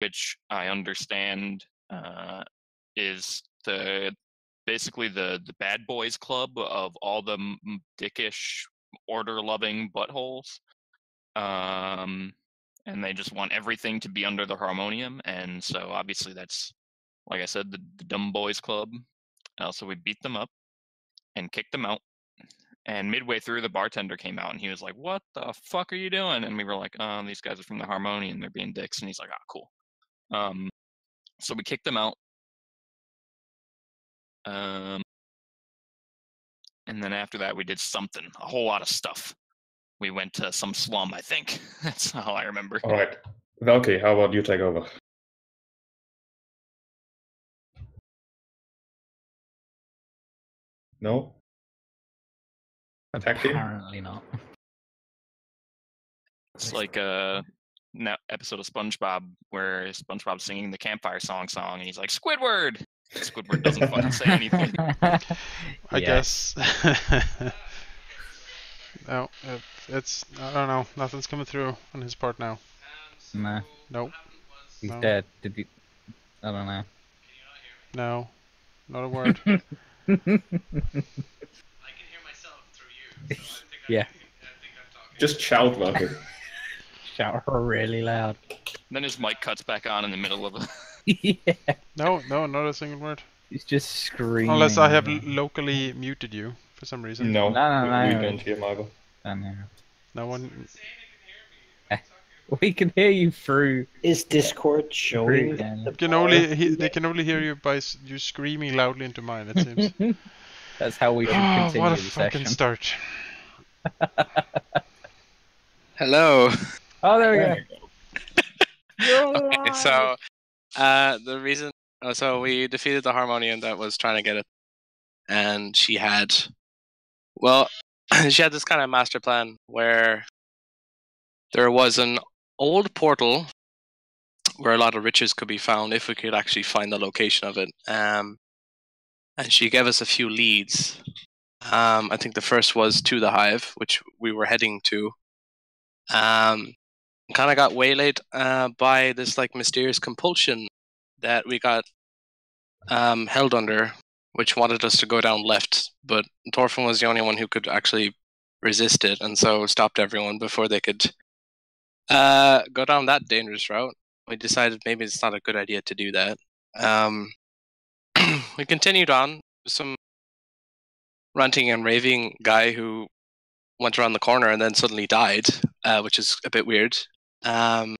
which I understand is basically the bad boys club of all the dickish, order-loving buttholes. And they just want everything to be under the harmonium, and so obviously that's, like I said, the dumb boys club. So we beat them up and kicked them out. And midway through, the bartender came out and he was like, "What the fuck are you doing?" And we were like, "These guys are from the Harmonium, they're being dicks." And he's like, "Cool." So we kicked them out. And then after that, we did something, a whole lot of stuff. We went to some slum, I think. That's all I remember. All right. Valky, how about you take over? No? Attack team? Apparently not. It's like a episode of SpongeBob where SpongeBob's singing the campfire song, and he's like, "Squidward!" Squidward doesn't fucking say anything. I guess. No, it's I don't know. Nothing's coming through on his part now. No. Nope. He's No. dead. Did he? I don't know. No, not a word. I can hear myself through you. So I think Yeah. I think I'm talking. Just shout, Valky. Shout really loud. Then his mic cuts back on in the middle of a... Yeah. No, not a single word. He's just screaming. Unless I have locally muted you for some reason. No, No. we don't hear him either. I know. No one. We can hear you through. Is Discord showing? Through, They can only hear you by you screaming loudly into mine. It seems. That's how we should Oh, continue what a the fucking session. start! Hello. Oh, there we go. Okay, so the reason, so we defeated the Harmonium that was trying to get it, and she had this kind of master plan where there was an old portal where a lot of riches could be found if we could actually find the location of it. And she gave us a few leads. I think the first was to the Hive, which we were heading to. Kind of got waylaid by this like mysterious compulsion that we got held under, which wanted us to go down left, but Thorfinn was the only one who could actually resist it, and so stopped everyone before they could go down that dangerous route. We decided maybe it's not a good idea to do that. We continued on. Some ranting and raving guy who went around the corner and then suddenly died, which is a bit weird. I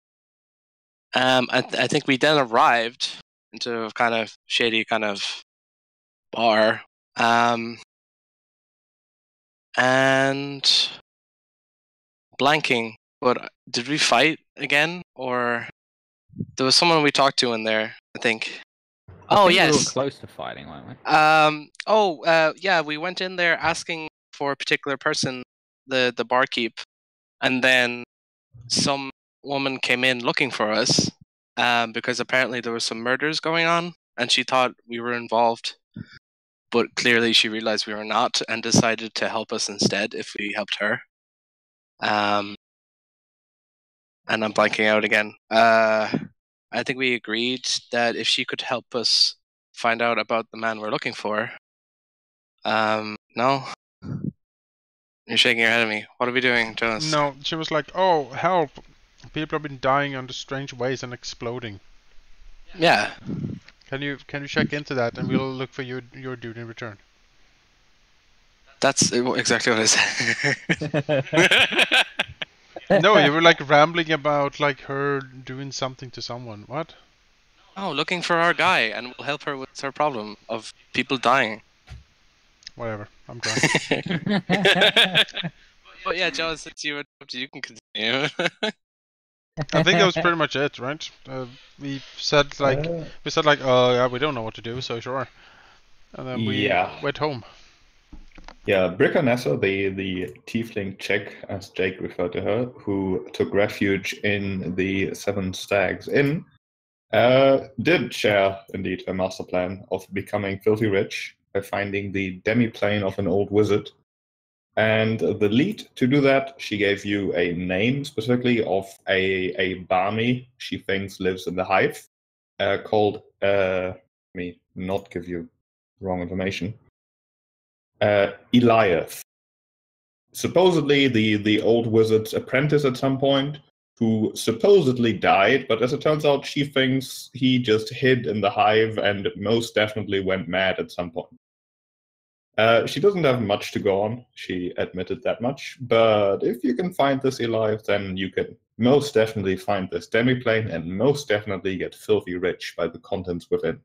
think we then arrived into a kind of shady kind of bar, and blanking. But did we fight again, or there was someone we talked to in there? I think. I think yes. We were close to fighting, weren't we? Yeah. We went in there asking for a particular person, the barkeep, and then some woman came in looking for us because apparently there were some murders going on, and she thought we were involved, but clearly she realized we were not and decided to help us instead if we helped her. And I'm blanking out again. I think we agreed that if she could help us find out about the man we're looking for. No? You're shaking your head at me. What are we doing, Jonas? No, she was like, "Oh, help! People have been dying under strange ways and exploding." Yeah. Can you check into that, and we'll look for your dude in return. That's exactly what I said. No, you were like rambling about like her doing something to someone. What? Oh, looking for our guy, and we'll help her with her problem of people dying. Whatever. I'm drunk. But yeah, Jonas, since you interrupted, you can continue. I think that was pretty much it, right? We said like, oh yeah, we don't know what to do, so sure. And then we went home. Yeah, Brickanessa, the tiefling chick, as Jake referred to her, who took refuge in the Seven Stags Inn, did share, indeed, a master plan of becoming filthy rich by finding the demi-plane of an old wizard And the lead to do that, she gave you a name specifically of a Barney she thinks lives in the Hive, called, let me not give you wrong information, Eliath. Supposedly the old wizard's apprentice at some point, who supposedly died, but as it turns out, she thinks he just hid in the Hive and most definitely went mad at some point. She doesn't have much to go on, she admitted that much, but if you can find this alive, then you can most definitely find this demiplane and most definitely get filthy rich by the contents within.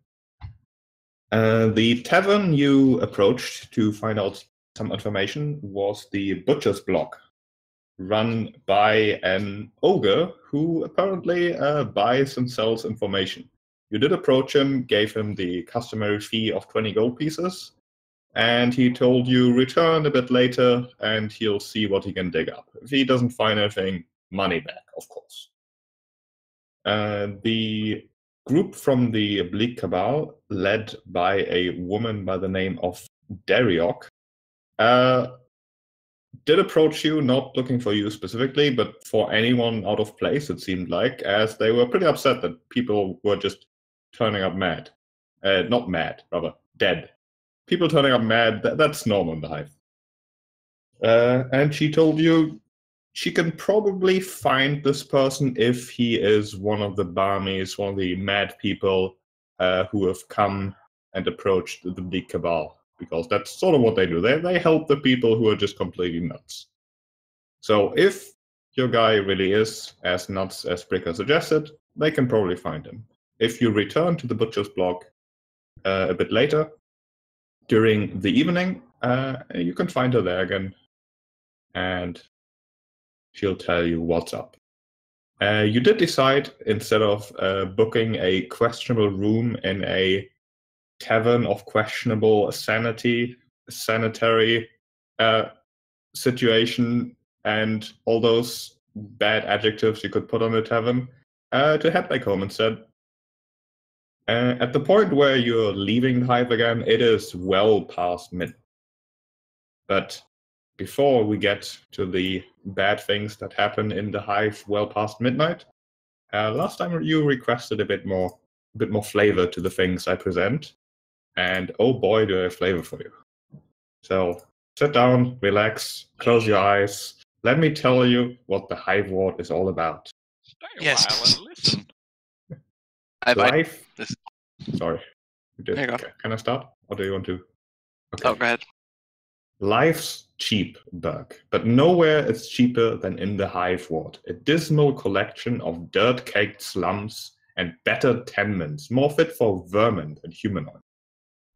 The tavern you approached to find out some information was the Butcher's Block, run by an ogre who apparently buys and sells information. You did approach him, gave him the customary fee of 20 gold pieces, and he told you return a bit later and he'll see what he can dig up. If he doesn't find anything, money back, of course. The group from the Bleak Cabal, led by a woman by the name of Dariok, did approach you, not looking for you specifically, but for anyone out of place, it seemed like, as they were pretty upset that people were just turning up mad. Not mad, rather, dead. People turning up mad, that's normal in the Hive. And she told you she can probably find this person if he is one of the Barmies, one of the mad people who have come and approached the Bleak Cabal, because that's sort of what they do. They help the people who are just completely nuts. So if your guy really is as nuts as Bricker suggested, they can probably find him. If you return to the Butcher's Block a bit later, during the evening, you can find her there again, and she'll tell you what's up. You did decide, instead of booking a questionable room in a tavern of questionable sanitary situation, and all those bad adjectives you could put on a tavern, to head back home instead. At the point where you're leaving the Hive again, it is well past midnight. But before we get to the bad things that happen in the Hive well past midnight, last time you requested a bit more flavor to the things I present, and oh boy, do I have flavor for you. So sit down, relax, close your eyes. Let me tell you what the Hive Ward is all about. Stay a while and listen. Life. Sorry. There you go. Can I start? Or do you want to? Okay. Oh, go ahead. Life's cheap, Berg, but nowhere is cheaper than in the Hive Ward, a dismal collection of dirt-caked slums and battered tenements, more fit for vermin than humanoid.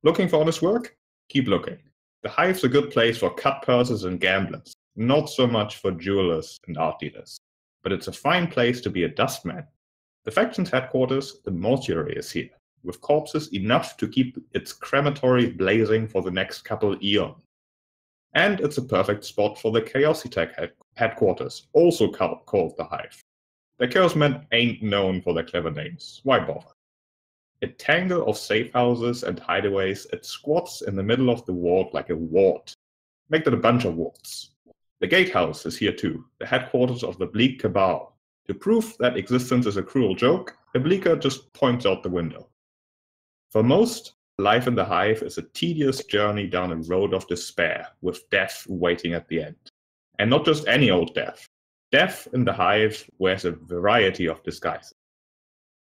Looking for honest work? Keep looking. The Hive's a good place for cut purses and gamblers, not so much for jewelers and art dealers. But it's a fine place to be a dustman. The faction's headquarters, the mortuary, is here, with corpses enough to keep its crematory blazing for the next couple eons. And it's a perfect spot for the Chaositech headquarters, also called the Hive. The Chaos Men ain't known for their clever names. Why bother? A tangle of safe houses and hideaways, it squats in the middle of the ward like a ward. Make that a bunch of wards. The Gatehouse is here too, the headquarters of the Bleak Cabal. To prove that existence is a cruel joke, a Bleaker just points out the window. For most, life in the Hive is a tedious journey down a road of despair, with death waiting at the end. And not just any old death. Death in the Hive wears a variety of disguises.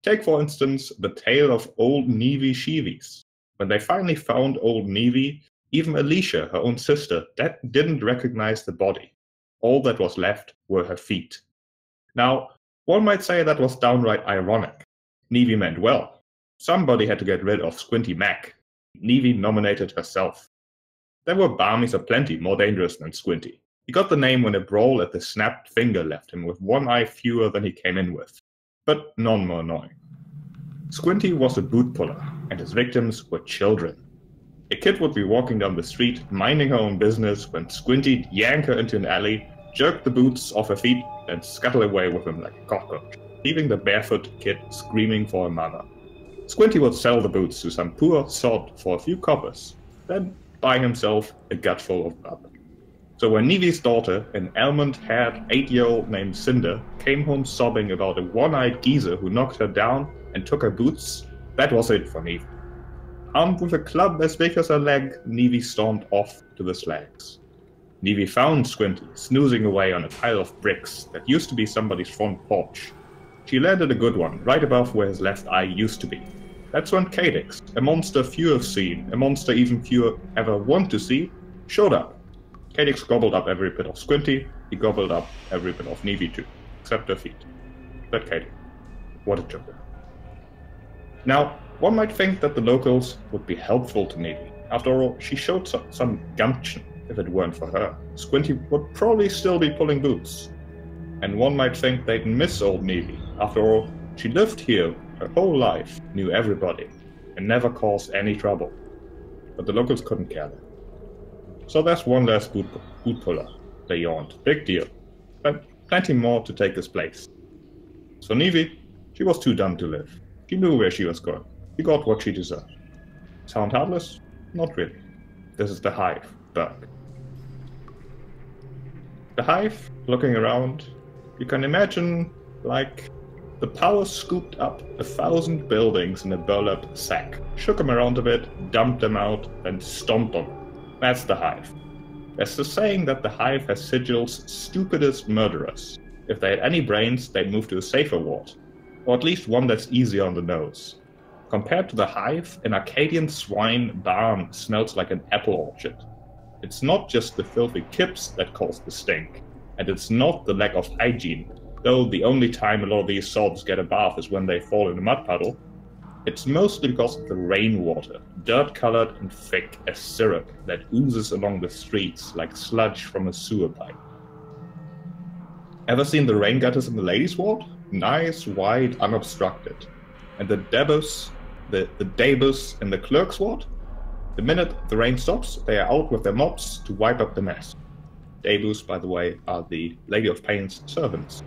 Take, for instance, the tale of old Nevi Shivis. When they finally found old Nevi, even Alicia, her own sister, didn't recognize the body. All that was left were her feet. Now, one might say that was downright ironic. Nevi meant well. Somebody had to get rid of Squinty Mac. Nevi nominated herself. There were Barmies aplenty more dangerous than Squinty. He got the name when a brawl at the snapped finger left him with one eye fewer than he came in with, but none more annoying. Squinty was a boot puller, and his victims were children. A kid would be walking down the street, minding her own business, when Squinty'd yank her into an alley, jerk the boots off her feet, and scuttle away with him like a cockroach, leaving the barefoot kid screaming for her mother. Squinty would sell the boots to some poor sod for a few coppers, then buy himself a gutful of blood. So when Nevi's daughter, an almond-haired 8-year-old named Cinder, came home sobbing about a one-eyed geezer who knocked her down and took her boots, that was it for Nevi. Armed with a club as big as her leg, Nevi stormed off to the slags. Nevi found Squinty snoozing away on a pile of bricks that used to be somebody's front porch. She landed a good one, right above where his left eye used to be. That's when Cadix, a monster few have seen, a monster even few ever want to see, showed up. Cadix gobbled up every bit of Squinty, he gobbled up every bit of Nevi too, except her feet. But Cadix, what a joker. Now, one might think that the locals would be helpful to Nevi. After all, she showed some gumption. If it weren't for her, Squinty would probably still be pulling boots. And one might think they'd miss old Nevi. After all, she lived here her whole life, knew everybody, and never caused any trouble. But the locals couldn't care less. So there's one less boot puller, they yawned. Big deal. But plenty more to take his place. So Nevi, she was too dumb to live. She knew where she was going. She got what she deserved. Sound heartless? Not really. This is the Hive, Berg. The Hive, looking around, you can imagine like the power scooped up 1,000 buildings in a burlap sack, shook them around a bit, dumped them out, and stomped on them. That's the Hive. There's the saying that the Hive has sigils stupid as murderers. If they had any brains, they'd move to a safer ward, or at least one that's easier on the nose. Compared to the Hive, an Arcadian swine barn smells like an apple orchard. It's not just the filthy kips that cause the stink, and it's not the lack of hygiene, though the only time a lot of these souls get a bath is when they fall in a mud puddle. It's mostly because of the rainwater, dirt-colored and thick as syrup that oozes along the streets like sludge from a sewer pipe. Ever seen the rain gutters in the ladies' ward? Nice, wide, unobstructed. And the debus in the clerk's ward? The minute the rain stops, they are out with their mops to wipe up the mess. Debus, by the way, are the Lady of Pain's servants.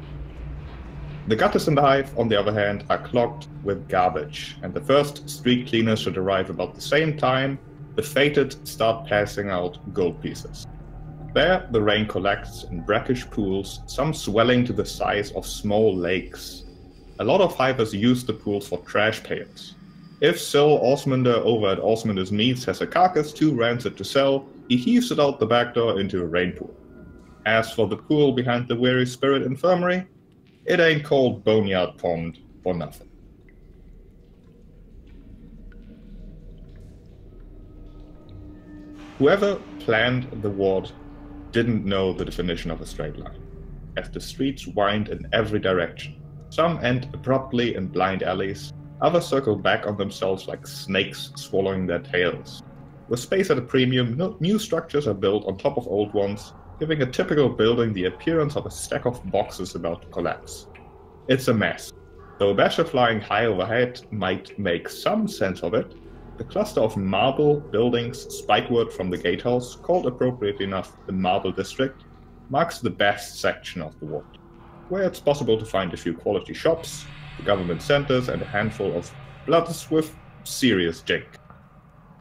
The gutters in the Hive, on the other hand, are clogged with garbage, and the first street cleaners should arrive about the same time the fated start passing out gold pieces. There, the rain collects in brackish pools, some swelling to the size of small lakes. A lot of Hivers use the pools for trash pails. If Syl Osmander over at Osmander's Meats has a carcass too rancid to sell, he heaves it out the back door into a rain pool. As for the pool behind the Weary Spirit Infirmary, it ain't called Boneyard Pond for nothing. Whoever planned the ward didn't know the definition of a straight line, as the streets wind in every direction. Some end abruptly in blind alleys, others circle back on themselves like snakes swallowing their tails. With space at a premium, new structures are built on top of old ones, giving a typical building the appearance of a stack of boxes about to collapse. It's a mess. Though a basher flying high overhead might make some sense of it, the cluster of marble buildings spikeward from the gatehouse, called appropriately enough the Marble District, marks the best section of the ward, where it's possible to find a few quality shops, the government centers, and a handful of bloods with serious jink.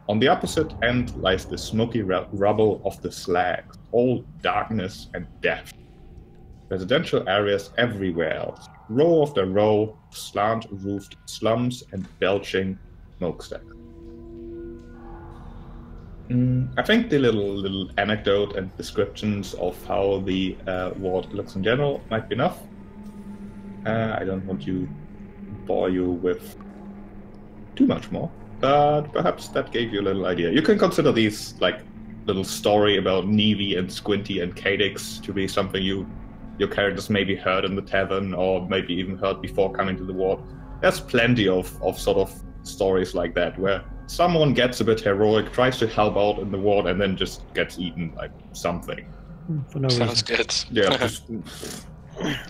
On the opposite end lies the smoky rubble of the slags, all darkness and death. Residential areas everywhere else, row after row, slant-roofed slums and belching smokestacks. I think the little anecdote and descriptions of how the ward looks in general might be enough. I don't want to bore you with too much more. But perhaps that gave you a little idea. You can consider these like little story about Nevi and Squinty and Cadix to be something your characters maybe heard in the tavern or maybe even heard before coming to the ward. There's plenty of sort of stories like that where someone gets a bit heroic, tries to help out in the ward, and then just gets eaten like something. For no Sounds reason. good. Yeah,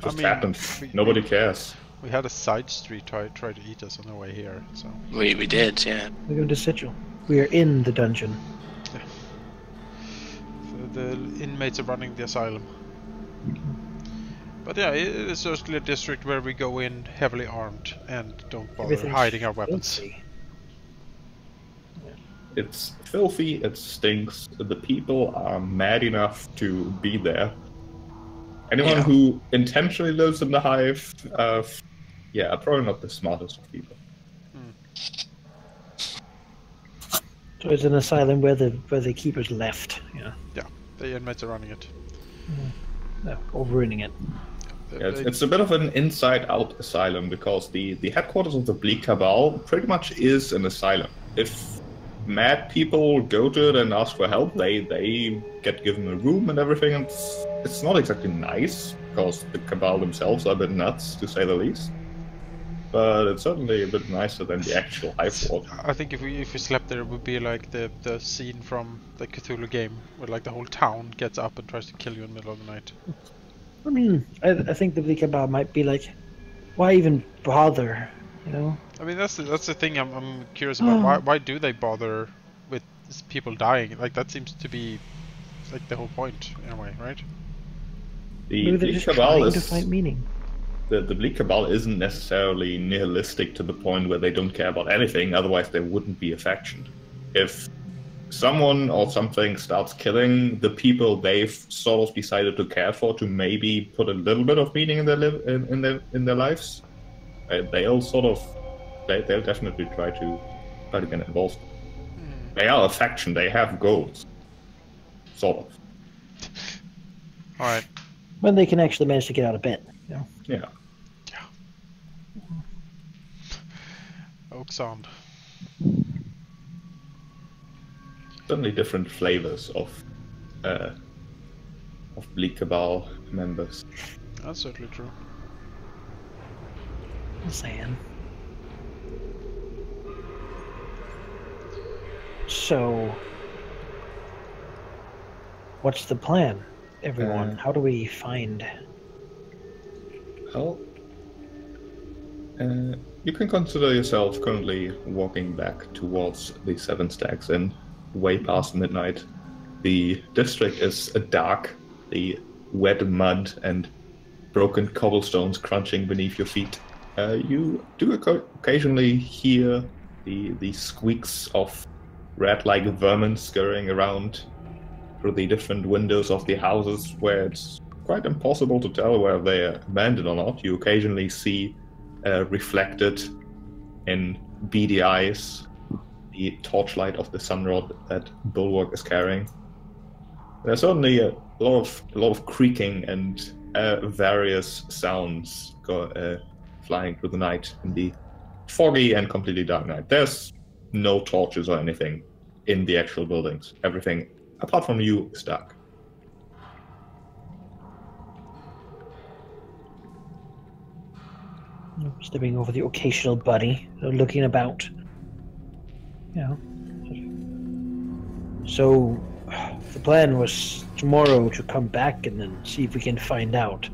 just happens. Nobody cares. We had a side street try to eat us on the way here, so... We did, yeah. We're going to Sigil. We are in the dungeon. So the inmates are running the asylum. But yeah, it's certainly a district where we go in heavily armed and don't bother Everything's hiding our weapons. filthy. Yeah. It's filthy, it stinks, the people are mad enough to be there. Anyone who intentionally lives in the Hive, probably not the smartest of people. So it's an asylum where the keepers left. Yeah. Yeah, the inmates are running it. No, or ruining it. Yeah, it's a bit of an inside-out asylum because the headquarters of the Bleak Cabal pretty much is an asylum. If mad people go to it and ask for help, they get given a room and everything, and it's not exactly nice because the Cabal themselves are a bit nuts, to say the least. But it's certainly a bit nicer than the actual Hive world. I think if we slept there, it would be like the scene from the Cthulhu game, where like the whole town gets up and tries to kill you in the middle of the night. I mean, I think the Bleak Cabal might be like, why even bother? You know? I mean, that's the thing I'm curious about. Why do they bother with people dying? Like that seems to be like the whole point in a way, right? Maybe they're just trying to find meaning. The Bleak Cabal isn't necessarily nihilistic to the point where they don't care about anything, otherwise they wouldn't be a faction. If someone or something starts killing the people they've sort of decided to care for to maybe put a little bit of meaning in their lives, they'll definitely try to get involved. They are a faction, they have goals. Sort of. Alright. When they can actually manage to get out of bed. You know? Yeah. Oak sound. Certainly different flavors of Bleak Cabal members. That's certainly true. I'm saying. So, what's the plan, everyone? How do we find? Well, you can consider yourself currently walking back towards the Seven Stacks Inn, way past midnight. The district is dark, the wet mud and broken cobblestones crunching beneath your feet. You do occasionally hear the squeaks of rat-like vermin scurrying around through the different windows of the houses, where it's quite impossible to tell whether they're abandoned or not. You occasionally see reflected in beady eyes the torchlight of the sunrod that Bulwark is carrying. There's certainly a lot of creaking and various sounds flying through the night in the foggy and completely dark night. There's no torches or anything in the actual buildings. Everything, apart from you, is dark. Stepping over the occasional buddy, looking about. You know. So, the plan was tomorrow to come back and then see if we can find out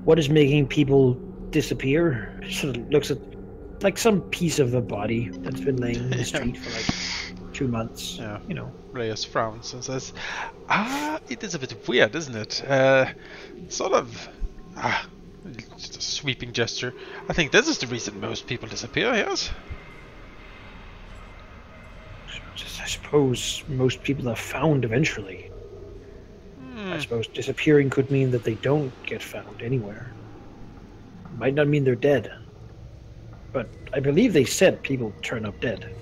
what is making people disappear. Sort of looks at like some piece of a body that's been laying in the street for like 2 months. Yeah. You know. Reyes frowns and says, it is a bit weird, isn't it? Sort of, just a sweeping gesture. I think this is the reason most people disappear, yes? I suppose most people are found eventually. I suppose disappearing could mean that they don't get found anywhere. Might not mean they're dead. But I believe they said people turn up dead.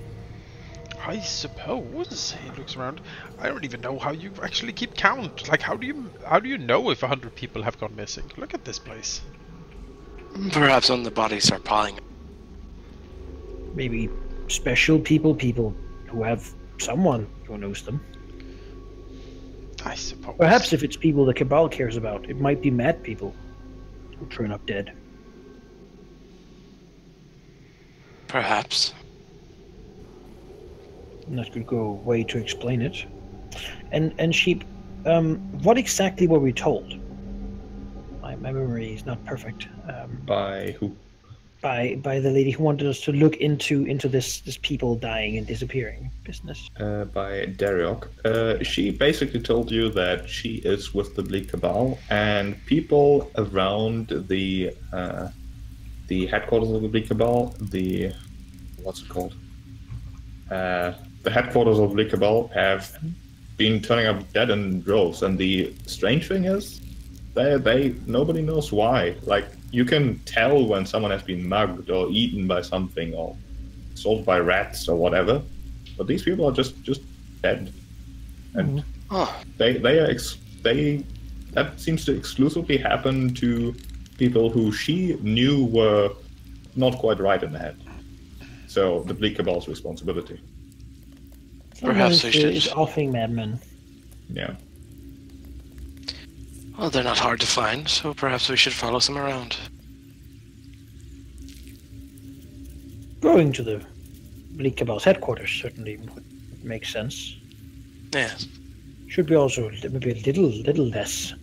I suppose. He looks around. I don't even know how you actually keep count. Like, how do you know if 100 people have gone missing? Look at this place. Perhaps when the bodies are piling up. Maybe special people who have someone who knows them. I suppose. Perhaps if it's people the Cabal cares about, it might be mad people who turn up dead. Perhaps. And that could go a way to explain it. And Sheep, what exactly were we told? My memory is not perfect. By who? By the lady who wanted us to look into this people dying and disappearing business. By Dariok. She basically told you that she is with the Bleak Cabal, and people around the headquarters of the Bleak Cabal, what's it called? the headquarters of the Cabal have been turning up dead in droves, and the strange thing is, nobody knows why. Like, you can tell when someone has been mugged or eaten by something or sold by rats or whatever, but these people are just dead, and that seems to exclusively happen to people who she knew were not quite right in the head. So the Bleak Cabal's responsibility. Perhaps we should. It's offing madmen. Yeah. Well, they're not hard to find, so perhaps we should follow some around. Going to the Bleak Cabal's headquarters certainly would make sense. Yes. Should be also maybe a little less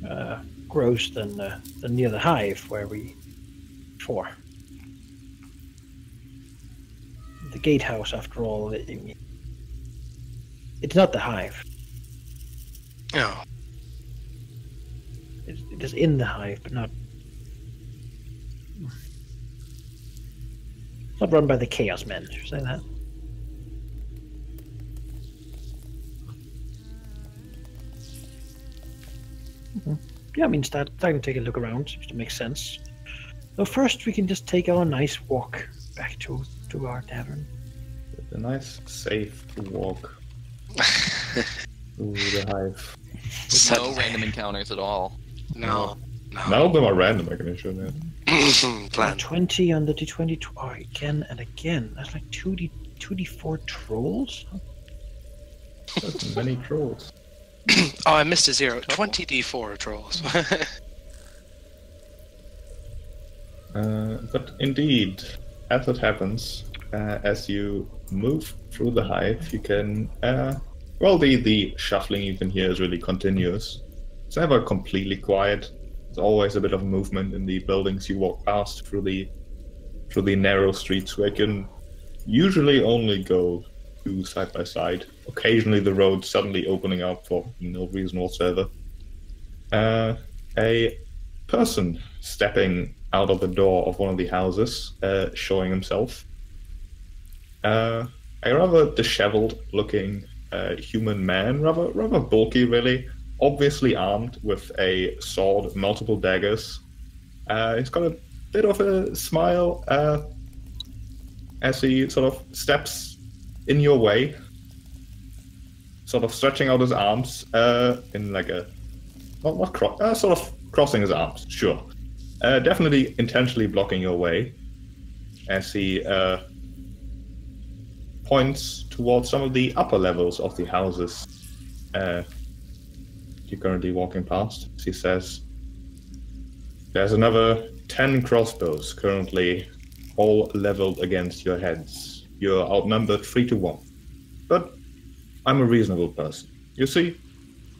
gross than near the Hive where we before. The gatehouse, after all, it's not the Hive. No. It is in the Hive, but not run by the Chaos Men. Should I say that? Yeah, I mean, starting to take a look around seems to make sense. So first, we can just take our nice walk back to our tavern. It's a nice, safe walk through the Hive. With no random encounters at all. No. None of them are random, I can assure you. Plan. 20 on the D20. Oh, again and again. That's like 2D4 trolls? That's many trolls. Oh, I missed a 0. 20d4 trolls. But indeed, as it happens, as you move through the Hive, you can... the shuffling you can hear is really continuous. It's never completely quiet. There's always a bit of movement in the buildings you walk past through the narrow streets where you can usually only go two side by side. Occasionally the road suddenly opening up for no reason whatsoever. A person stepping out of the door of one of the houses, showing himself. A rather disheveled looking human man, rather bulky really, obviously armed with a sword, multiple daggers. He's got a bit of a smile as he sort of steps in your way, sort of stretching out his arms in like a sort of crossing his arms, sure. Definitely intentionally blocking your way as he points towards some of the upper levels of the houses you're currently walking past. He says, "There's another 10 crossbows currently all leveled against your heads. You're outnumbered 3-1. But I'm a reasonable person. You see,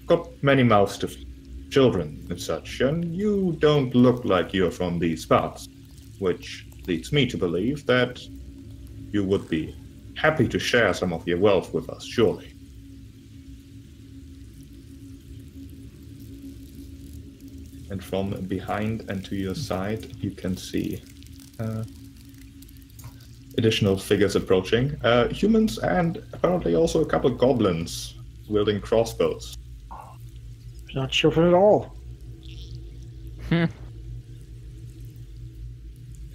got many mouths to feed, children and such, and you don't look like you're from these parts, which leads me to believe that you would be happy to share some of your wealth with us, surely." And from behind and to your side, you can see additional figures approaching. Humans and apparently also a couple of goblins wielding crossbows. Not sure for it at all.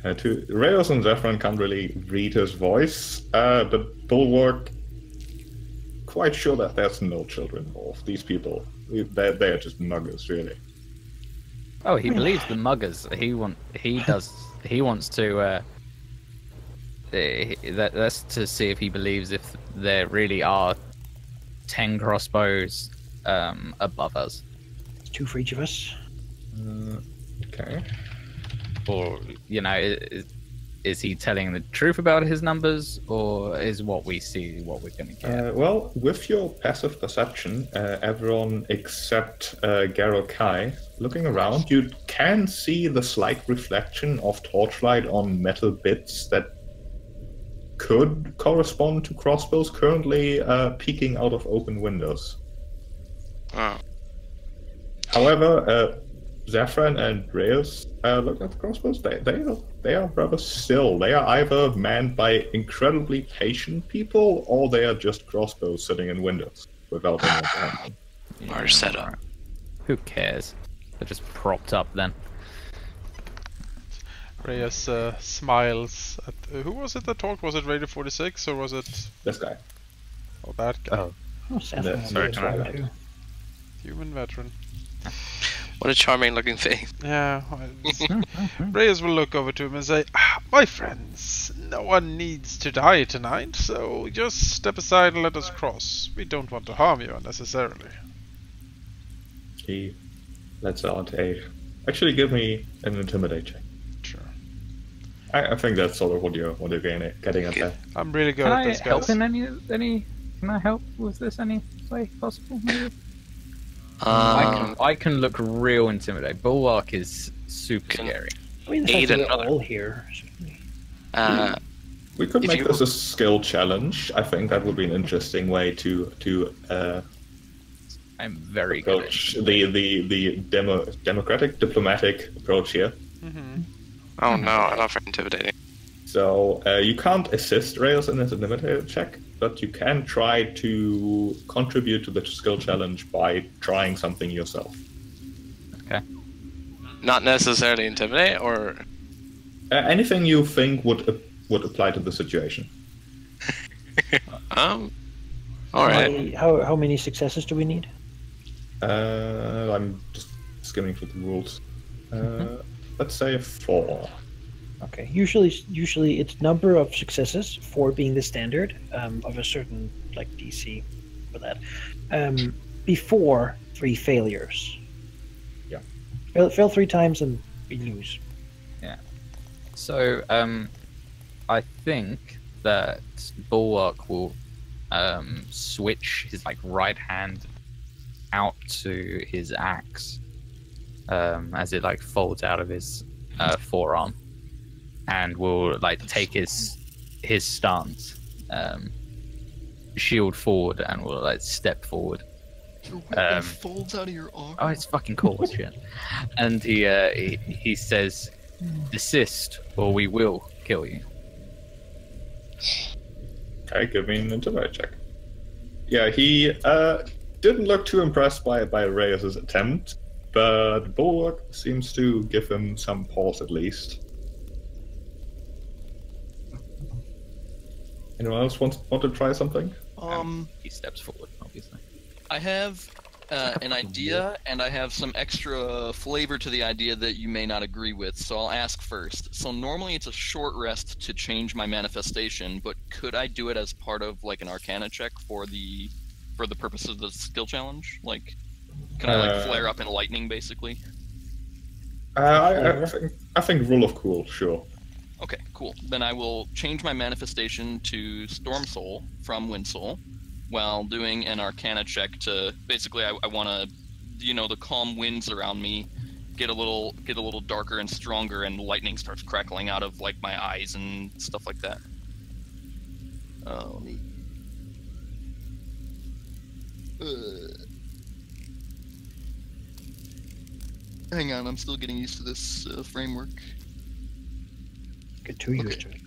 Reyes and Zephyrin can't really read his voice, but Bulwark, quite sure that there's no children involved. These people, they're just muggers, really. Oh, he believes the muggers. He wants to. That's to see if he believes if there really are 10 crossbows above us. It's 2 for each of us. Okay. Or, is he telling the truth about his numbers, or is what we see what we're going to get? Well, with your passive perception, everyone except Garo Kai, looking around, you can see the slight reflection of torchlight on metal bits that could correspond to crossbows currently peeking out of open windows. Oh. However, Zafran and Reyes look at the crossbows. They are rather still. They are either manned by incredibly patient people, or they are just crossbows sitting in windows without anyone behind them. Our setup. alright. Who cares? They're just propped up then. Reyes smiles at who was it that talked? Was it Radio 46 or was it This guy. that guy? Oh, Oh, Saffron That's would be sorry, a can I- too. Human veteran. What a charming looking thing. Yeah. Reyes will look over to him and say, "My friends, no one needs to die tonight, so just step aside and let us cross. We don't want to harm you unnecessarily." He lets out a. Actually, give me an intimidate check. Sure. I think that's sort of what you're getting at there. I'm really good can at I this, help guys. in any? Can I help with this any way possible? Maybe. Um, I can look real intimidating. Bulwark is super Can- scary. I mean, the Aid fact that another. we're all here. Certainly. We could If make you- this a skill challenge. I think that would be an interesting way to I'm very good. approach the democratic diplomatic approach here. Mm-hmm. oh no, I love intimidating. So you can't assist Rails in this intimidated check, but you can try to contribute to the skill challenge by trying something yourself. Not necessarily intimidate, or Anything you think would apply to the situation. all right. How many successes do we need? I'm just skimming through the rules. Let's say 4. Okay. Usually it's number of successes, 4 being the standard of a certain like DC for that. Before 3 failures. Yeah. Fail 3 times and we lose. So, I think that Bulwark will switch his like right hand out to his axe as it like folds out of his forearm, and will like take his stance, shield forward, and will like step forward. Your weapon folds out of your arm. Oh, it's fucking cool as shit. And he says, "Desist, or we will kill you." Okay, give me an intimidate check. Yeah, he didn't look too impressed by Reyes' attempt, but Bulwark seems to give him some pause at least. Anyone else want to try something? He steps forward, obviously. I have an idea, and I have some extra flavor to the idea that you may not agree with, so I'll ask first. So normally it's a short rest to change my manifestation, but could I do it as part of like an Arcana check for the purpose of the skill challenge? Like, can I like flare up in lightning, basically? I think rule of cool, sure. Okay, cool. Then I will change my manifestation to Storm Soul from Wind Soul, while doing an Arcana check to basically I want to, the calm winds around me get a little darker and stronger, and lightning starts crackling out of like my eyes and stuff like that. Let me. Hang on, I'm still getting used to this framework. Get 2 years Okay. to it.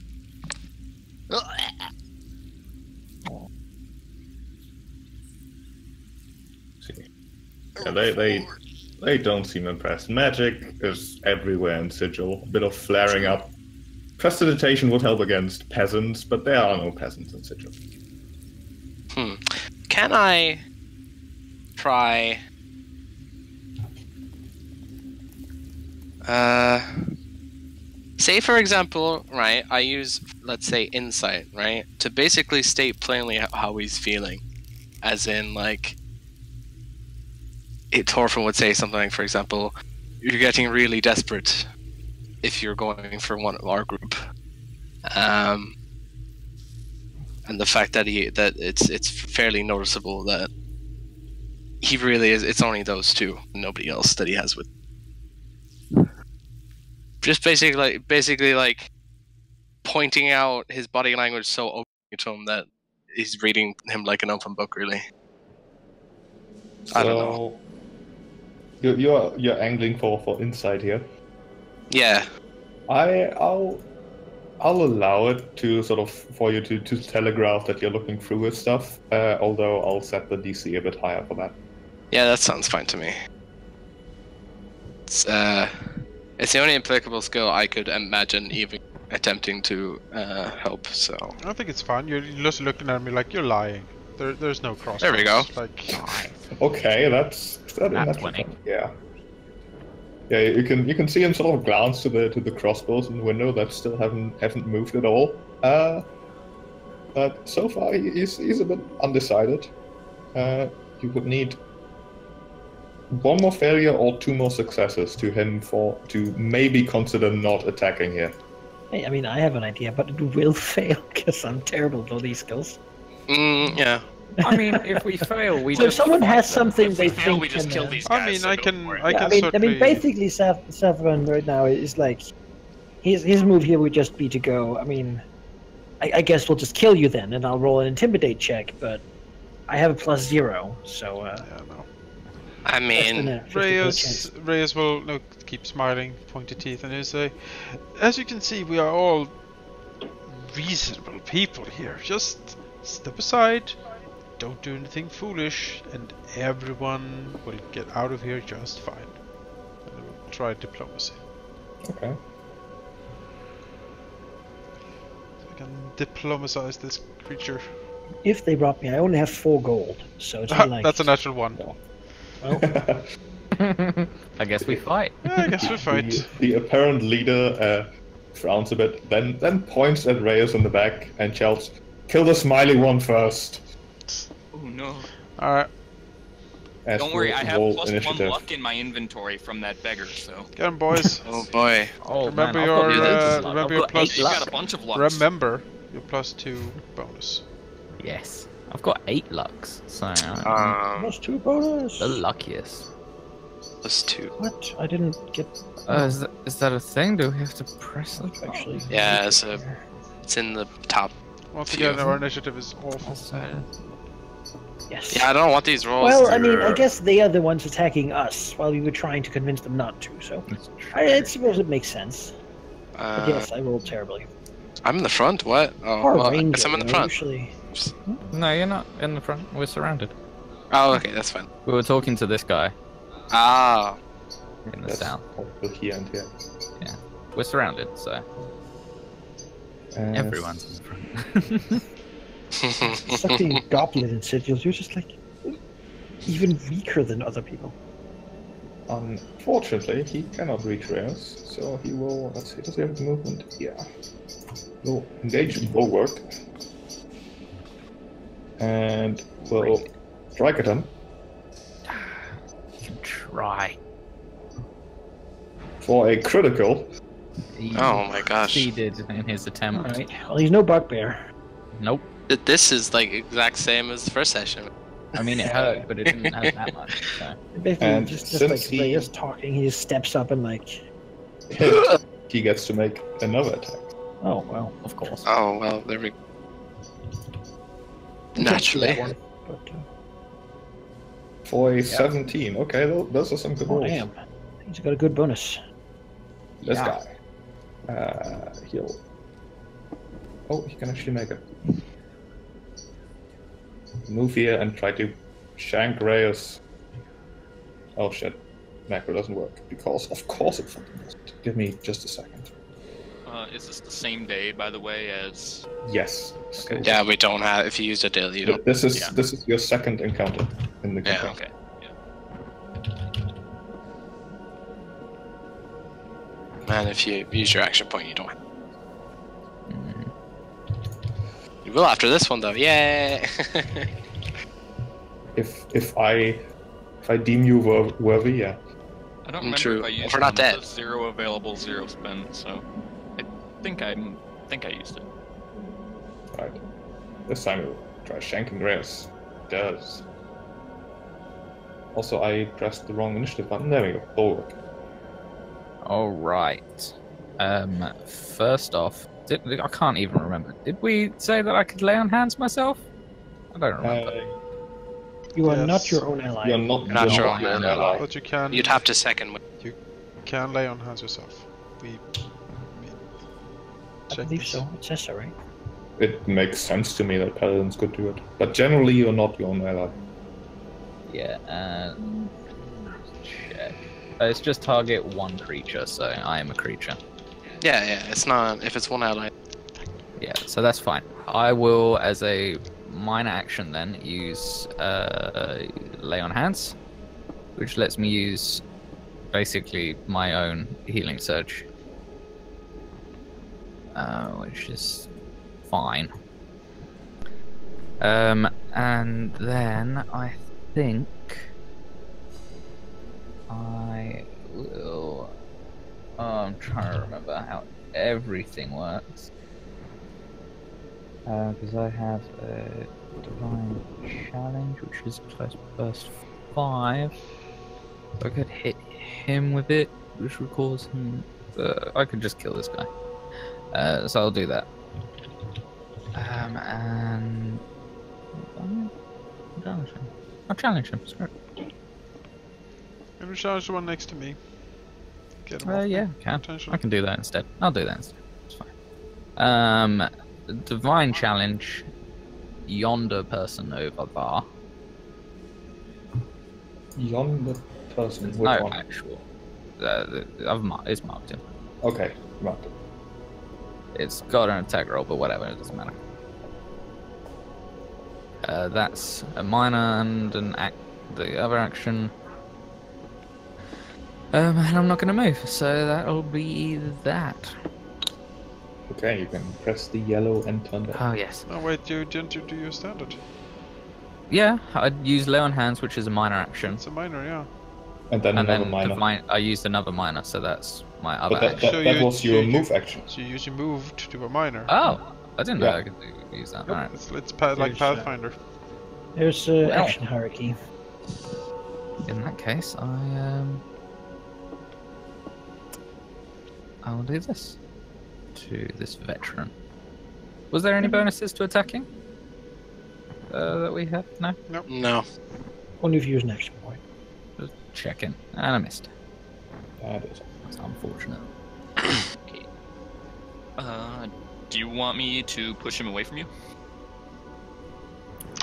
Yeah, they don't seem impressed. Magic is everywhere in Sigil. A bit of flaring up. Prestidigitation would help against peasants, but there are no peasants in Sigil. Can I try? Say for example, right? I use, let's say, insight, right, to basically state plainly how he's feeling, as in like, Thorfinn would say something like, for example, "You're getting really desperate if you're going for one of our group," and the fact that it's fairly noticeable that he really is. It's only those two, nobody else that he has with. Just basically like pointing out his body language so openly to him that he's reading him like an open book, really. I don't know. you're angling for insight here. Yeah. I'll allow it to sort of for you to telegraph that you're looking through his stuff. Although I'll set the DC a bit higher for that. Yeah, that sounds fine to me. It's the only applicable skill I could imagine even attempting to help. So I think it's fine. You're just looking at me like you're lying. There's no cross. There we go. Like, Okay, that's Nat 20. Yeah. Yeah, you can see him sort of glance to the crossbows in the window that still haven't moved at all. But so far he's a bit undecided. You would need one more failure or 2 more successes to maybe consider not attacking here. Hey, I mean, I have an idea, but it will fail because I'm terrible at all these skills. Yeah. I mean, if we fail, we So if just someone has fight them. something If they we fail, think we just can, kill these guys. I mean, so I go can, for it. I Yeah, can I certainly. mean, basically, Saffron right now is like, his move here would just be to go. I mean, I guess we'll just kill you then, and I'll roll an intimidate check. But I have a +0, so Yeah, no. I mean, Reyes will keep smiling, pointed teeth, and he'll say, "As you can see, we are all reasonable people here. Just step aside, don't do anything foolish, and everyone will get out of here just fine." And we'll try diplomacy. Okay. I can diplomatize this creature. if they rob me, I only have 4 gold, so it's not like That's a natural one. I guess we fight. Yeah, I guess we fight. The apparent leader frowns a bit, then points at Reyes in the back and shouts, "Kill the smiley one first." Oh no. Alright, As Don't worry, we'll I have roll +1 initiative. luck in my inventory from that beggar, so. get him, boys. oh boy. Oh, Remember man, your, I've got loads of luck. remember I've your got plus- 8 You luck. got a bunch of lucks. Remember your +2 bonus. Yes, I've got 8 lucks, so I'm +2 bonus. the luckiest. +2. What? I didn't get. Is that a thing? Do we have to press it? Actually, Yeah, it's in the top. Once Phew. again, our initiative is awful. yes. Yeah, I don't want these rolls. Well, to- I mean, I guess they are the ones attacking us while we were trying to convince them not to. So I suppose it makes sense. But yes, I rolled terribly. I'm in the front. What? Oh, Or well, I ranger, guess I'm in the you know, front. usually. No, you're not in the front. We're surrounded. Oh, okay, that's fine. We were talking to this guy Ah, in the That's south. both here and here. We're surrounded, so everyone's in the front. It's like being goblin in Sigils. You're just like even weaker than other people. Unfortunately, he cannot reach Reyes, so he will. Let's see, does he have movement? Yeah. Will engage in bulwark. And will strike at him You can try. for a critical. He oh my gosh. succeeded in his attempt. All right. Well, he's no bugbear. Nope. This is like exact same as the first session. I mean, it hurt, but it didn't hurt that much. So. Basically, And just since like he- Reyes talking, he just steps up and like, He gets to make another attack. oh well. Of course. Oh well, there we. You can't see that Naturally. one, but, For a 17. Okay, those are some good oh rolls. damn, he's got a good bonus. This Yeah. guy. He'll. Oh, he can actually make it. Move here and try to shank Reyes. Oh shit. Macro doesn't work. Because of course it fucking doesn't. Give me just a second. Is this the same day, by the way, as... Yes. So Yeah, we don't have. If you use a daily, you don't. This is Yeah. this is your second encounter in the Yeah. campaign. Okay. Man, if you use your action point, you don't. Mm. You will after this one, though. Yay! If I deem you worthy, yeah. I don't remember True. if I used We're not one. It dead. says 0 available, 0 spent, so... I think I used it. Right. This time we'll try shanking Reyes. Does. Also, I pressed the wrong initiative button. There we go. Bulwark. All right. First off, I can't even remember. Did we say that I could lay on hands myself? I don't remember. You are Yes. not your own ally. You're not, Not you're your not own your own ally. ally. But you can. You'd have to second. Can lay on hands yourself. We I check believe this. so. It says so, right? It makes sense to me that paladins could do it, but generally you're not your own ally. Yeah, and check. It's just target one creature, so I am a creature. Yeah, it's not. If it's one ally, Yeah, so that's fine. I will, as a minor action, then use lay on hands, which lets me use basically my own healing surge, which is fine. And then I think I will. Oh, I'm trying to remember how everything works. Because I have a divine challenge, which is close burst 5. So I could hit him with it, which would cause him. I could just kill this guy. So I'll do that. And I'll challenge him. Screw it. Can we charge the one next to me? Get him off me, Yeah, can. potentially. I can do that instead. I'll do that instead. It's fine. Divine challenge. Yonder person over there. Yonder person. Which No, one? actual. It's marked him. Okay, marked it. It's got an attack roll, but whatever, it doesn't matter. That's a minor and the other action. And I'm not going to move, so that'll be that. Okay, you can press the yellow and turn back. Oh, yes. Oh wait, you didn't do your standard. Yeah, I'd use lay on hands, which is a minor action. It's a minor, yeah. And then And another then minor. I used another minor, so that's my other But that, action. that, So that you- was your you- move action. So you use your move to do a minor. Oh, I didn't know Yeah. I could use that. Yep, Alright. it's like There's, Pathfinder. There's Well. action hierarchy. In that case, I'll do this to this veteran. Was there any bonuses to attacking that we have? No, no. Only if you use an action point. just checking, and I missed. That is. That's unfortunate. Okay. Do you want me to push him away from you?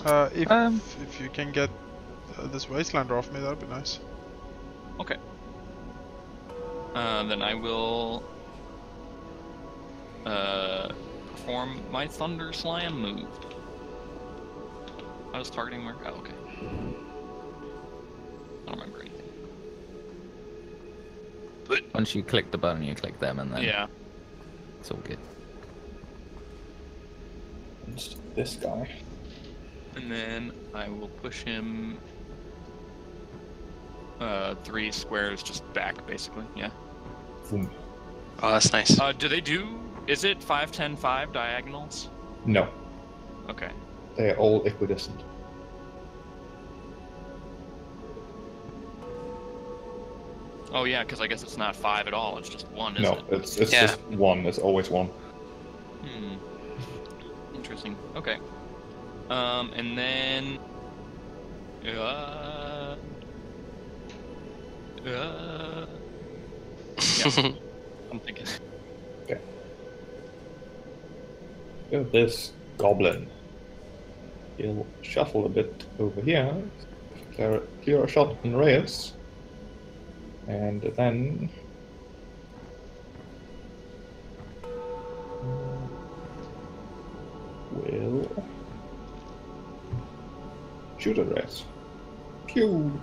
If you can get this Wastelander off me, that'd be nice. Okay. Then I will perform my Thunder Slam move. I was targeting work. Oh, okay. I don't remember anything. Once you click the button, you click them, and then Yeah. it's all good. It's this guy. And then I will push him 3 squares just back, basically. Yeah. Boom. Oh, that's nice. Do they do? Is it 5, 10, 5 diagonals? No, Okay. they're all equidistant. Oh yeah, because I guess it's not 5 at all. It's just 1, isn't No, it? it's Yeah. just one. It's always one. Interesting. Okay. And then. Yeah. I'm thinking. This goblin. He'll shuffle a bit over here, clear a shot on Reyes, and then will shoot at Reyes. Pew!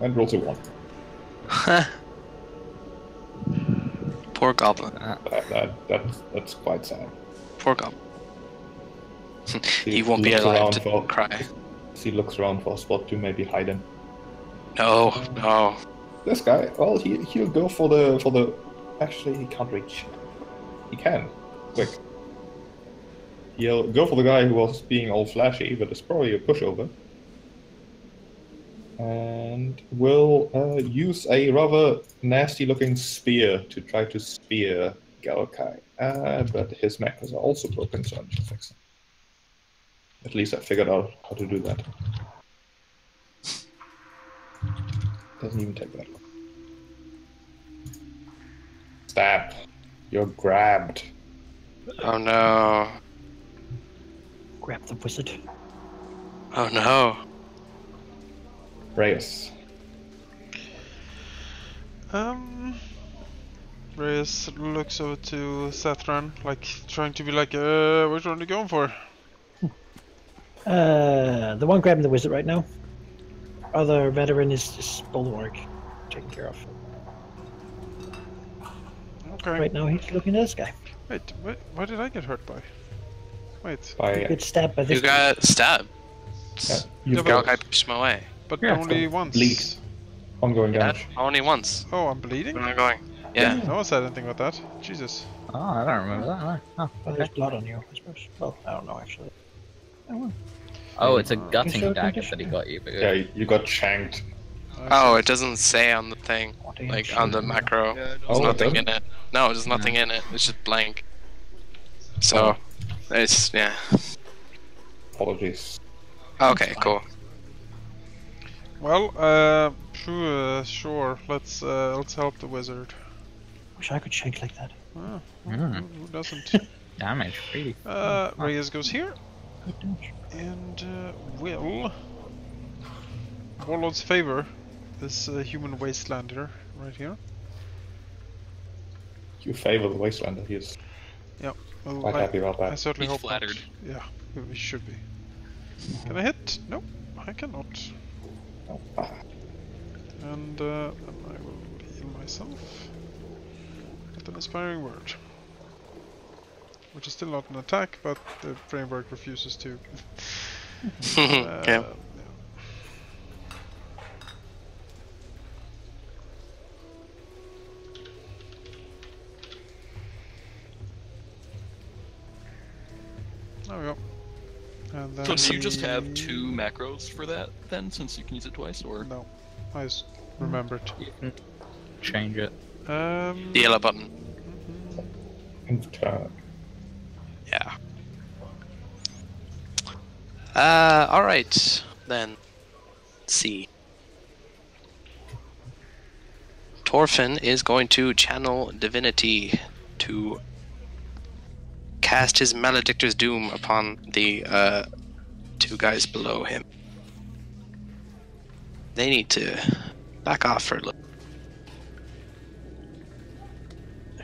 And rolls a 1. Poor goblin. That's quite sad. Poor goblin. He won't be looks alive around to for- cry. He looks around for a spot to maybe hide in. No. This guy, well, he'll go for the. Actually, he can't reach. He can. Quick. He'll go for the guy who was being all flashy, but it's probably a pushover. And will use a rather nasty-looking spear to try to spear Galkai. But his mechas are also broken, so I'm just fixing. At least I figured out how to do that. Doesn't even take that long. Stab. You're grabbed. Oh no. Grab the wizard. Oh no. Reyes. Reyes looks over to Sathran, like trying to be like, which one are you going for? The one grabbing the wizard right now. Other veteran is Bulwark, taken care of. Okay. Right now he's looking at this guy. Wait, what did I get hurt by? Wait, By You get stabbed by this You got stabbed. Yeah, you've Yeah, got Galkai pushed him away. but Yeah, only it's once. bleed. ongoing Yeah, damage. only once. Oh, I'm bleeding? Where am I going? Yeah. No one said anything about that. Jesus. Oh, I don't remember that. No. Oh, Well, okay. there's blood on you, I suppose. Well, I don't know actually. Oh, it's a Show gutting dagger condition. that he got you. But Yeah, you got shanked. Oh, it doesn't say on the thing, like on the macro. Yeah, There's Oh, it nothing doesn't? in it. No, there's nothing in it. It's just blank. So, it's yeah. Apologies. Okay, cool. Well, sure. Let's help the wizard. Wish I could shake like that. Oh, Hmm. who doesn't? damage, really. Reyes goes here, Good damage. and will Warlord's favor this human wastelander right here. You favor the Wastelander. He's Well, quite happy about I that. certainly He's hope not. flattered. Yeah, he should be. Can I hit? Nope, I cannot. Ah, And then I will heal myself with an inspiring word. Which is still not an attack, but the framework refuses to. Okay. There we go. And then So do you just have 2 macros for that then, since you can use it twice, or? No, I just remembered. You can change it. The yellow button. in turn. Yeah. Alright, then. Let's see. Torfin is going to channel divinity to cast his Maledictor's Doom upon the 2 guys below him. They need to back off for a little.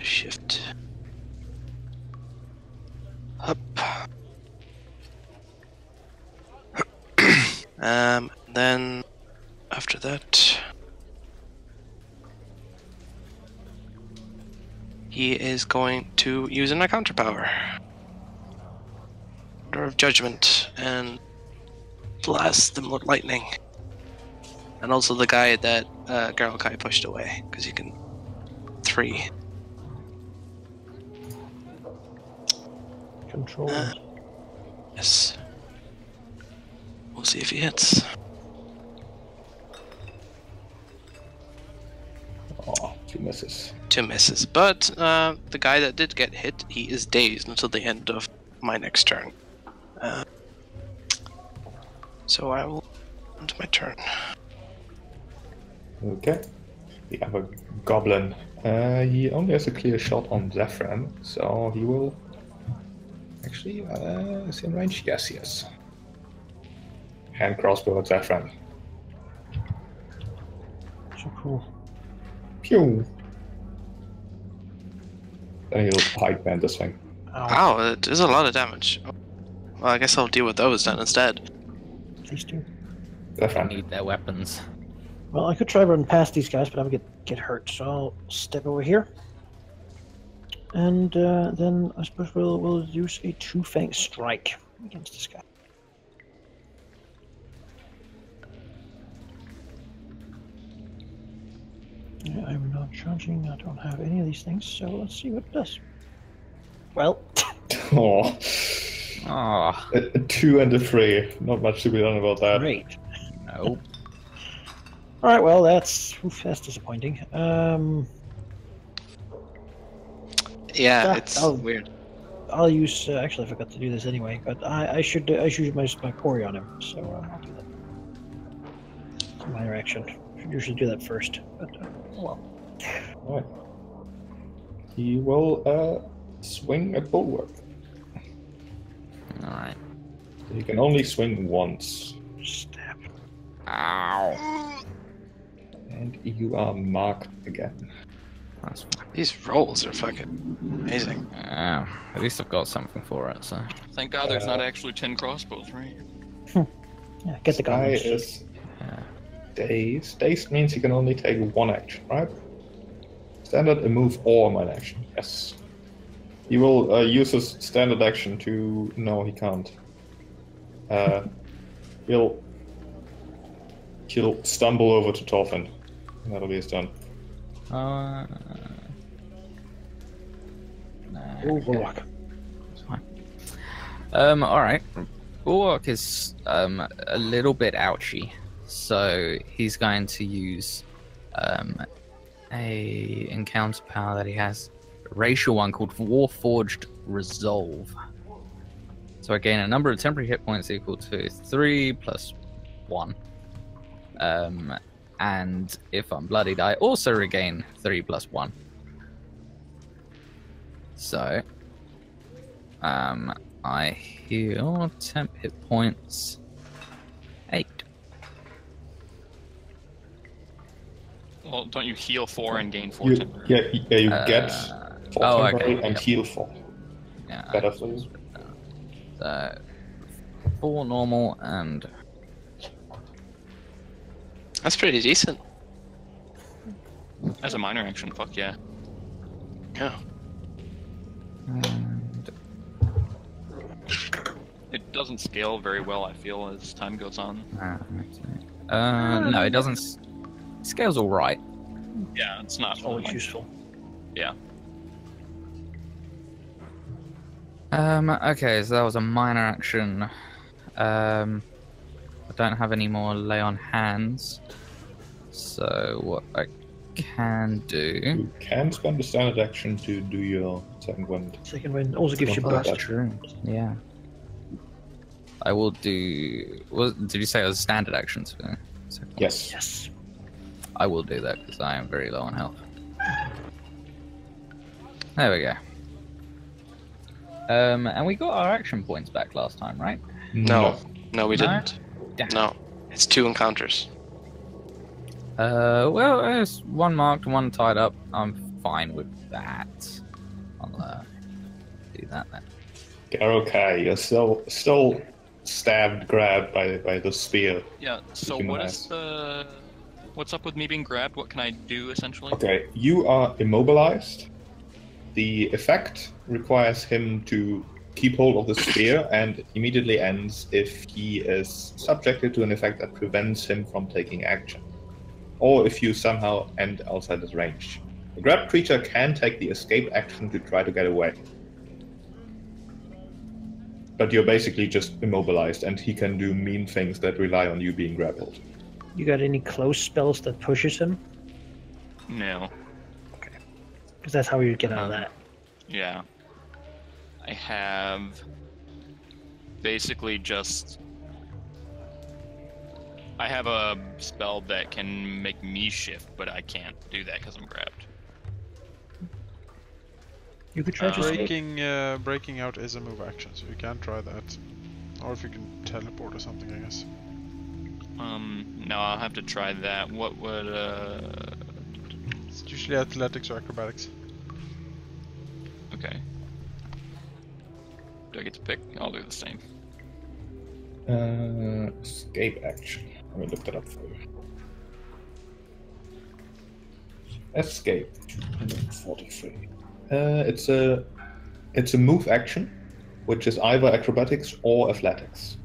Shift. Up. Then after that, he is going to use an encounter power. Order of Judgment, and blast them with lightning. And also the guy that Garalkai pushed away, because you can 3. Control. Yes. We'll see if he hits. Oh, 2 misses. 2 misses. But the guy that did get hit, he is dazed until the end of my next turn. So I will end my turn. Okay. The other goblin. He only has a clear shot on Zephyrin, so he will. Actually, is he in range? Yes, he is. Hand crossbow at Zephyrin. So cool. Pew! Then he'll pike bend this thing. Ow. Wow, it is a lot of damage. Well, I guess I'll deal with those then instead. These two. Zephyrin. Need their weapons. Well, I could try running past these guys, but I would get hurt. So I'll step over here, and then I suppose we'll use a 2-fang strike against this guy. Yeah, I'm not charging. I don't have any of these things, so let's see what it does. Well, Oh. Ah, A 2 and a 3. Not much to be done about that. great. no. All right, well that's disappointing. Yeah, Ah, it's oh. weird. I'll use. Actually, I forgot to do this anyway, but I should use my quarry on him, so I'll do that. Minor action. Should usually do that first. But, well. Right. He will swing at Bulwark. Alright. He can only swing once. Stab. Ow. And you are marked again. That's fine. These rolls are fucking amazing. At least I've got something for it, so. Thank God there's not actually 10 crossbows, right? Yeah, get the Guy guns. is Yeah. dazed. Dazed means he can only take one action, right? Standard, a move, or mine action. Yes. He will use his standard action to... No, he can't. He'll stumble over to Torfin. That'll be his turn. Nah, Oh, Bulwark. it's fine. Alright. Bulwark is a little bit ouchy. So he's going to use a encounter power that he has. A racial one called Warforged Resolve. So I gain a number of temporary hit points equal to 3 plus 1. And if I'm bloodied, I also regain 3 plus 1. So, I heal temp hit points 8. Well, don't you heal 4 and gain 4 You, temporary? you get 4 oh, temporary okay, and yep. heal 4. Yeah, Better for you. so 4 normal and That's pretty decent. As a minor action, fuck yeah. Yeah. and It doesn't scale very well, I feel, as time goes on. no, it doesn't. Scale's all right. Yeah, it's not Always like- useful. Yeah. Okay, so that was a minor action. I don't have any more lay on hands. So what I can do. You can spend a standard action to do your second wind. Second wind also gives you Oh, burst. that's true. Yeah. I will do. Did you say it was standard actions? Yes. Yes. I will do that because I am very low on health. There we go. And we got our action points back last time, right? No, we No? didn't. Damn. No, it's 2 encounters. Well, there's one marked, one tied up. I'm fine with that. I'll do that then. Okay, you're still stabbed, grabbed by the spear. Yeah, so Human what eyes. is the... What's up with me being grabbed? What can I do, essentially? Okay, you are immobilized. The effect requires him to keep hold of the spear and immediately ends if he is subjected to an effect that prevents him from taking action, or if you somehow end outside his range. The grabbed creature can take the escape action to try to get away. But you're basically just immobilized, and he can do mean things that rely on you being grappled. You got any close spells that pushes him? No. Because that's how you get out of that. Yeah. I have... basically just... I have a spell that can make me shift, but I can't do that because I'm grabbed. You could try to escape. Breaking out is a move action, so you can try that. Or if you can teleport or something, I guess. No, I'll have to try that. What would, It's usually athletics or acrobatics. Okay. Do I get to pick? I'll do the same. Escape action. Let me look that up for you. Escape. 243. It's a move action, which is either acrobatics or athletics.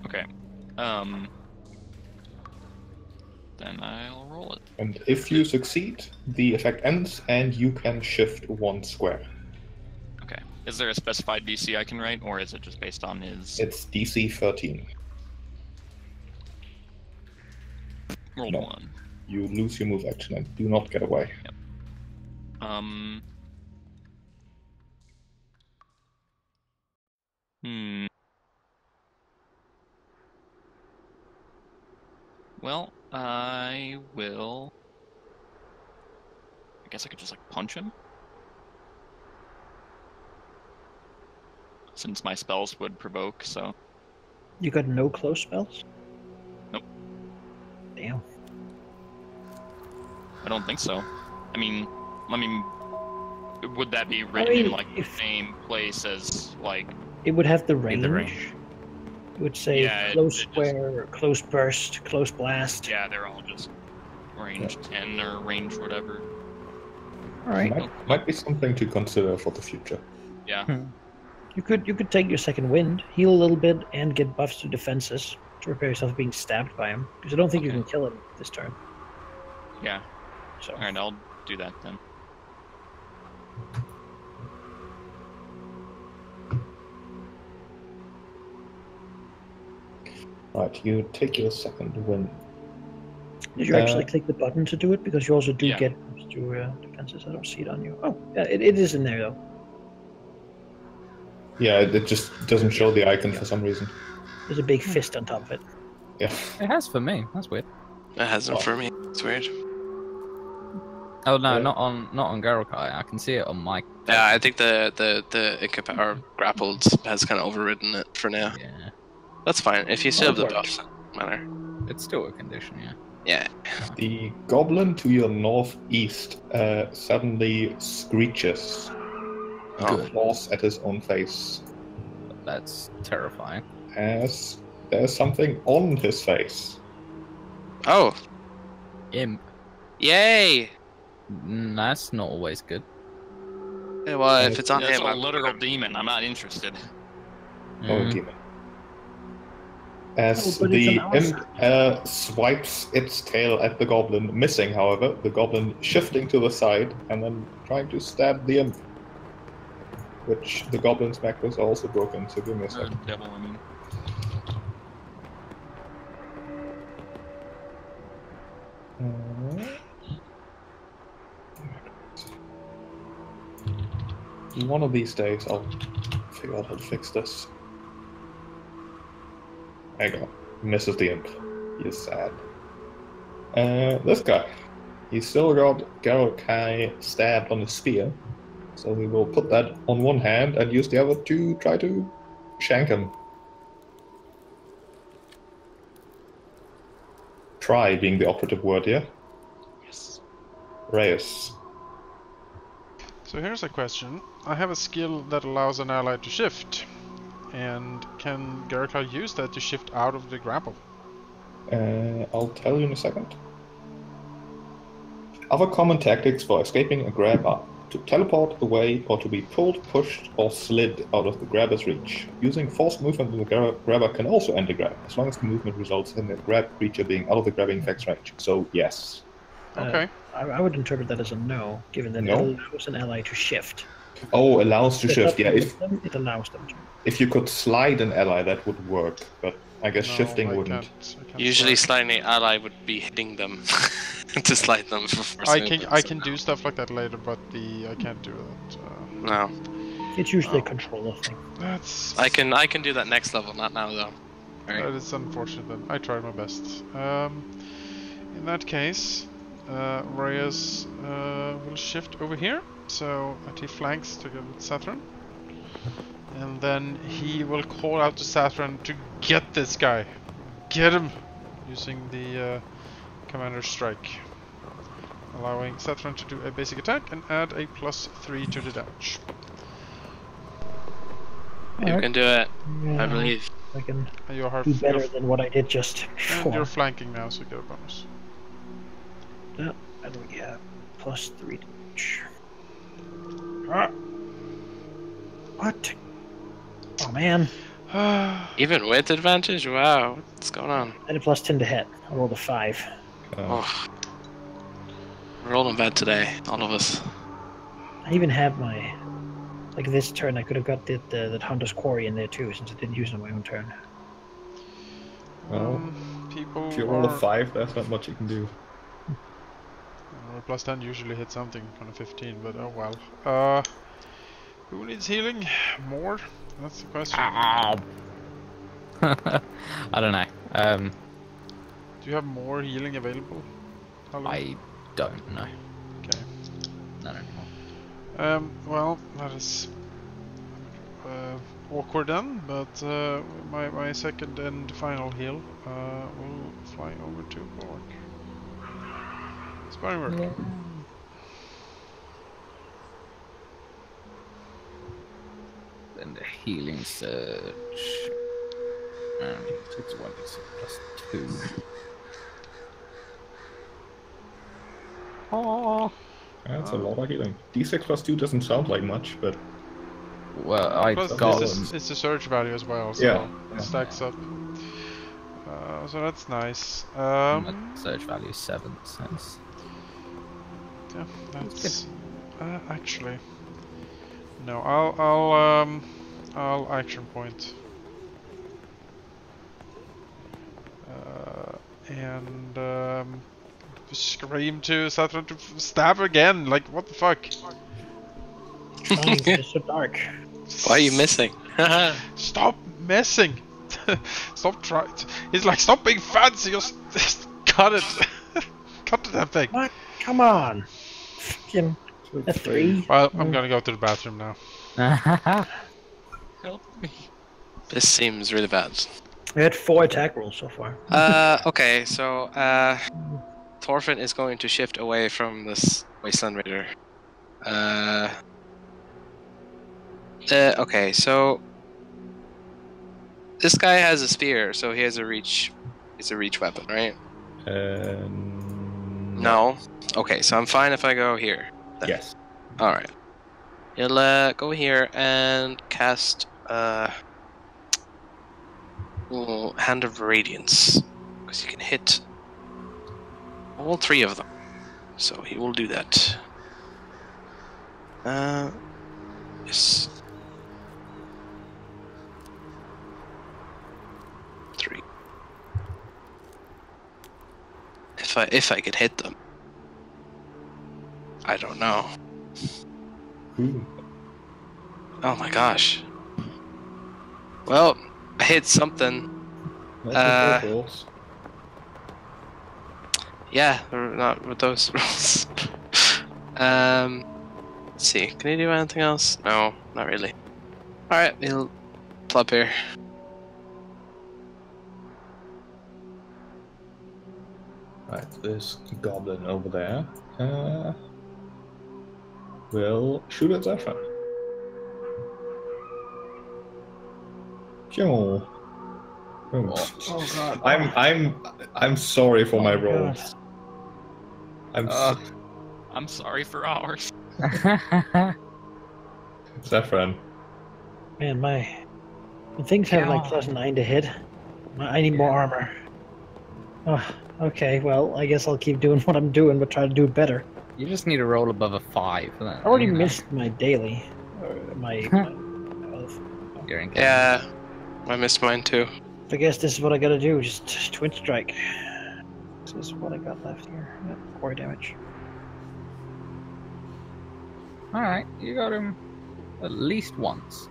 Okay. Then I'll roll it. And if you succeed, the effect ends and you can shift 1 square. Okay. Is there a specified DC I can write, or is it just based on his... It's DC 13. Rolled no. 1. You lose your move action and do not get away. Well, I will. I guess I could just like punch him, since my spells would provoke. So You got no close spells? Nope. Damn. I don't think so. I mean, would that be written in like the same place as like? It would have the range. In the range. It would say Yeah, close it just- square, close burst, close blast. Yeah, they're all just range 10 or range whatever. All right. Might be something to consider for the future. Yeah. You could take your second wind, heal a little bit, and get buffs to defenses to prepare yourself being stabbed by him. Because I don't think you Okay. can kill him this turn. Yeah. So All right, I'll do that then. Right, you take your second win. did you actually click the button to do it? Because you also do Yeah. get buffs to defenses. I don't see it on you. Oh, yeah, it is in there though. Yeah, it just doesn't show the icon for some reason. There's a big fist on top of it. Yeah. It has for me. That's weird. It hasn't for me. It's weird. Oh no, Yeah. not on Garokai. I can see it on my. Yeah, I think the or grappled has kind of overridden it for now. Yeah, That's fine. If you still have the Work. buffs, it doesn't matter. it's still a condition. Yeah. Yeah. The goblin to your northeast suddenly screeches Oh. and claws at his own face, That's terrifying. as there's something on his face. Oh. Imp. Yay! That's not always good. Yeah, well, if it's on It's him, a I'm literal demon. I'm not interested. Oh, Mm. demon. As Oh, but it's the on our imp swipes its tail at the goblin, missing, however, the goblin shifting to the side and then trying to stab the imp. Which the goblin's back was also broken, so give me a second. Devil, I mean. One of these days I'll figure out how to fix this. There you go. Misses the imp. He is sad. This guy. He's still got Garokai stabbed on his spear. So we will put that on one hand and use the other to try to shank him. Try being the operative word here. Yes. Reyes. So here's a question. I have a skill that allows an ally to shift. And can Garokai use that to shift out of the grapple? I'll tell you in a second. Other common tactics for escaping a grab are to teleport away or to be pulled, pushed, or slid out of the grabber's reach. Using forced movement, the grabber can also end the grab, as long as the movement results in the grab creature being out of the grabbing effect's range. So, yes. Okay. I would interpret that as a no, given that No? it allows an ally to shift. Oh, allows to It shift. doesn't Yeah, use them, it allows them to. if you could slide an ally, that would work, but I guess No, shifting I wouldn't. can't Usually slide. sliding ally would be hitting them to slide them for first I movement, can so do stuff like that later, but I can't do that. no. It's usually a Oh. controller thing. That's I can do that next level, not now though. Alright. that is unfortunate. Then I tried my best. In that case, Reyes will shift over here, so that he flanks together with Sathran, and then he will call out to Sathran to get this guy, get him, using the Commander's Strike, allowing Sathran to do a basic attack and add a +3 to the damage. You can do it, Yeah, I believe. I can And you are do better than what I did just and you're before. flanking now, so you get a bonus. And we have +3 damage. Ah. What? Oh man, Even with advantage? Wow, what's going on? I had a +10 to hit. I rolled a 5. Oh. We're rolling bad today, all of us. I even have my, like this turn, I could have got that Hunter's Quarry in there too, since I didn't use it on my own turn. Well, People if you roll a are- 5, there's not much you can do. +10 usually hit something on a 15, but oh well. Who needs healing? More? That's the question. I don't know. Do you have more healing available? Halldamir? I don't know. Okay. Not anymore. Well, that is awkward then, but my second and final heal will fly over to Bulwark. Sparring work. Yeah. Then the healing surge. And 6 1d6 plus 2. Oh. That's a lot of healing. D6 plus 2 doesn't sound like much, but Well, I Plus, got it's a surge value as well, so Yeah. it stacks up. So that's nice. my search value 7 cents. Yeah, that's good. actually no. I'll action point. And scream to Saturn to stab again. Like, what the fuck? Fine, it's so dark. Why are you missing? Stop messing. Stop trying. He's like, stop being fancy. Just cut it. Cut that thing. What? Come on. Fucking a 3. Well, I'm gonna go to the bathroom now. Help me. This seems really bad. I had 4 attack rolls so far. Okay, so Thorfinn is going to shift away from this Wasteland Raider. Okay, so this guy has a spear, so he has a reach. It's a reach weapon, right? No. Okay, so I'm fine if I go here. Then. yes. All right. He'll go here and cast Hand of Radiance, because he can hit all 3 of them. So he will do that. Yes. 3. If I could hit them. I don't know. Ooh. Oh my gosh. Well, I hit something. That's the rolls. Yeah, not with those rolls. Let's see. Can he do anything else? No, not really. Alright, he'll plop here. Right, this goblin over there will shoot at Zephyr. Phew. Oh god. I'm sorry for my Oh, rolls. I'm sorry for ours. Zephyr. Man, my things have like +9 to hit. I need more armor. Oh, okay, well, I guess I'll keep doing what I'm doing, but try to do it better. You just need to roll above a 5. Then, I already missed my daily. Or my You're in. Yeah, I missed mine too. I guess this is what I gotta do, just twin strike. This is what I got left here. Yep, 4 damage. Alright, you got him at least once.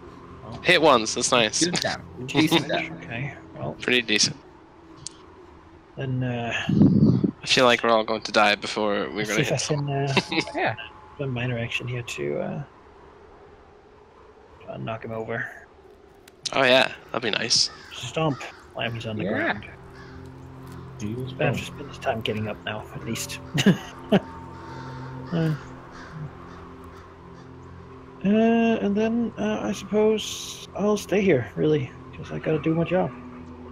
Hit once, that's nice. Good damage. Decent damage. Okay, well, Pretty decent. then I feel like we're all going to die before we're let's going see to if hit I someone. can Yeah. do a minor action here to knock him over. Oh yeah, that'd be nice. Stomp. Slam, he's on the Yeah. ground. Deals I have well. to spend his time getting up now, at least. And then I suppose I'll stay here, really, because I gotta do my job.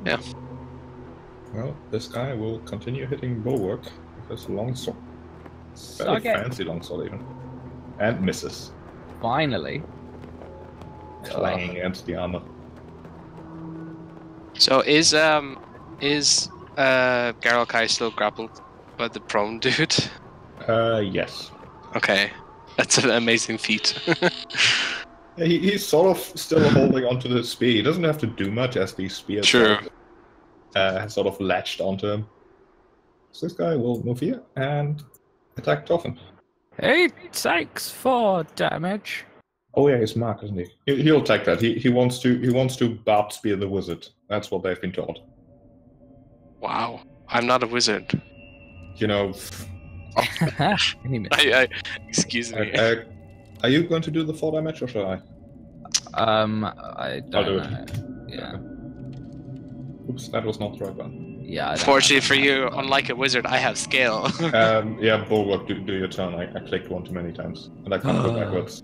Yeah. Well, this guy will continue hitting Bulwark with his longsword. Very Okay. fancy longsword even. And misses. Finally. Clanging against the armor. So is Garalkai still grappled by the prone dude? Yes. Okay, that's an amazing feat. He's sort of still holding onto the spear. He doesn't have to do much as these spears True. has sort of latched onto him. So this guy will move here and attack Toffin. It takes 4 damage. Oh yeah, he's Mark, isn't he? He'll attack that. He wants to barbed spear the wizard. That's what they've been taught. Wow. I'm not a wizard. You know, He missed. Excuse me. are you going to do the 4 damage or shall I? I I'll don't do know. it. Yeah. Oops, that was not the right one. Yeah. I don't Fortunately know. for you, unlike a wizard, I have scale. Yeah, Bulwark, do your turn. I clicked one too many times, and I can't go backwards.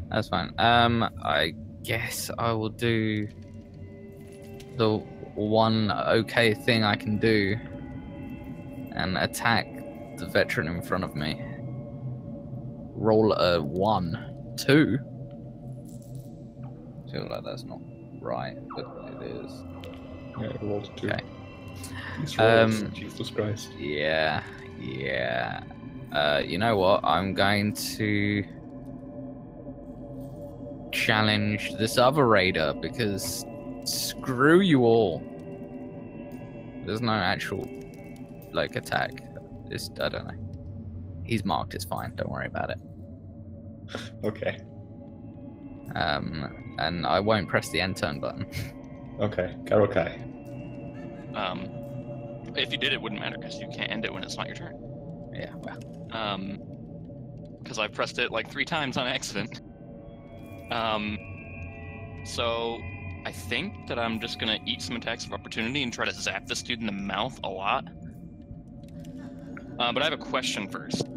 That's fine. I guess I will do the one okay thing I can do and attack the veteran in front of me. Roll a 1, 2. Feel like that's not right, but it is. Yeah, I rolled a 2. Okay. These rolls, Jesus Christ. Yeah. You know what? I'm going to challenge this other raider because screw you all. There's no actual attack. Just I don't know. He's marked. It's fine. Don't worry about it. Okay. And I won't press the end turn button. Okay, Karokai. If you did, it wouldn't matter because you can't end it when it's not your turn. Yeah. Well. Because I pressed it like 3 times on accident. So I think that I'm just gonna eat some attacks of opportunity and try to zap this dude in the mouth a lot. But I have a question first.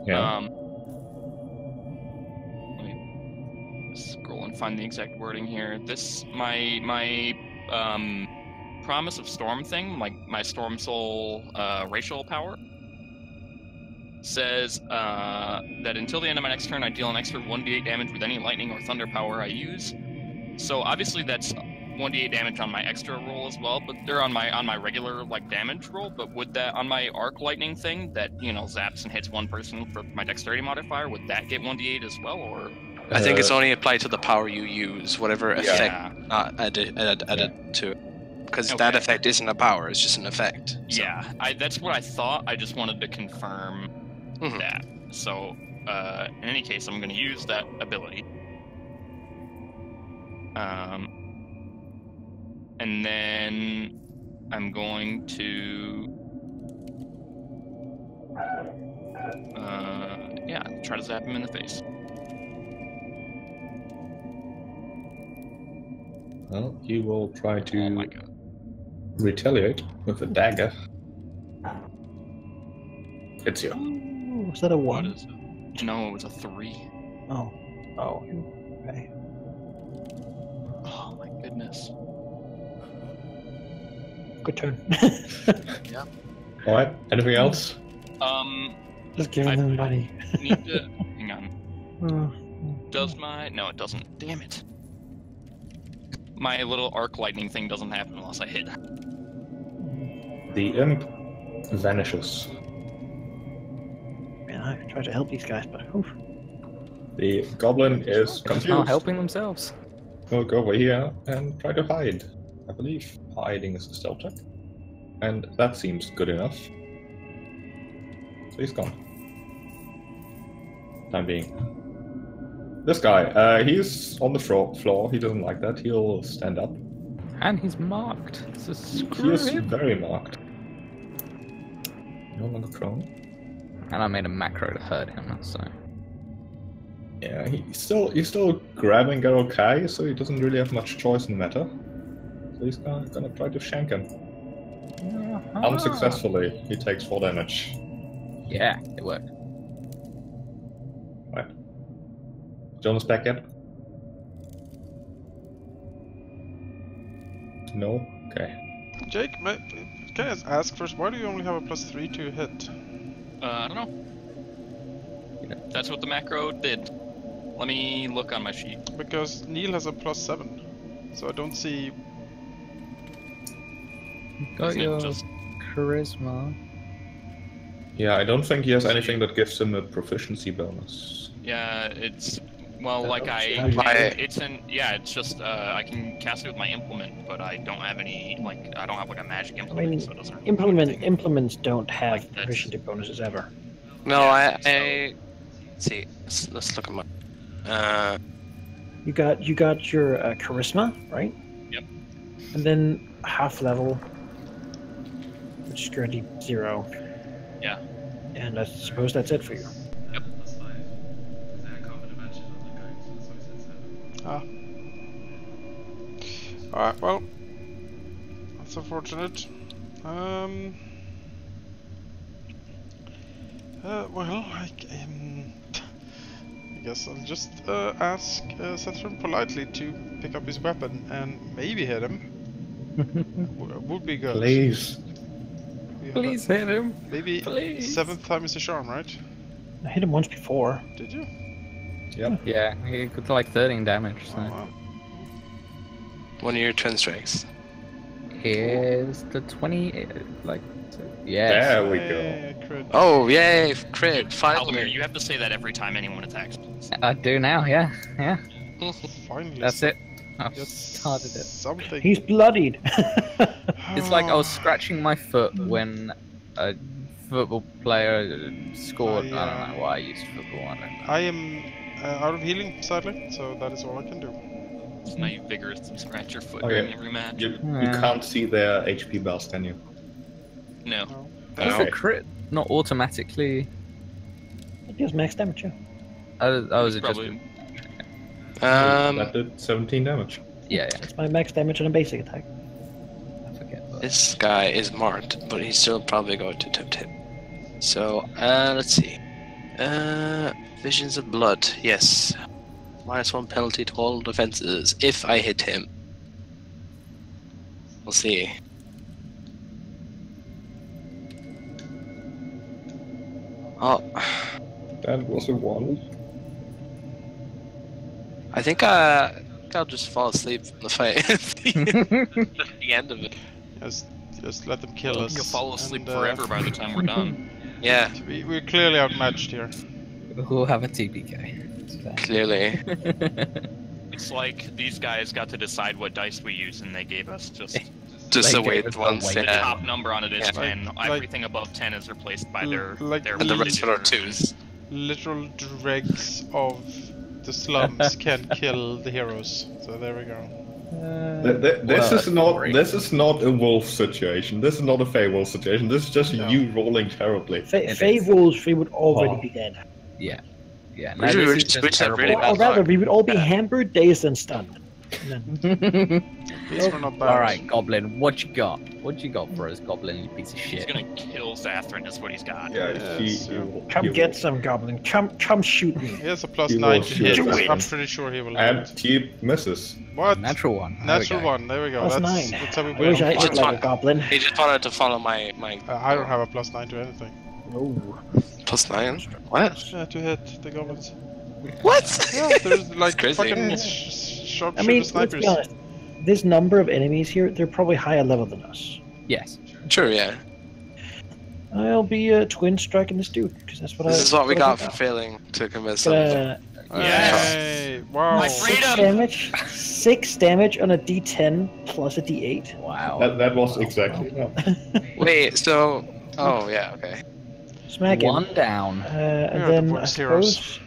Yeah. Let me scroll and find the exact wording here. My Promise of Storm thing, my Storm Soul racial power, says that until the end of my next turn, I deal an extra 1d8 damage with any lightning or thunder power I use. So obviously that's 1d8 damage on my extra roll as well, but they're on my regular damage roll. But would that on my arc lightning thing that zaps and hits one person for my dexterity modifier, would that get 1d8 as well, or? I think it's only applied to the power you use, whatever effect added to it. Because that effect isn't a power; it's just an effect. So. Yeah, that's what I thought. I just wanted to confirm that. So, in any case, I'm going to use that ability. And then I'm going to try to zap him in the face. Well, he will try to Oh my god. retaliate with a dagger. Hits you. Ooh, was that a What 1? is it? No, it was a 3. Oh. Okay. Oh my goodness. Good turn. Alright, anything else? Just giving them money. Need to hang on. Does my no? It doesn't. Damn it. My little arc lightning thing doesn't happen unless I hit. The imp vanishes. Man, I tried to help these guys, but oof. The goblin is Not confused. helping themselves. He'll go over here and try to hide. I believe hiding is a stealth check. And that seems good enough. So he's gone. Time being. This guy, he's on the floor. He doesn't like that. He'll stand up. And he's marked. So He screw is him. very marked. No longer prone. And I made a macro to hurt him, so. Yeah, he's still grabbing Garokai, so he doesn't really have much choice in the matter. So he's gonna try to shank him. Unsuccessfully, he takes 4 damage. Yeah, it worked. Right. Jonas back yet? No? Okay. Jake, can I ask first, why do you only have a +3 to hit? I don't know. That's what the macro did. Let me look on my sheet. Because Neil has a +7, so I don't see. Got Isn't it your just charisma. Yeah, I don't think he has anything that gives him a proficiency bonus. Yeah, it's it's just I can cast it with my implement, but I don't have any I don't have a magic implement, mean, so it doesn't really Implements don't have Like that's- proficiency bonuses ever. No, Yeah, I see. Let's look at my. You got your charisma, right? Yep. And then half level. which is currently 0. Yeah. And I suppose that's it for you. That's 5. Is there a common dimension on the guy? So I said 7. Alright, well. That's unfortunate. Well, I guess I'll just ask Sethren politely to pick up his weapon and maybe hit him. Would be good. Please. We have Please hit him. Maybe Please. 7th time is the charm, right? I hit him once before. Did you? Yep. Yeah, he got like 13 damage. So. Oh, wow. One of your twin strikes. Here's the 20. Like, yes. There we go. Hey, crit. Oh, yay! Crit! Halldamir, Finally! you have to say that every time anyone attacks. I do now, yeah. Yeah. Finally. That's it. I've Yes, started it. Something. He's bloodied. It's like I was scratching my foot when a football player scored. I don't know why I used football. I don't know. I am out of healing, sadly, so that is all I can do. So now you vigorously scratch your foot Oh, during yeah. every match. You Yeah. can't see their HP bars, can you? No. No. Does Okay. the crit not automatically? It deals max damage, yeah. I was just Probably. That did 17 damage. yeah. That's my max damage on a basic attack. I forget. But... This guy is marked, but he's still probably going to tempt him. So, let's see. Visions of Blood, yes. -1 penalty to all defenses if I hit him. We'll see. Oh, That was a 1. I think I'll just fall asleep from the fight at the end of it. Just let them kill us. You'll fall asleep and, forever by the time we're done. Yeah, We're clearly outmatched here. We'll have a TPK. clearly. It's like these guys got to decide what dice we use, and they gave us just Just They the gave weight us the ones. weight. the Yeah. top number on it is Yeah. 10. Like- Everything above 10 is replaced by their like- their And the rest digit. are twos. Literal dregs of the slums can kill the heroes. So there we go. This well, is not. great. This is not a wolf situation. This is not a Fey wolf situation. This is just No. you rolling terribly. It Fey is. wolves, we would already Oh. be dead. Yeah. We this were is just- just we just had terrible. really Or bad rather, luck. we would all be Yeah. hampered, dazed, and stunned. And then These were not bad. All right, Goblin, what you got? What you got for us, Goblin? You piece of He's shit. gonna kill Sathrin, is what he's got. Yeah, Yes, come get some, Goblin. Come shoot me. He has a plus You 9 will to shoot hit. us. I'm pretty sure he will And hit. he misses. What? Natural one. There we Natural go. 1. There we go. Plus That's 9. how we I wish I win. hit Just like a one. goblin. He just wanted to follow my I don't have a plus 9 to anything. Oh. +9. What? Yeah, to hit the goblins. What? Yeah, there's like crazy. fucking I mean, sharpshooter let's snipers. be honest. This number of enemies here, they're probably higher level than us. Yes. True, yeah. I'll be twin striking this dude because that's what This is what we got for got. failing to convince them. Hey, wow. My Six freedom! damage. 6 damage on a D10 plus a D8. Wow. That was exactly that. Wait, so... Oh, yeah, okay. Smack him. One down. And Yeah, then the I worst heroes. suppose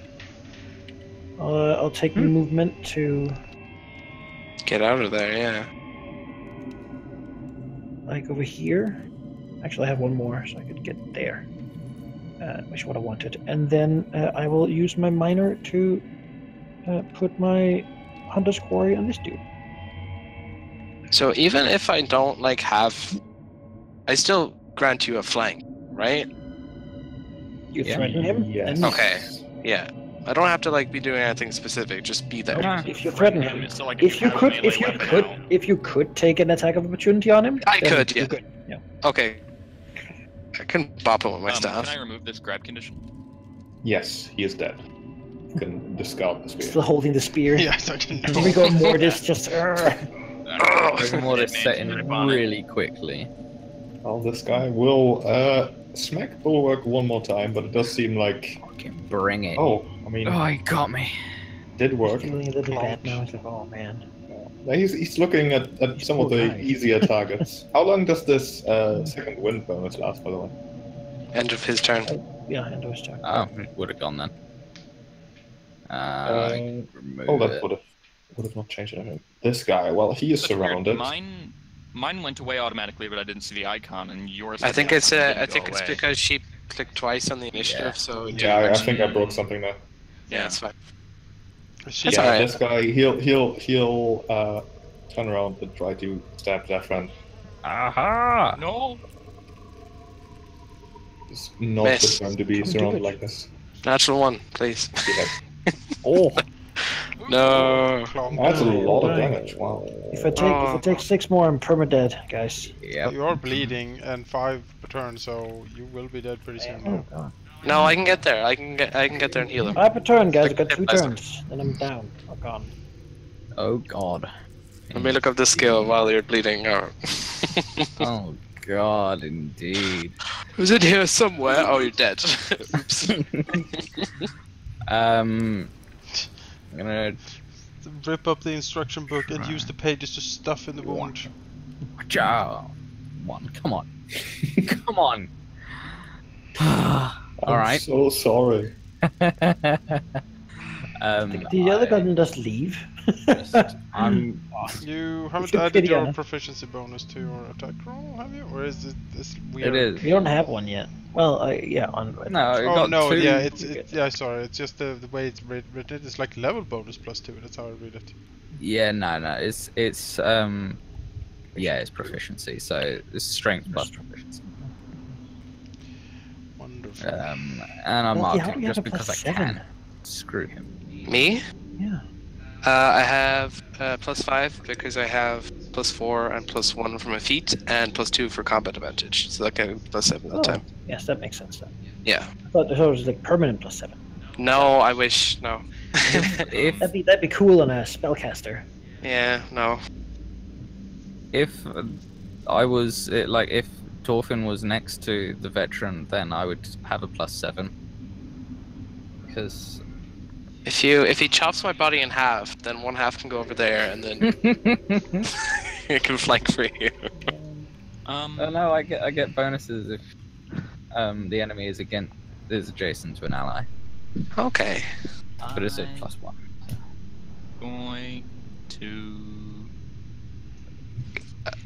I'll take movement to Get out of there, yeah. like over here. Actually, I have one more, so I could get there. Which is what I wanted. And then I will use my minor to put my Hunter's Quarry on this dude. So even if I don't, like, have... I still grant you a flank, right? You Yeah. threaten him. Yes. and Okay, yeah. I don't have to, like, be doing anything specific, just be there. Yeah. If you threaten him, It's still like if you have a could, melee if you weapon could, now. if you could take an attack of opportunity on him, I then could, you yeah. could. Yeah. Okay. I can bop him with my Can I staff. remove this grab condition? Yes, he is dead. You can discard the spear. Still holding the spear. Yeah, I didn't know. Here we go, Mortis. Just. More is Dead set in man's grip on it. really quickly. Well, this guy will smack Bulwark one more time, but it does seem like... Fucking bring it. Oh, I mean, Oh, he got me. did work. Feeling a little bad now. It's like, oh man. Yeah, he's looking at some of the Poor guy. easier targets. How long does this second wind bonus last, by the way? End of his turn. Yeah, and it was Jack. Oh, it would have gone then. Uh, Remove Oh, that it. would have not changed anything. This guy, well, he is That's weird. surrounded. Mine Mine went away automatically, but I didn't see the icon, and yours. I think the it's icon didn't I go think it's away. because she clicked twice on the initiative, so it didn't Yeah, I actually- think I broke something there. yeah, it's fine. She, That's Yeah, alright. this guy, he'll turn around and try to stab Zephyr. Aha! No. It's not Miss. good time to be Don't do surrounded it. like this. Natural one, please. Yeah, Oh! No. clonk. that's a lot of Dang. damage. Wow. If I take 6 more, I'm permadead, guys. Yep. You are bleeding and 5 per turn, so you will be dead pretty soon. Oh god. No, I can get there. I can get there and heal him. 5 per turn, guys. I've got Take 2 it, Lester. turns. Then I'm down. Oh god. Oh god. Let me look up the skill while you're bleeding. Oh. Oh god, indeed. Who's in here somewhere? Oh, you're dead. Oops. I'm gonna Rip up the instruction book and use the pages to stuff in the wound. Ciao. One. Come on. Come on. I'm Alright. so sorry. Did the other gun just leave? I'm You haven't Should added pity your on it. proficiency bonus to your attack roll, have you? Or is it this weird? it is. You don't have one yet. Well, yeah, on. No, I Oh got no, 2. yeah, yeah. Sorry, it's just the way it's written. It's like level bonus +2. That's how I read it. Yeah, no, it's yeah, it's proficiency, so it's strength plus proficiency. Wonderful. And I Well, marked how do him you have just a because I +7? can. Screw him. Me? Yeah. I have +5 because I have +4 and +1 for my feet and +2 for combat advantage. So that gave me +7 that time. Yes, that makes sense then. Yeah. I thought it was like permanent +7. No, I wish. No. If That'd be cool on a spellcaster. Yeah, no. if I was like if Torfin was next to the veteran, then I would have a +7. Because If he chops my body in half, then one half can go over there, and then it can flank for you. oh no, I get bonuses if the enemy is adjacent to an ally, Okay. but it's a +1. Going to.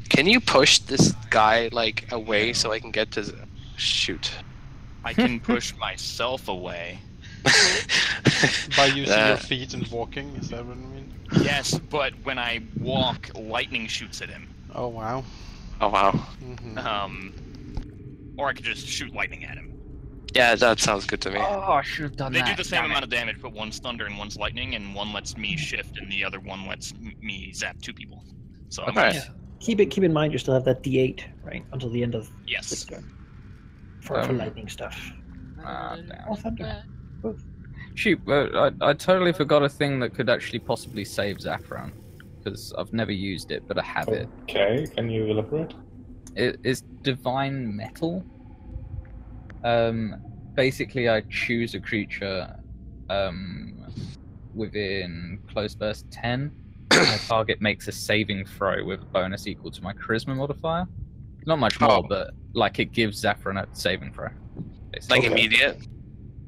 Can you push this guy like away so I can get to shoot? I can push myself away. By using your feet and walking, is that what you mean? Yes, but when I walk, lightning shoots at him. Oh wow. Oh wow. Mm-hmm. Or I could just shoot lightning at him. Yeah, that sounds good to me. Oh, I should have done They that. do the same damn amount it. of damage, but one's thunder and one's lightning, and one lets me shift, and the other one lets me zap 2 people. So I'm Okay. Yeah. Keep in mind you still have that D8 right until the end of yes. this turn for lightning stuff. Damn. Oh, thunder. Shoot, I totally forgot a thing that could actually possibly save Zaffron, because I've never used it, but I have it. Okay, can you elaborate? It is Divine Metal. Basically, I choose a creature within close burst 10. My target makes a saving throw with a bonus equal to my charisma modifier. Not much more, Oh. but like it gives Zaffron a saving throw. basically. Like Okay. immediate.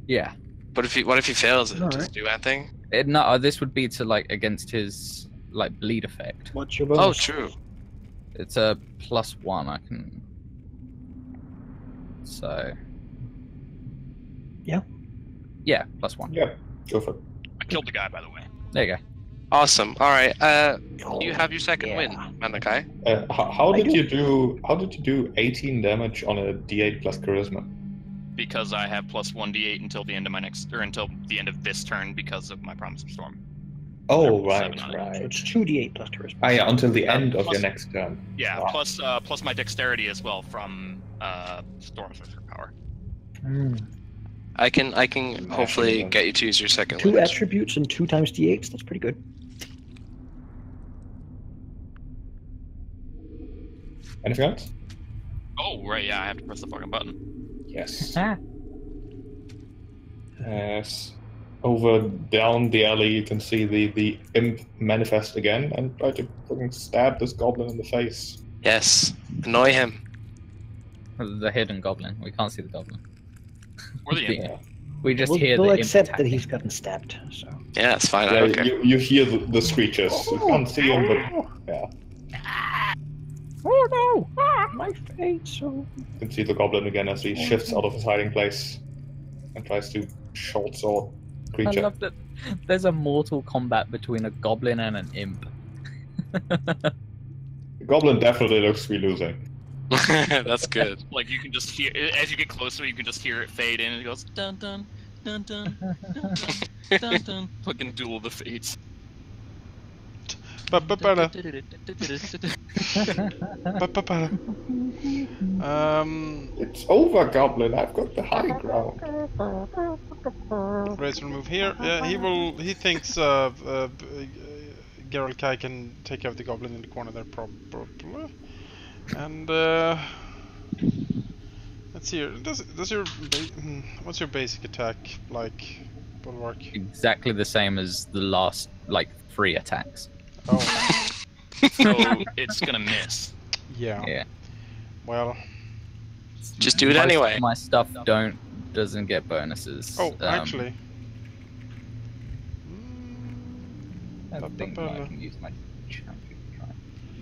Yeah. What if he fails it? Alright. Does it do anything? No, this would be to like against his like bleed effect. What's your bonus? Oh, true. It's a +1. I can. So. Yeah. Yeah, +1. Yeah, go for it. I killed the guy, by the way. There you go. Awesome. All right. You have your second win, Manakai. How did you do 18 damage on a D8 plus charisma? Because I have +1d8 until the end of until the end of this turn because of my Promise of Storm. Oh, Or right, 7 on it. right. So it's 2d8 plus charisma. Ah, yeah, until the end of plus- your next turn. Yeah, Wow. plus my dexterity as well from Storm Sorcerer power. I can hopefully get you to use your second 2 win. attributes and 2 times d8s. That's pretty good. Anything else? Oh, right, yeah, I have to press the fucking button. Yes. Ah. Yes. Over down the alley, you can see the imp manifest again and try to fucking stab this goblin in the face. Yes. Annoy him. The hidden goblin. We can't see the goblin. Or the imp. Yeah, We just we'll hear we'll the imp accept that attacking. he's gotten stabbed. So Yeah, it's fine. I yeah don't care. you hear the screeches. You can't see him, but yeah. Oh no! Ah, my face! Oh. You can see the goblin again as he shifts out of his hiding place and tries to short sword I creature. love that there's a mortal combat between a goblin and an imp. The goblin definitely looks to be losing. That's good. Like you can just hear as you get closer, you can just hear it fade in, and it goes dun dun dun dun dun dun dun dun. Fucking Duel of the Fates. Ba-ba-ba-da. Ba-ba-ba-da. It's over, goblin. I've got the high ground. Raise will move here. Yeah, he thinks Geralt Kai can take out the goblin in the corner there, probably. And let's see here. What's your basic attack like, Bulwark? Exactly the same as the last, like, 3 attacks. Oh, So it's gonna miss. yeah. Yeah. Well, Just do it Most anyway. of my stuff doesn't get bonuses. oh, actually. I think I can use my champion.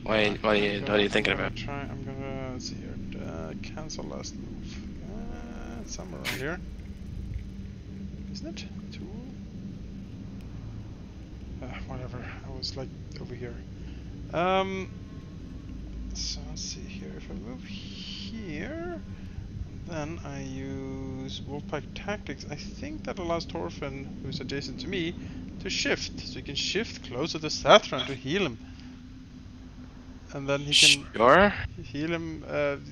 What are you thinking about? I'm gonna let's see here. Cancel last move. Somewhere around here. Isn't it? Tool. Whatever. I was like over here. So let's see here. If I move here, then I use Wolfpack Tactics. I think that allows Thorfinn, who's adjacent to me, to shift. So you can shift closer to Sathran to heal him. And then he can Sure. heal him,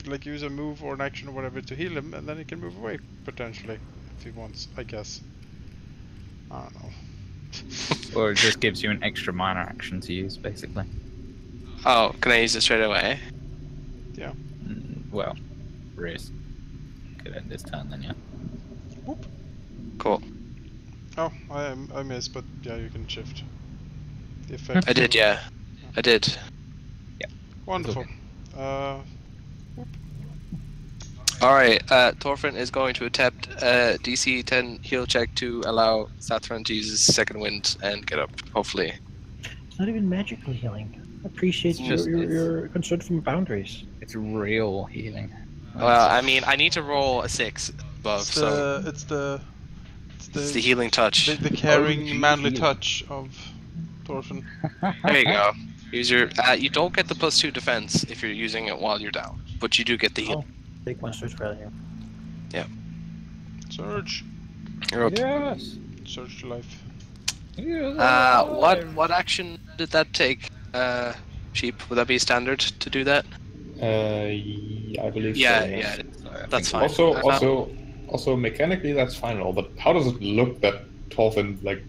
like use a move or an action or whatever to heal him, and then he can move away, potentially, if he wants, I guess. I don't know. Or it just gives you an extra minor action to use, basically. Oh, can I use it straight away? Yeah. Well, Riz could end this turn then, yeah. Whoop. Cool. Oh, I missed, but yeah, you can shift. The effect. I did, yeah. I did. Wonderful. Alright, Thorfinn is going to attempt a DC 10 heal check to allow Sathran to use his second wind and get up, hopefully. It's not even magical healing. I appreciate It's your concern from boundaries. It's real healing. Well, I mean, I need to roll a 6 above, so It's the it's the healing touch. the caring, Oh, manly healing. touch of Thorfinn. There you go. Use your. You don't get the +2 defense if you're using it while you're down, but you do get the heal. Take my search value. Surge. You're up. Yes. Surge to life. What action did that take? Sheep, would that be standard to do that? I believe Yeah, so. Yes. yeah. That's fine. Also, mechanically that's fine and all, but how does it look that Thorfinn like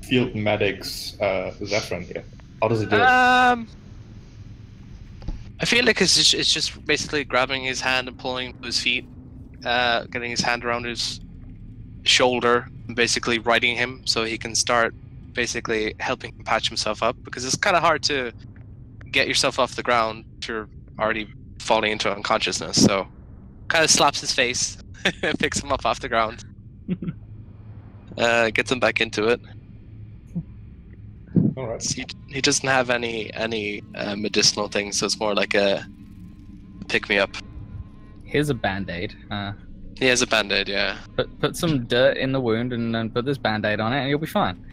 field medics Zephyrin here? How does he do it? I feel like it's just basically grabbing his hand and pulling to his feet, getting his hand around his shoulder, and basically righting him so he can start basically helping him patch himself up, because it's kind of hard to get yourself off the ground if you're already falling into unconsciousness. So kind of slaps his face, picks him up off the ground, gets him back into it. All right. He doesn't have any medicinal things, so it's more like a pick me up. Here's a band-aid. He has a band-aid, yeah. Put some dirt in the wound and then put this band-aid on it and you'll be fine.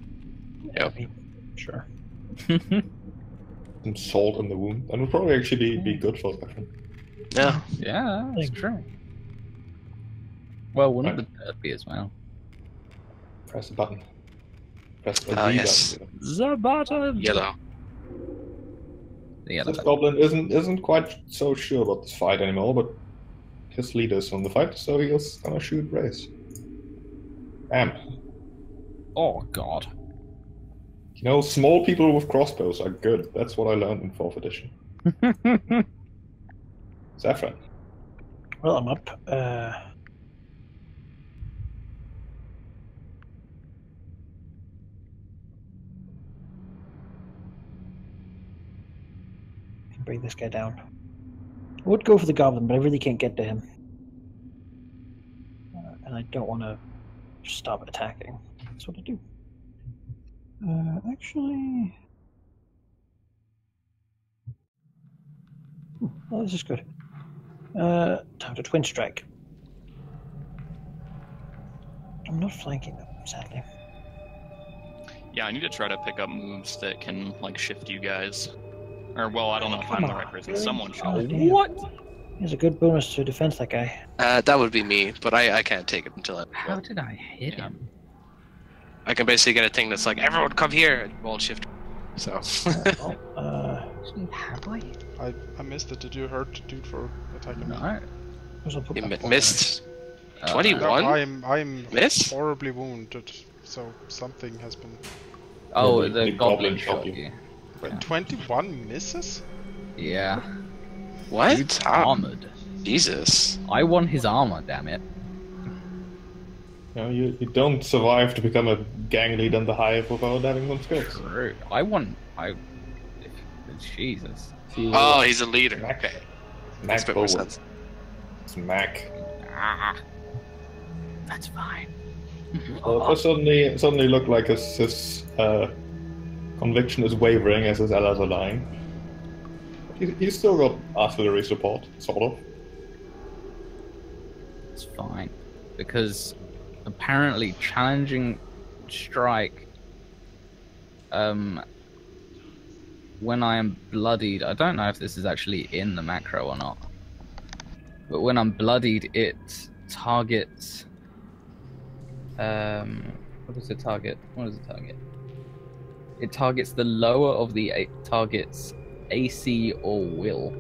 Yep. Sure. Some salt in the wound. That would probably actually be good for Zephyrin. Yeah. Yeah, that's true. Well, wouldn't the dirt be as well? Press the button. Press the Oh, D yes. button. The button! Yellow. The yellow This button. goblin isn't quite so sure about this fight anymore, but his leader's on the fight, so he's gonna shoot Race. Bam. Oh, God. You know, small people with crossbows are good. That's what I learned in 4th edition. Zephyrin. Well, I'm up. Bring this guy down. I would go for the goblin, but I really can't get to him. And I don't want to stop attacking. That's what I do. Actually... Oh, this is good. Time to twin strike. I'm not flanking them, sadly. Yeah, I need to try to pick up moves that can like shift you guys. Or well, I don't know if I'm the right person. Someone should. Oh, damn. What? Here's a good bonus to defense that guy. That would be me, but I can't take it until How did I hit him? I can basically get a thing that's like, everyone come here, and roll shift. So. Have I? I missed it. Did you hurt dude for attacking me? No. You missed. Uh, 21? No, I'm Miss? horribly wounded, so something has been. Oh, The the goblin goblin shot shot you. you. Wait, Yeah. 21 misses? Yeah. What? Dude's Ah, armored. Jesus. I won his armor, damn it. You know, you don't survive to become a gang leader in the Hive without having some skills. True. I won. Jesus. Oh, he's a leader. Mac. Okay. Mac Makes a bit more forward. sense. It's Mac. Ah. That's fine. Well, it suddenly looked like his conviction is wavering as his allies are dying. He's still got artillery support, sort of. It's fine. Because apparently challenging strike when I am bloodied, I don't know if this is actually in the macro or not, but when I'm bloodied it targets what does it target? It targets the lower of the target's AC or will.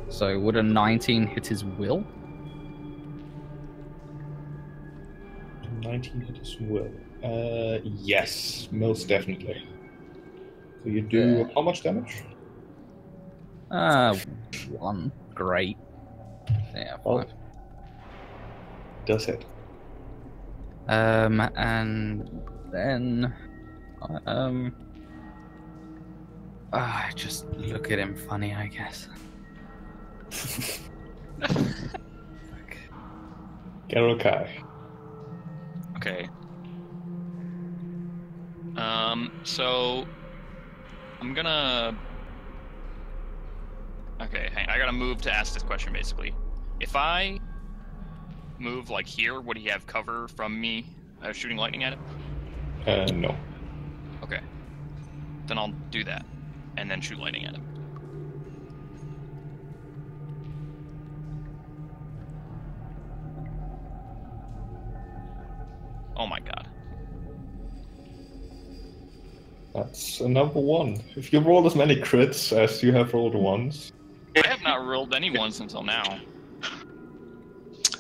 So would a 19 hit his will? 19 hit his will. Yes, most definitely. So you do how much damage? 1. Great. Yeah, 5. Oh. Does hit. And then I just look at him funny, I guess. Garokai. Okay. So I'm gonna. Okay, hang on. I gotta move to ask this question basically. If I move like here, would he have cover from me shooting lightning at him? No. Okay. Then I'll do that, and then shoot lightning at him. Oh my god. That's a number 1. If you roll as many crits as you have rolled ones. I have not rolled any ones until now.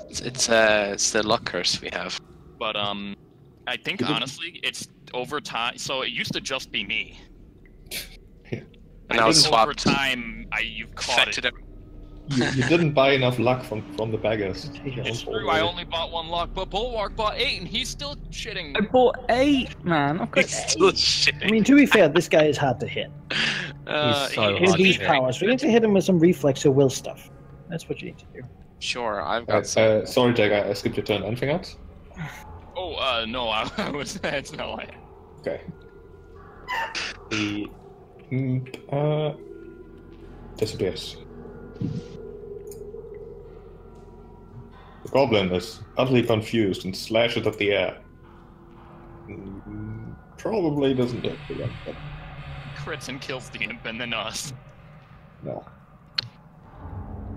It's the luck curse we have. But I think honestly it's over time. So it used to just be me. And I now it's think over swapped. time you've caught Affected it. it. You didn't buy enough luck from the beggars. It's true. I only bought 1 luck, but Bulwark bought 8, and he's still shitting. I bought 8, man. I've got He's 8. still shitting. I mean, to be fair, this guy is hard to hit. He's so Here's hard these to hit. powers. We need to hit him with some reflex or will stuff. That's what you need to do. Sure, I've got some. Sorry, Jack, I skipped your turn. Anything else? Oh, no, I was. It's no. Okay. The disappears. The goblin is utterly confused and slashes at the air. Probably doesn't hit again, but Crits and kills the imp, and then us. no.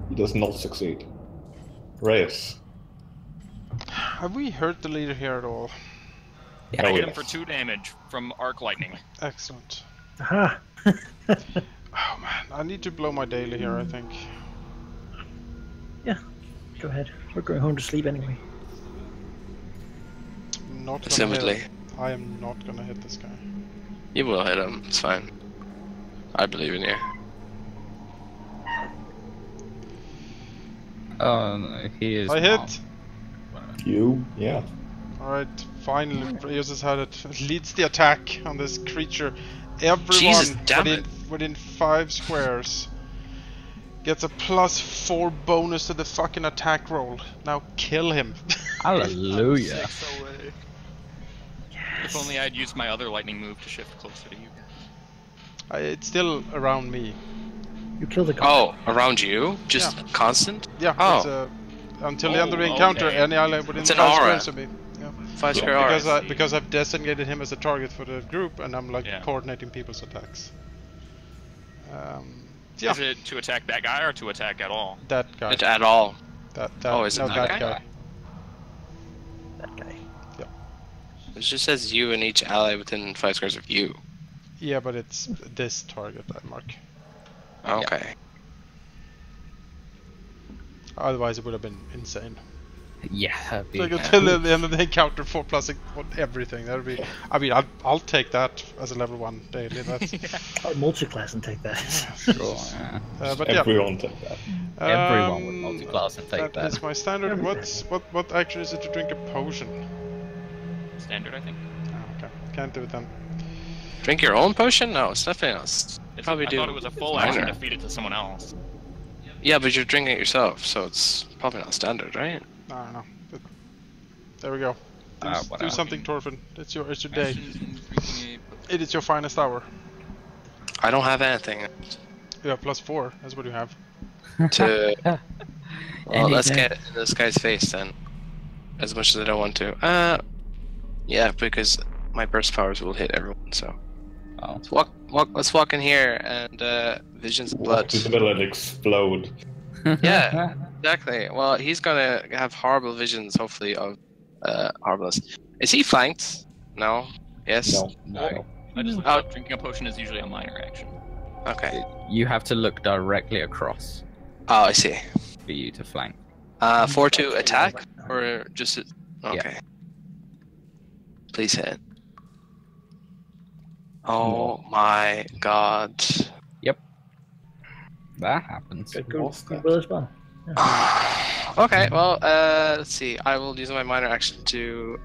He does not succeed. Reyes. Have we hurt the leader here at all? Yeah. I hit yes. him for 2 damage from arc lightning. Excellent. Aha! Oh man, I need to blow my daily here, I think. Go ahead. We're going home to sleep anyway. I'm not gonna Presumably. hit. I am not gonna hit this guy. You will hit him, it's fine. I believe in you. Oh, no, he is. I hit! Yeah. Alright, finally, Reyes has had it. Leads the attack on this creature. Everyone Jesus, damn within 5 squares gets a +4 bonus to the fucking attack roll. Now kill him. Hallelujah. 6 away. If only I'd used my other lightning move to shift closer to you guys. It's still around me. You killed the guy. Oh, around you? Just constant? Yeah. Oh. It's, until the end of the encounter, okay. any ally within It's an 5 aura. squares of me. Yeah. 5 square hours. Because I've designated him as a target for the group, and I'm like Yeah. coordinating people's attacks. Yeah. Is it to attack that guy or to attack at all? That guy. At all. That Oh, is it no, that that guy? guy. That guy. It just says you and each ally within 5 squares of you. Yeah, but it's this target I mark. Okay. Otherwise, it would have been insane. Yeah, that'd be, Like until the end of the encounter, 4 plus everything. That would be. I mean, I'll take that as a level 1 daily. That's. I'll multi-class and take that. sure, yeah. But yeah. Everyone take that. Everyone would multi-class and take That is that. my standard. What action is it to drink a potion? Standard, I think. Oh, okay, can't do it then. Drink your own potion? No, it's definitely not. I Probably do. thought it was a full minor. action to feed it to someone else. Yeah, but you're drinking it yourself, so it's probably not standard, right? I don't know. But there we go. Do whatever. something, Torfin. It's your day. It is your finest hour. I don't have anything You have +4. That's what you have. to. Well, let's Anything. get in this guy's face then. As much as I don't want to. Yeah, because my burst powers will hit everyone. So Oh. let's walk in here and visions of blood. To the middle and explode. Yeah, exactly. Well, he's gonna have horrible visions, hopefully, of horribleness. Is he flanked? No. Yes. No. I just thought drinking a potion is usually a minor action. Okay. You have to look directly across Oh, I see. for you to flank. 4 to attack or just okay. Please hit. Oh my god. That happens. Good Lost that. will as well. Okay, well, let's see. I will use my minor action to.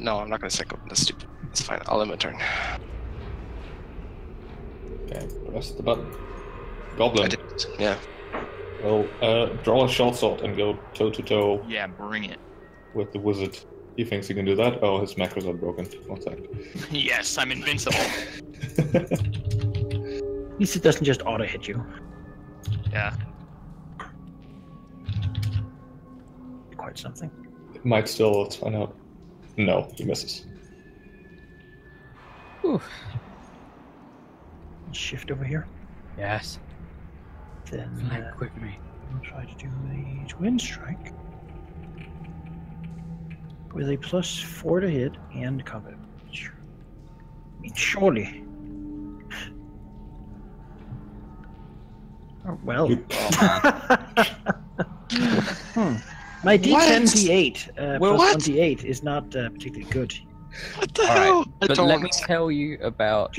No, I'm not gonna cycle. That's stupid. That's fine. I'll end my turn. Okay, press the button. I Goblin did. Yeah. will draw a short sword and go toe to toe Yeah, bring it. with the wizard. He thinks he can do that. Oh, his macros are broken. 1 sec. Yes, I'm invincible. At least it doesn't just auto hit you. Yeah. Quite something. It might still, let's find out. No, he misses. Whew. Shift over here. Yes. Then Flank with me. I'll try to do the twin strike with a +4 to hit and combat. I mean, surely. Oh, well. My D10 D8 Well, plus what? 1d8 is not particularly good. What the All hell? right, I but don't let me understand. tell you about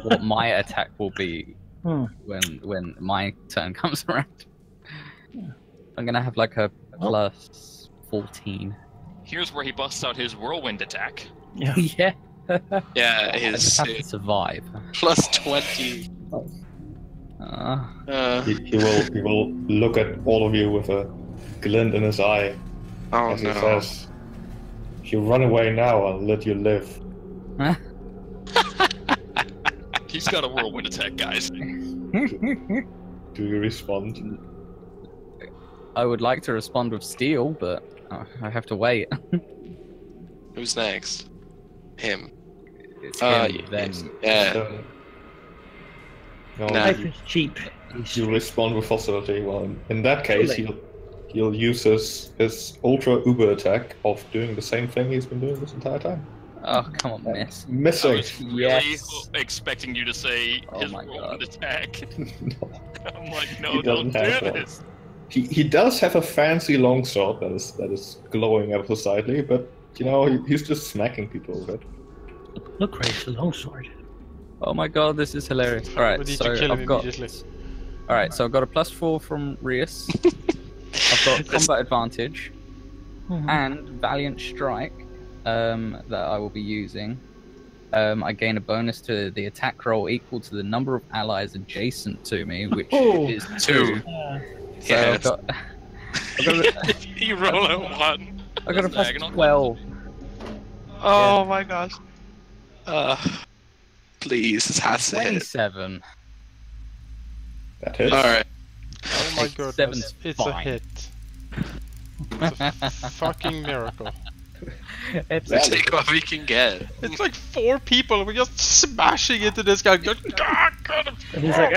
what my attack will be Hmm. when my turn comes around. I'm gonna have like a plus 14. Here's where he busts out his whirlwind attack. Yeah. Yeah. Yeah, I his just have to survive. plus 20. He will look at all of you with a glint in his eye Oh as he no. says, "If you run away now, I'll let you live." He's got a whirlwind attack, guys. Do you respond? I would like to respond with steel, but I have to wait. Who's next? Him. It's him, then Yeah. No, Nah. Life is cheap. you respond with hostility. Well, in that case, Too late. he'll use his ultra uber attack of doing the same thing he's been doing this entire time. oh come on, miss. I Missing. was really Yes. expecting you to say Oh his my whirlwind God. attack. No. I'm like, He no, don't doesn't have do one. this. He does have a fancy longsword that is glowing ever so slightly, but you know he's just smacking people with it. Look, Ray, it's a longsword. Oh my god, this is hilarious. Alright, We need so to kill him I've got. immediately. Alright, so I've got a +4 from Rias. I've got combat advantage and Valiant Strike that I will be using. I gain a bonus to the attack roll equal to the number of allies adjacent to me, which Oh. is 2. 2. So Yeah, I've got you roll a 1. I got a Diagonal. +12. Oh my gosh. Please, this has to hit. 27. That hits. Alright. Oh my goodness, 27's it's a fine. hit. It's a fucking miracle. It's We take what we can get. It's like 4 people, we're just smashing into this guy. Got him. And he's like,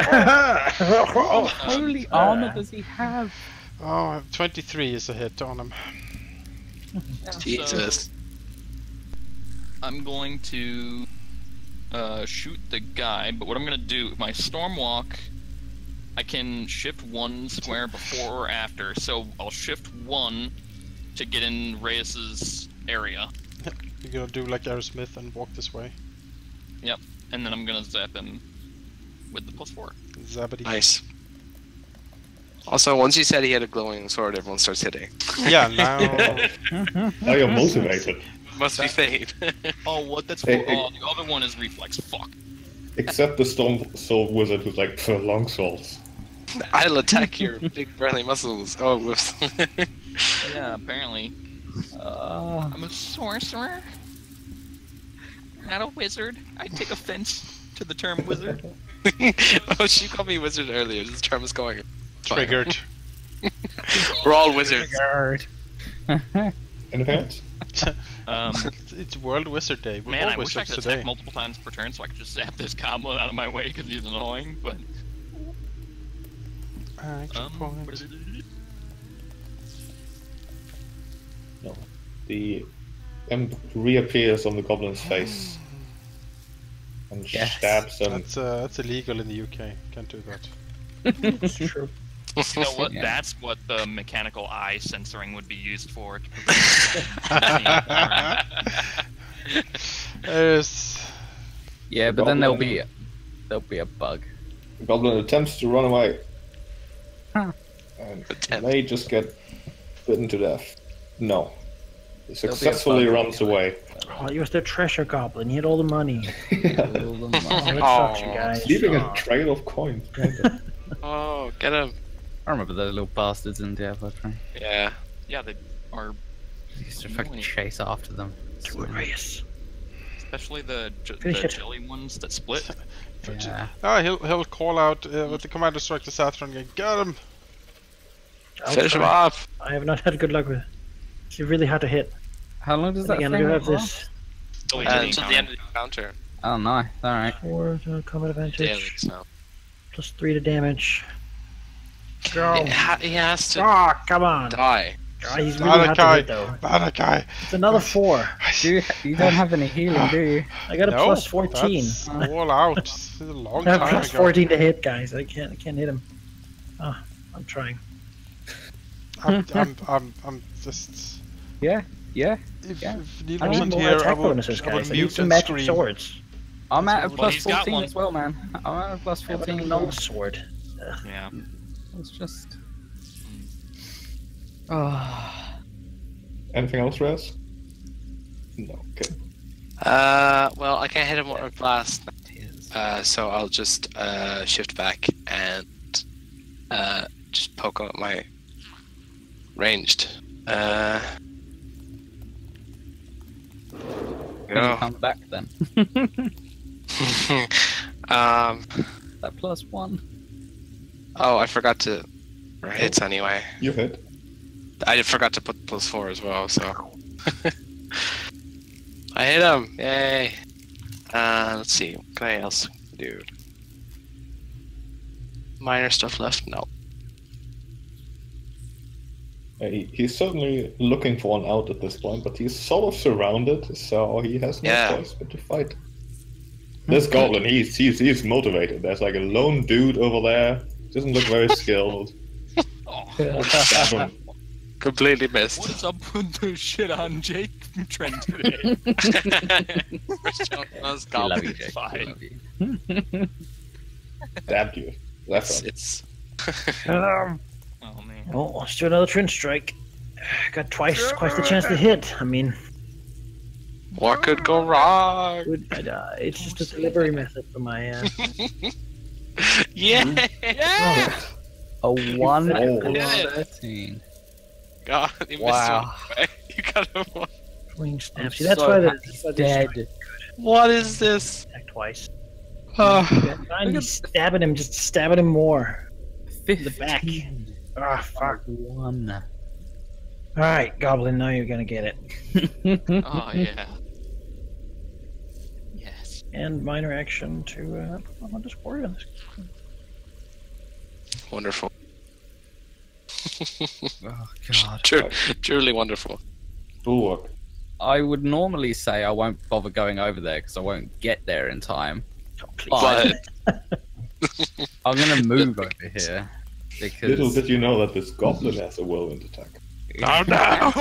What holy armor does he have? Oh, 23 is a hit on him. Jesus. So, I'm going to shoot the guy, but what I'm going to do, my Stormwalk, I can shift 1 square before or after, so I'll shift 1 to get in Reyes's area. You're gonna do like Aerosmith and walk this way. Yep, and then I'm going to zap him with the +4. Zabity. Nice. Also, once you said he had a glowing sword, everyone starts hitting. Yeah, now. Now you're motivated. Must be fate. Oh, what? That's Hey, oh, the other one is reflex. Fuck. Except the Storm Soul Wizard who's like, for long swords. I'll attack your big burly muscles. Oh, whoops. Yeah, apparently. I'm a sorcerer, not a wizard. I take offense to the term wizard. Oh, she called me wizard earlier. This term is going. Triggered. We're all wizards. Anything else? It's World Wizard Day. We're Man, all I wish I wizards could today. attack multiple times per turn so I could just zap this goblin out of my way because he's annoying, but... Action point. what is it? No. The imp reappears on the goblin's face and Yes. stabs him. That's illegal in the UK. Can't do that. it's true. You know what? Yeah. That's what the mechanical eye censoring would be used for. There's Yeah, but then there'll be a bug. The goblin attempts to run away. Huh. And Attempt. may just get bitten to death. No. He be a successfully bug runs away. Oh, he was the treasure goblin. He had all the money. Yeah. Oh, that sucks, you guys. Leaving a Oh. trail of coins. Oh, get him. I remember those little bastards in Diablo 3. Yeah. Yeah, they are... I used to fucking chase after them. Do it, Reyes. Especially the Finish it. jelly ones that split. Yeah. Ah, he'll call out with the commander strike the Sathron and get him. I'll Finish him try. off. I have not had good luck with it. It's really hard to hit. How long does And that again, thing I do have last? this Till we hit Until the end of the encounter. Oh, no. Alright. 4 to combat Daily, advantage, so. plus 3 to damage. Go! He has to Ah, come on! die. Ah, he's really hard to Malachi. hit, though. Malachi. It's another 4. You don't have any healing, do you? I got a No, plus 14. That's all out. This is a long I have time plus ago. 14 to hit, guys. I can't hit him. Ah, I'm trying. I'm just. Yeah. If Yeah. Neil I need wasn't more here, I attack would, bonuses, I would guys. I need mute some and magic scream. swords. I'm at a Well, plus he's got 14 one. as well, man. I'm at a plus I have 14 a as well. null sword. Yeah. It's just... Oh. Anything else, Raz? No. Okay. Well, I can't hit him with a blast. So I'll just shift back and just poke out my ranged. When you come back then. That plus 1. Oh, I forgot to hits anyway. You hit. I forgot to put +4 as well, so I hit him. Yay! Let's see. What can I else do? Minor stuff left? No. He's certainly looking for one out at this point, but he's sort of surrounded, so he has no Yeah. choice but to fight. This goblin, he's motivated. There's like a lone dude over there. Doesn't look very skilled. Stab him. Completely missed. What's up with the shit on Jake trend today? I love you, Jake. Fine. I love you. Stabbed you. Left It's Oh man. Oh, let's do another Trin Strike. Got twice the chance to hit. I mean, what could go wrong? it's just a delivery method for my Yeah! A 1 Oh. and Yeah. 13. God, you Wow. missed one. You got him. wing snap. I'm See, that's so why happy the he's dead. What is this? attack twice. Finally stabbing him, just stabbing him more. 15. The back. Ah, fuck. 1. Alright, Goblin, now you're gonna get it. Oh yeah. Yes. And minor action to I'll just worry on this. Wonderful. Oh god. Truly wonderful. Bulwark. I would normally say I won't bother going over there because I won't get there in time. Please. But I'm gonna move over here because Little did you know that this goblin has a whirlwind attack. Oh no!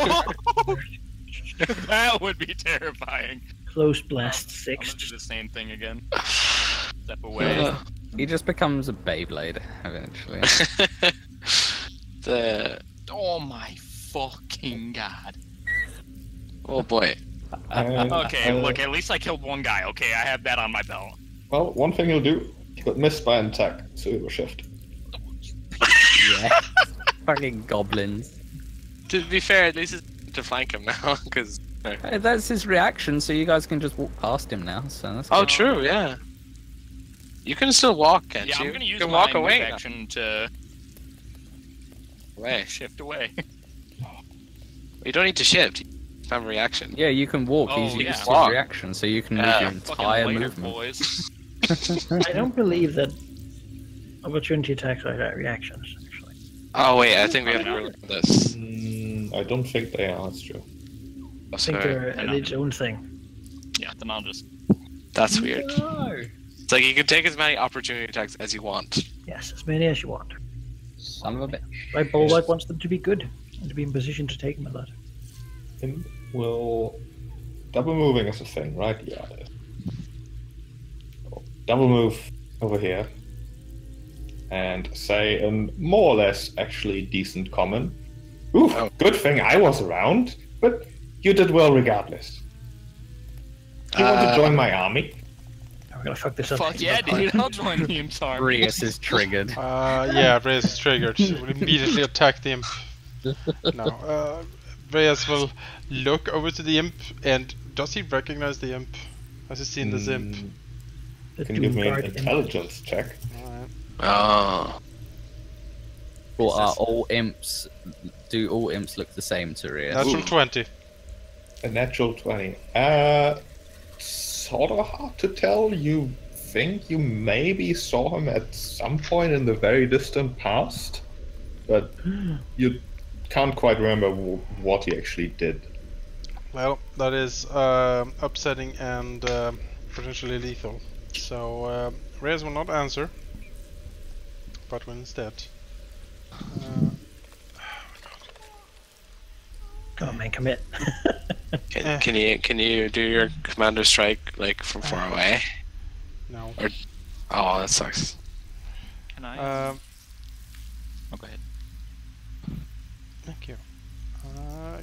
That would be terrifying. Close blast I'm 6. gonna do the same thing again. Step away. he just becomes a Beyblade eventually. Oh my fucking god. Oh boy. Okay, look, at least I killed one guy. Okay, I have that on my belt. Well, one thing you'll do, but miss by an attack, so you will shift. Yeah. Fucking goblins. To be fair, at least it's to flank him now, because. Hey, that's his reaction, so you guys can just walk past him now. So that's Oh, good. true, yeah. You can still walk, can't Yeah, you? I'm gonna use you can my walk move away. now. action to Away. shift away. You don't need to shift. You have a reaction. Yeah, you can walk. Oh, He's yeah. used his Walk. reaction, so you can move Yeah. your Fucking entire later, movement. boys. I don't believe that opportunity attacks are reactions, actually. Oh wait, I think we have to rule this. I don't think they are, that's true. Oh, I think sorry. they're its own thing. Yeah, then I'll just. That's weird. No. It's like you can take as many opportunity attacks as you want. Yes, as many as you want. Son of a bitch. Right, Bulwark wants them to be good and to be in position to take them a lot. Him will... Double moving is a thing, right? Yeah, it is. Double move over here. And say a more or less actually decent common. Ooh, Oh. good thing I was around, but you did well regardless. Do you want to join my army? We're gonna fuck this up. Fuck yeah, dude! I'll join the Imps army. Rius is triggered. Yeah, Reyes is triggered. He will immediately attack the imp. Now, Reyes will look over to the imp, and does he recognize the imp? Has he seen this imp? The Can you give me an Doomguard imp. intelligence check? Alright. Oh. Or are all imps? Do all imps look the same to Rius? Natural 20. A natural 20. Sort of hard to tell. You think you maybe saw him at some point in the very distant past, but you can't quite remember what he actually did. Well, that is upsetting and potentially lethal. So Reyes will not answer, but will instead. Come on, man, commit. Can you do your commander strike like from far away? No. Oh, that sucks. Can I? Uh, Oh, go ahead. Thank you.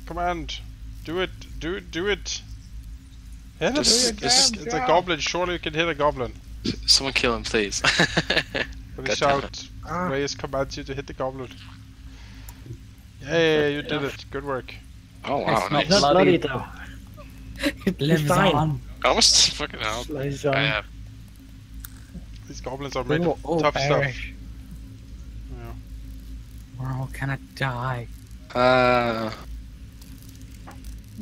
Command. Do it. Do it. Hit it. It's a goblin. Surely you can hit a goblin. Someone kill him, please. Will God you damn shout? Reyes commands you to hit the goblin. Yeah, you did it. Good work. Oh wow, It's nice. Not bloody Bloody. though. It lives fine. on. Almost fucking hell. Slice I on. have. These goblins are made We will of all tough stuff. perish. Yeah. We're all gonna die.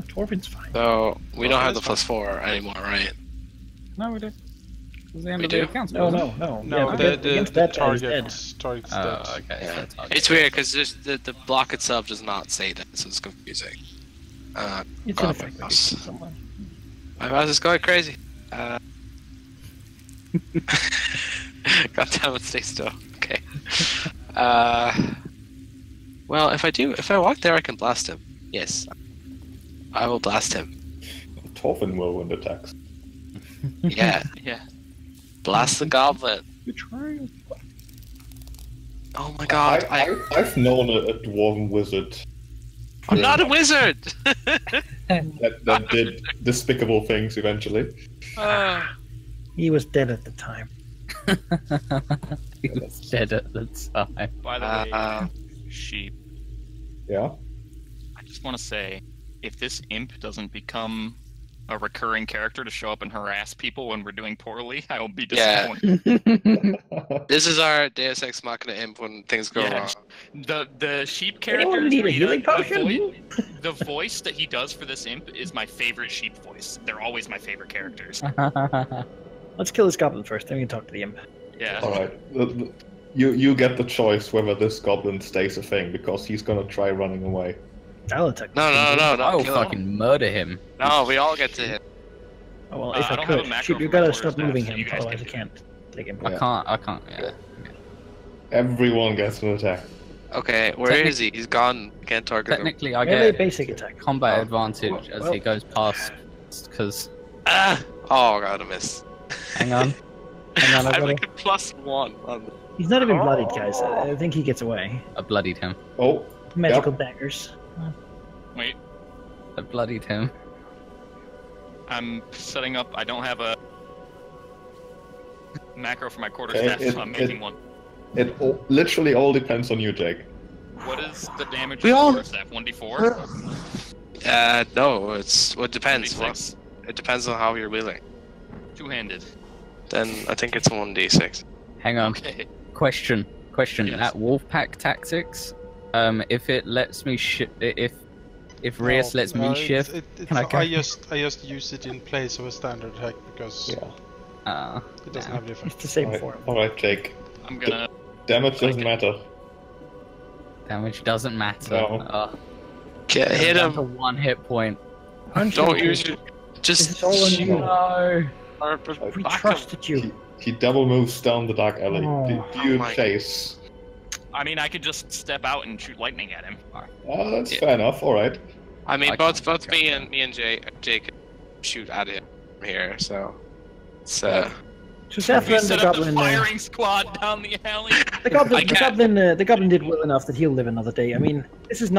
Torvin's fine. So we don't have the that's +4 anymore, right? No, we do. It's the end We of the do? encounter. No, wasn't no, no. No, Yeah, the against that guy, he's dead. target's it? dead. Oh, okay. Yeah. So target. It's weird because the block itself does not say that, so it's confusing. It's God, an effect my against mouse. someone. My mouse is going crazy. God damn it, stay still. Okay. Well, if I walk there, I can blast him. Yes, I will blast him. Torvin whirlwind attacks. Yeah, Yeah. blast the goblin. Betrayal. Oh my god, I've known a dwarven wizard I'm not a wizard. that did despicable things eventually. He was dead at the time. He was dead at the time. By the way, sheep. Yeah. I just want to say, if this imp doesn't become a recurring character to show up and harass people when we're doing poorly, I will be Yeah. disappointed. This is our Deus Ex Machina imp when things go Yeah. wrong. The sheep Anyone characters need a where he healing does- potion? the voice that he does for this imp is my favorite sheep voice. They're always my favorite characters. Let's kill this goblin first, then we can talk to the imp. Yeah. All right. You get the choice whether this goblin stays a thing because he's gonna try running away. I'll attack. No, this no, I'll kill him. fucking murder him. No, we all get to hit. Oh, well, I if I don't have a could. macro Shoot, you for my gotta stop quarterstaff, moving so him, you guys otherwise I can- can't take him. I can't, yeah. Everyone gets an attack. Okay, where is he? He's gone. Can't target him. Technically, I Melee get basic attack. combat Oh. advantage as Well- he goes past, because... Ah! Oh god, I missed. Hang on. Hang on, I I've got like a +1 on the... He's not even bloodied, guys. I think he gets away. I bloodied him. Oh, Magical daggers. Wait, I bloodied him. I'm setting up. I don't have a macro for my quarterstaff, Okay, so I'm making one. it literally all depends on you, Jake. What is the damage We of all- quarterstaff? 1d4? No, it depends. 1d6? It depends on how you're wheeling. Two-handed. Then I think it's 1d6. Hang on. Okay. Question. Yes. At Wolfpack Tactics, if it lets me if Reyes lets me shift, can I go? I just use it in place of a standard attack because Yeah. it doesn't no. have the effect. It's the same for him. All right, Jake. I'm gonna. Damage doesn't Okay. matter. Damage doesn't matter. No. Hit Down to him! 1 hit point. Punch Don't him. use your... Just... This is all on you. No. We Back him. trusted you. He double moves down the dark alley. Oh. Do you my- chase? I mean, I could just step out and shoot lightning at him. Oh, that's Yeah. fair enough. All right. I mean, I both can't me go and Jake shoot at him from here, so... It's, So You Saffron, the set up the goblin, firing squad down the alley. the goblin did well enough that he'll live another day. I mean, this is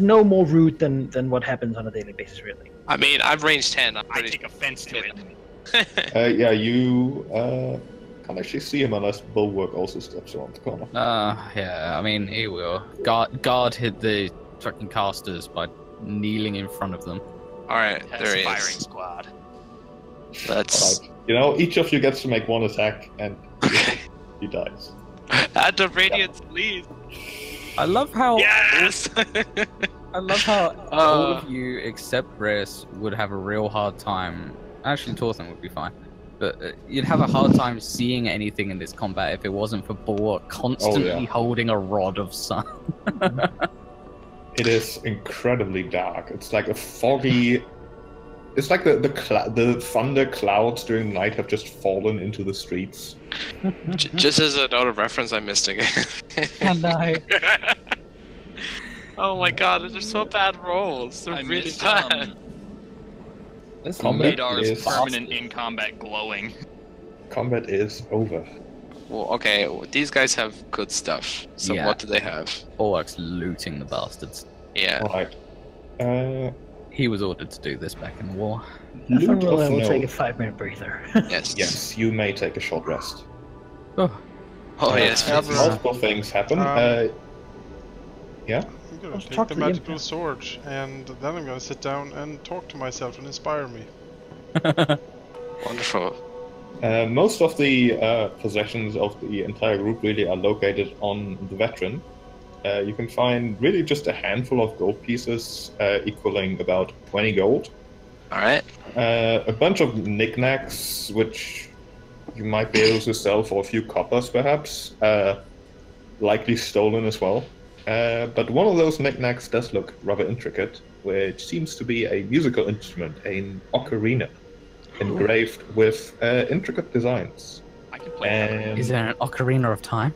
no more rude than what happens on a daily basis, really. I mean, I've range 10. I'm I pretty... take offense to it. Yeah, you can't actually see him unless Bulwark also steps around the corner. Yeah, I mean, he will. Guard hit the fucking casters by kneeling in front of them. Alright, That's there he firing is. squad. That's... Alright. You know, each of you gets to make one attack, and Okay. he dies. Add the radiance, please! I love how Yes! I love how all of you except Reyes would have a real hard time. Actually, Torthon would be fine, but you'd have a hard time seeing anything in this combat if it wasn't for Bulwark constantly holding a rod of sun. It is incredibly dark. It's like a foggy. It's like the thunder clouds during the night have just fallen into the streets. Just as a note of reference, I missed again. And I Oh my god, those are so bad rolls. They're I really missed bad. this Combat Radar's is permanent in combat glowing. Combat is over. Well, okay, well, these guys have good stuff. So Yeah. what do they have? Bulwark's looting the bastards. Yeah. All right. He was ordered to do this back in the war. Loot Saffron will of take a note. 5-minute breather. Yes. Yes, you may take a short rest. Oh, Oh yes. Yeah, please. Multiple things happen. Yeah. I'm gonna Let's take talk the to the magical imp. sword, and then I'm gonna sit down and talk to myself and inspire me. Wonderful. Most of the possessions of the entire group really are located on the veteran. You can find really just a handful of gold pieces equaling about 20 gold. Alright. A bunch of knickknacks, which you might be able to sell for a few coppers, perhaps. Likely stolen as well. But one of those knickknacks does look rather intricate, which seems to be a musical instrument, an ocarina, engraved with intricate designs. I can play. And is there an Ocarina of Time?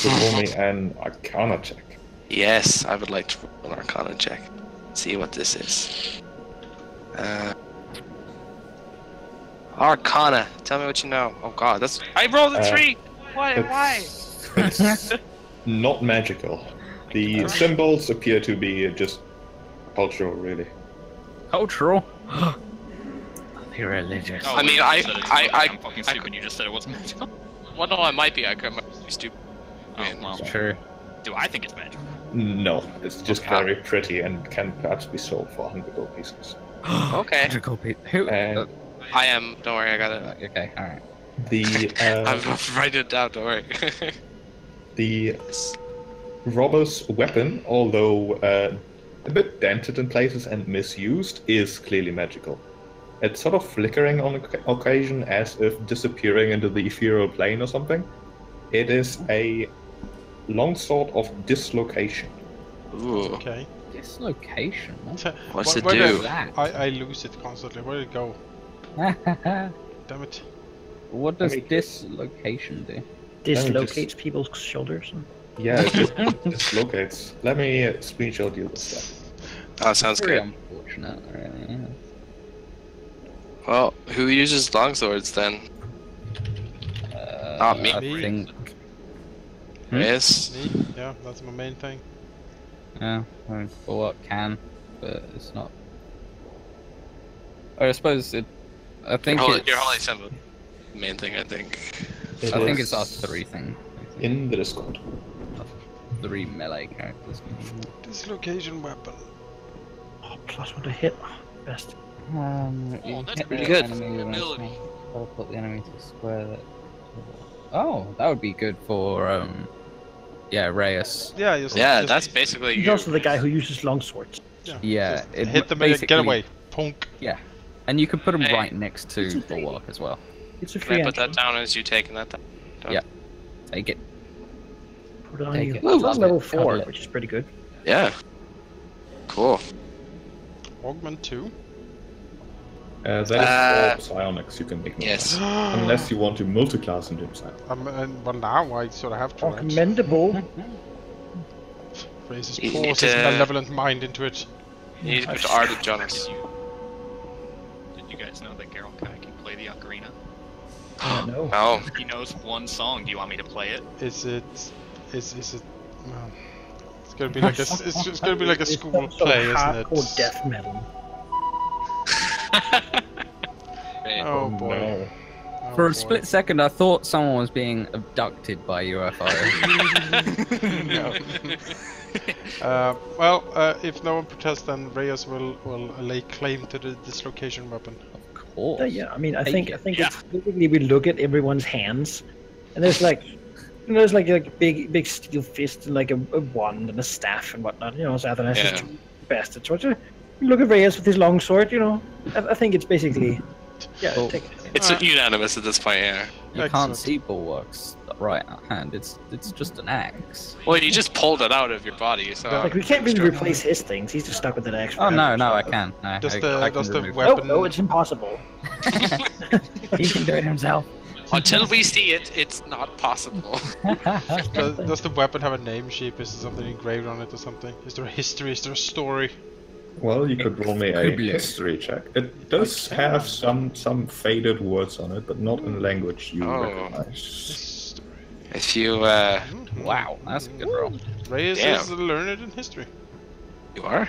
roll me an Arcana check. Yes, I would like to roll an Arcana check. See what this is. Arcana. Tell me what you know. Oh god, that's... I rolled a 3! Why? It's not magical. The symbols appear to be just cultural, really. Cultural. They're religious. Oh, I mean, you I- said it's I- not- I- I'm fucking stupid. You just said it wasn't magical. Well, no, I might be. I might be stupid. Oh, well. True. Do I think it's magical? No, it's just Okay. very pretty and can perhaps be sold for 100 gold pieces. Okay. Magical people. Who? I am. Don't worry, I got it. Okay, alright. I've write it down. Don't worry. The robber's weapon, although a bit dented in places and misused, is clearly magical. It's sort of flickering on occasion as if disappearing into the ethereal plane or something. It is a longsword of dislocation. Ooh. Okay. Dislocation? What's it Where do? did- I lose it constantly. Where did it go? Damn it. What does dislocation do? Dislocates people's shoulders. Yeah, it dislocates. Let me screenshot you this stuff. Oh, sounds Very good. unfortunate, really. Yeah. Well, who uses longswords then? Not me. I Me. think. Yes. Me? Yeah, that's my main thing. Yeah, I mean, Bulwark can, but it's not. I suppose it. I think it's. Your holy symbol. Main thing, I think. It I think is it's our 3 thing. in the Discord. 3 melee characters. Dislocation weapon. Oh, +1 to hit. Best. You that's hit pretty the good. enemy with a Ability. small- Put the enemy to a square. Oh, that would be good for yeah, Reyes. Yeah, Yeah, that's basically He's you. also the guy who uses longswords. Yeah, Just hit them and get away. Punk. Yeah, and you could put them Hey. right next to Bulwark as well. It's a Can free I put that action. down as you taking that down? Yeah. Take it. Put it on Take you. it. It's Love on level it. 4, Cuddle it. which is pretty good. Yeah. Cool. Augment 2. That is for psionics, you can ignore Yes. that. Unless you want to multi-class into psionics. Well, now I sort of have to. Oh, Right? commendable. Raises You pours need his to- malevolent mind into it. You need to put Ardent Jonas. Did you guys know that Geralt Kai can play the ocarina? No. No. He knows one song. Do you want me to play it? Is it? Well, it's gonna be like a. It's just gonna be like a It's school some sort of play, isn't hardcore it? death metal. Oh boy. No. Oh, For a boy. split second, I thought someone was being abducted by UFO. Well, if no one protests, then Reyes will lay claim to the dislocation weapon. Of course. Yeah, I mean, I Take think it. it's basically we look at everyone's hands, and there's like a big steel fist and like a wand and a staff and whatnot. You know, so that's Yeah. just bastard. So you look at Reyes with his long sword. You know, I think it's basically Well, take it. It's unanimous at this point, yeah. You Excellent. can't see Bulwark's right hand. It's just an axe. Well, you just pulled it out of your body, so. Like we can't really replace his things. He's just stuck with that axe. Oh forever. no, I can. No, Does I the can remove it. weapon? No, it's impossible. He can do it himself. Until we see it, it's not possible. Does the weapon have a name sheet? Is there something engraved on it or something? Is there a history? Is there a story? Well, you could roll me a Could be. history check. It does have some faded words on it, but not in a language you Oh. recognize. If you, Wow, that's a good roll. Reyes Damn. is learned in history. you are?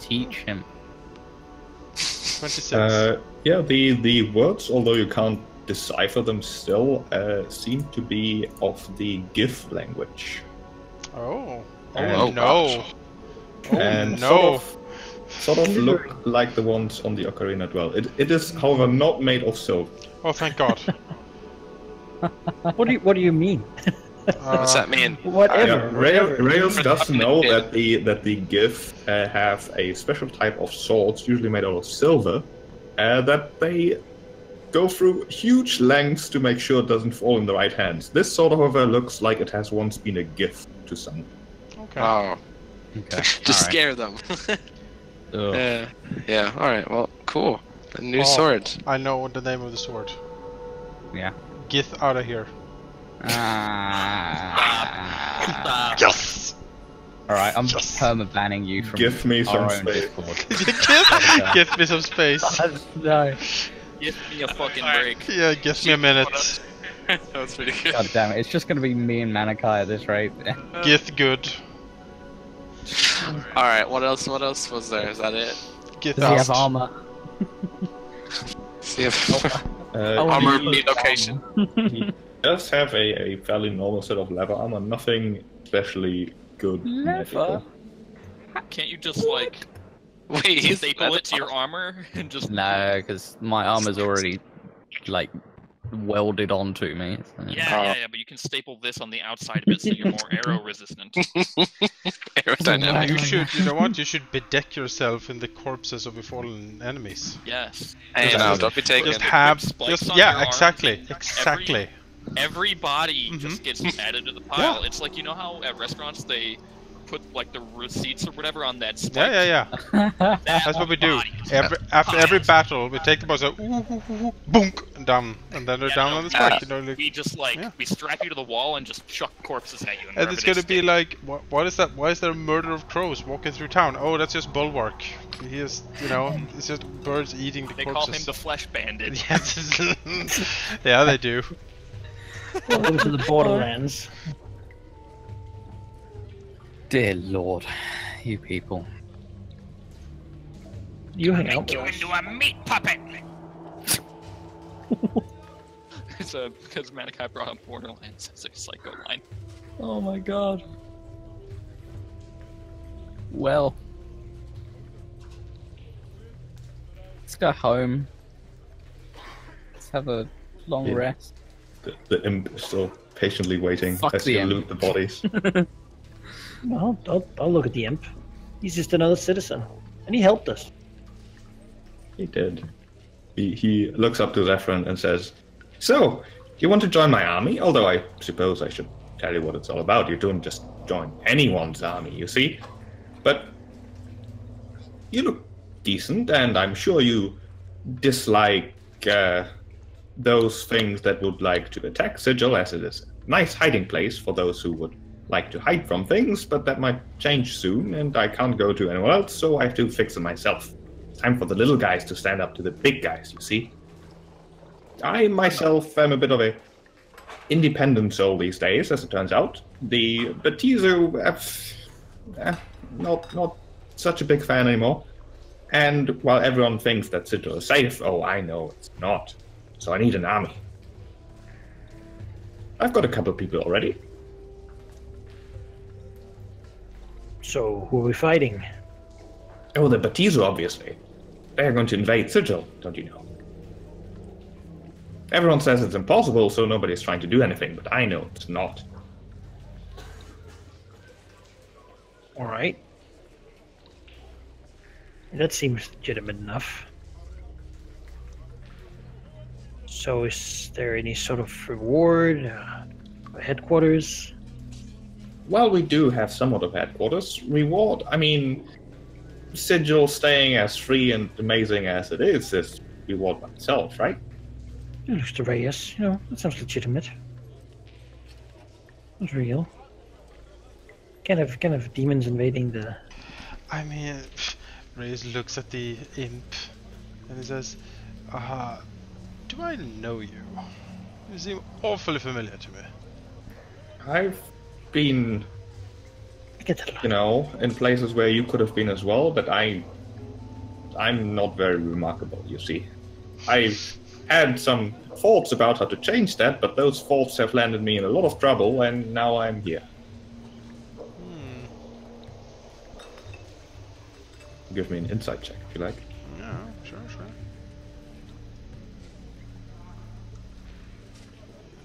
Teach him. 26. Yeah, the words, although you can't decipher them still, seem to be of the GIF language. Oh. And- Oh no. Oh and no. Sort of look like the ones on the ocarina as well. It is, however, not made of silver. Oh, thank God. What do you mean? What's that mean? Whatever. Rails does know that the GIF have a special type of swords, usually made out of silver, that they go through huge lengths to make sure it doesn't fall in the right hands. This sort of, however, looks like it has once been a gift to someone. Okay. Oh, Okay. just scare them. Yeah, alright, well, cool. A new sword. I know the name of the sword. Yeah. Get out of here. Yes. All right, I'm perma-banning you from Give me some our own space. Discord. Give me some space. No. Give me a fucking break. Yeah, give me a minute. That was pretty good. God damn it! It's just gonna be me and Manakai at this rate. Get good. Alright, what else was there? Is that it? Get Does he have out. armor? See if He armor relocation. does have a fairly normal set of leather armor, nothing especially good. Leather? magical. Can't you just like Wait, he's staple it to your armor and just No, because my armor's already like welded onto me. So. yeah, but you can staple this on the outside of it so you're more arrow resistant. Aerodynamic. You should, you know what? You should bedeck yourself in the corpses of your fallen enemies. Yes. Hey, now, don't be taking Just it. have, spikes just on your yeah, arm. exactly. Every body just gets added to the pile. It's like, you know how at restaurants they put like the receipts or whatever on that spike? Yeah. That's what we do. After every battle, we take the boss, boonk, and down, and then they're down on the spike. You know, like, we just we strap you to the wall and just chuck corpses at you. and it's gonna be like, what is that? Why is there a murder of crows walking through town? Oh, that's just Bulwark. He is, you know, it's just birds eating the They corpses. call him the Flesh Bandit. Yes. Yeah, they do. Welcome to the Borderlands. Dear Lord, you people. You hang out with Make us. you into a meat puppet. It's because Malachi brought up Borderlands as a psycho line. Oh my god. Well. Let's go home. Let's have a long rest. The imp is still patiently waiting Fuck as the you imp. loot the bodies. Well, I'll look at the imp. He's just another citizen, and he helped us. He did. He looks up to Zephyrin and says, "So, you want to join my army? Although I suppose I should tell you what it's all about. You don't just join anyone's army, you see. But you look decent, and I'm sure you dislike those things that would like to attack Sigil, as it is a nice hiding place for those who would like to hide from things, but that might change soon, and I can't go to anyone else, so I have to fix it myself. Time for the little guys to stand up to the big guys, you see. I myself am a bit of a independent soul these days, as it turns out. The Batizu, not such a big fan anymore. And while everyone thinks that Sigil is safe, oh, I know it's not. So I need an army. I've got a couple of people already. So, who are we fighting? Oh, the Batizu, obviously. They're going to invade Sigil, don't you know? Everyone says it's impossible, so nobody's trying to do anything, but I know it's not. Alright. That seems legitimate enough. So, is there any sort of reward? Headquarters? Well, we do have somewhat of headquarters. Reward, I mean, Sigil staying as free and amazing as it is reward by itself, right? It looks to Reyes, you know, that sounds legitimate. It's real. Kind of demons invading the... I mean, Reyes looks at the imp and he says, do I know you? You seem awfully familiar to me. I've been, I get that a lot. you know, in places where you could have been as well, but I'm not very remarkable, you see. I've had some thoughts about how to change that, but those thoughts have landed me in a lot of trouble, and now I'm here. Give me an insight check, if you like. Yeah, sure.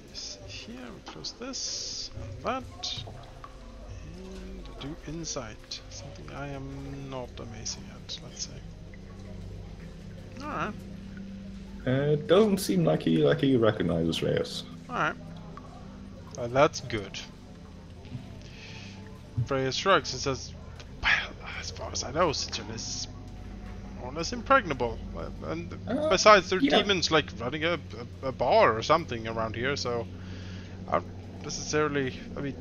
Let's see here, we close this and that. And do insight. Something I am not amazing at, let's say. Alright. It doesn't seem like he recognizes Reyes. Alright. Well, that's good. Freya shrugs and says, well, as far as I know, Sigil is more or less impregnable. And besides, there are demons like running a bar or something around here, so I don't necessarily, I mean...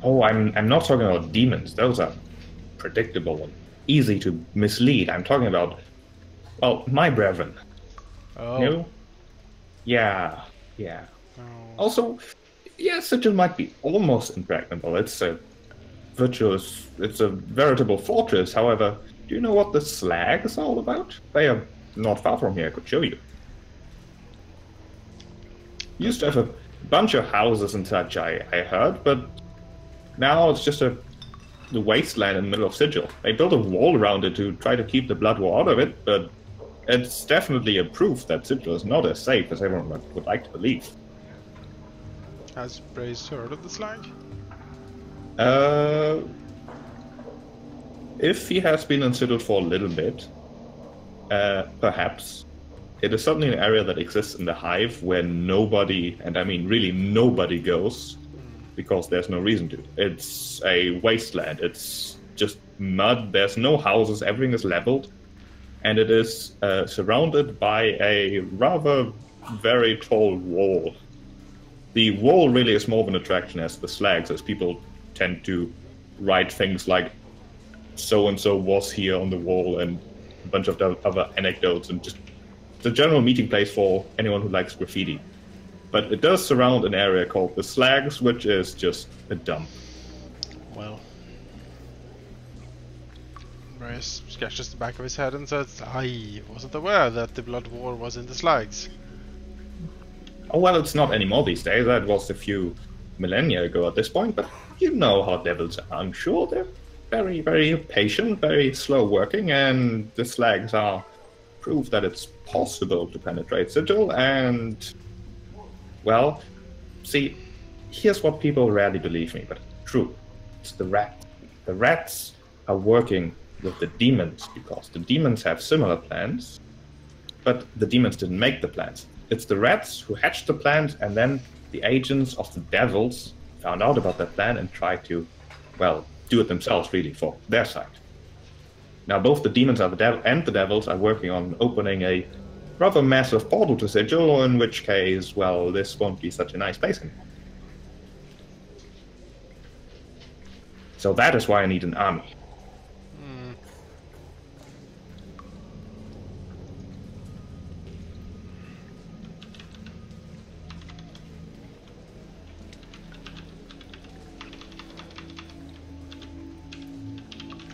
Oh, I'm not talking about demons. Those are predictable and easy to mislead. I'm talking about, well, my brethren. Oh. You? Yeah. Oh. Also, yeah, Sigil might be almost impregnable. It's a veritable fortress. However, do you know what the slag is all about? They are not far from here. I could show you. Used to have a bunch of houses and such, I heard, but now it's just a the wasteland in the middle of Sigil. They built a wall around it to try to keep the Blood War out of it, but it's definitely a proof that Sigil is not as safe as everyone would like to believe. Has Brace heard of the slag? If he has been in Sigil for a little bit, perhaps. It is certainly an area that exists in the Hive where nobody, and I mean really nobody, goes, because there's no reason to. It's a wasteland. It's just mud. There's no houses. Everything is leveled. And it is surrounded by a rather very tall wall. The wall really is more of an attraction as the slags, as people tend to write things like so-and-so was here on the wall and a bunch of other anecdotes, and just the general meeting place for anyone who likes graffiti. But it does surround an area called the Slags, which is just a dump. Well, Brace scratches the back of his head and says, I wasn't aware that the Blood War was in the Slags. Oh, well, it's not anymore these days. That was a few millennia ago at this point, but you know how devils are, I'm sure. They're very, very patient, very slow working, and the Slags are proof that it's possible to penetrate Sigil, and, well, see, here's what people rarely believe me, but true. It's the rats. The rats are working with the demons, because the demons have similar plans, but the demons didn't make the plans. It's the rats who hatched the plans, and then the agents of the devils found out about that plan and tried to, well, do it themselves, really, for their side. Now, both the demons and the devils are working on opening a rather massive portal to Sigil, in which case, well, this won't be such a nice place anymore. So that is why I need an army.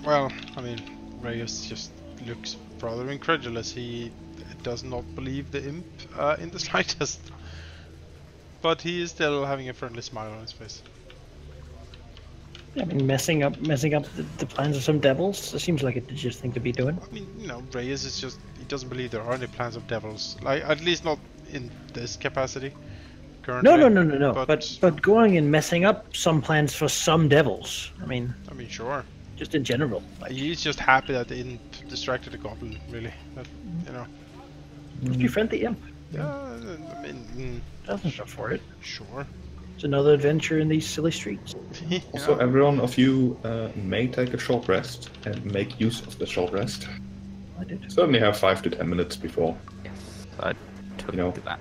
Well, I mean, Reyes just looks rather incredulous. He does not believe the imp in the slightest. But he is still having a friendly smile on his face. I mean, messing up the plans of some devils. It seems like a dangerous thing to be doing. I mean, you know, Reyes is just, he doesn't believe there are any plans of devils. Like, at least not in this capacity. Currently. No. But going and messing up some plans for some devils. I mean, sure. Just in general. Like, He's just happy that the imp distracted the goblin, really. But, you know. Just befriend the imp. Yeah, I mean... Nothing for it. Sure. It's another adventure in these silly streets. Yeah. Also, everyone of you may take a short rest and make use of the short rest. I did. Certainly have 5 to 10 minutes before. Yes, I took that.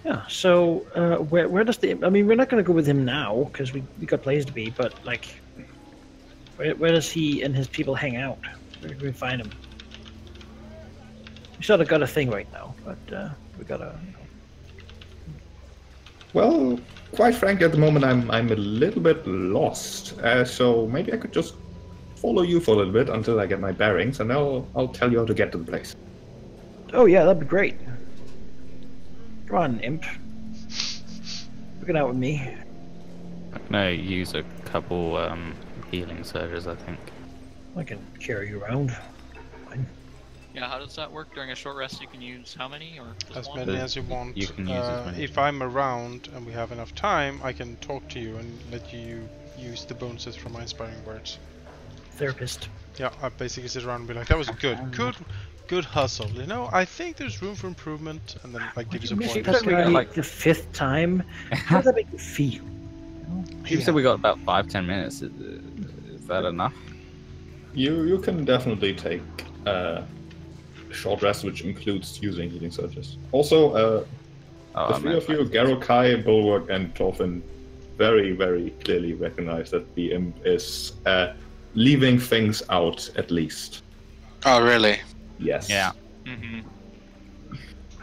Yeah, so where does the... I mean, we're not going to go with him now, because we got places to be, but, like... Where does he and his people hang out? Where can we find him? We sort of got a thing right now, but we gotta... Well, quite frankly, at the moment I'm a little bit lost. So maybe I could just follow you for a little bit until I get my bearings, and I'll tell you how to get to the place. Oh yeah, that'd be great. Come on, imp. Look out with me. I'm gonna use a couple healing surges, I think. I can carry you around. Fine. Yeah, how does that work? During a short rest you can use how many, or just As one? many as you want. You can use as many. If I'm around and we have enough time, I can talk to you and let you use the bonuses from my inspiring words. Therapist. Yeah, I basically sit around and be like, that was good hustle. You know, I think there's room for improvement, and then like give you some That's pointers. like the 5th time. How does that make you feel? You said we got about 5-10 minutes. Is that enough? You can definitely take a short rest, which includes using healing surges. Also, the three of you, Garokai, Bulwark, and Torfin, very, very clearly recognize that the imp is leaving things out, at least. Oh, really? Yes. Yeah. Mm-hmm.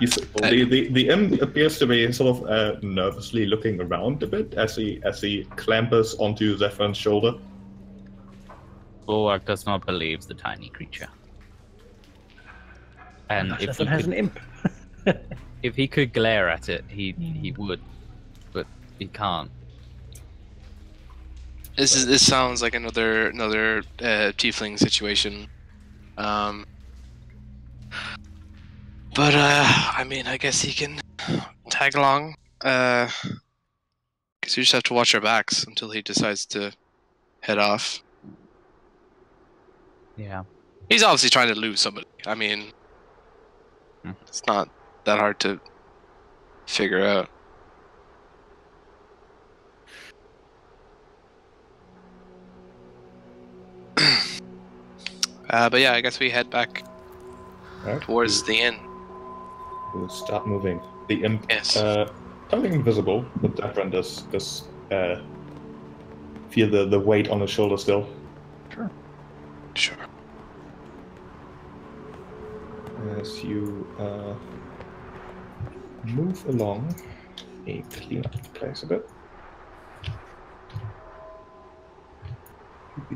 The imp appears to be sort of nervously looking around a bit as he clambers onto Zephyr's shoulder. Bulwark does not believe the tiny creature. And if Zephyr has an imp. if he could glare at it, he would, but he can't. This sounds like another tiefling situation. But I mean, I guess he can tag along. Guess we just have to watch our backs until he decides to head off. Yeah. He's obviously trying to lose somebody. I mean, it's not that hard to figure out. But yeah, I guess we head back towards the inn. We'll start moving. The imp, Yes. something invisible, but Devran does feel the weight on his shoulder still. Sure. As you move along, clean up the place a bit.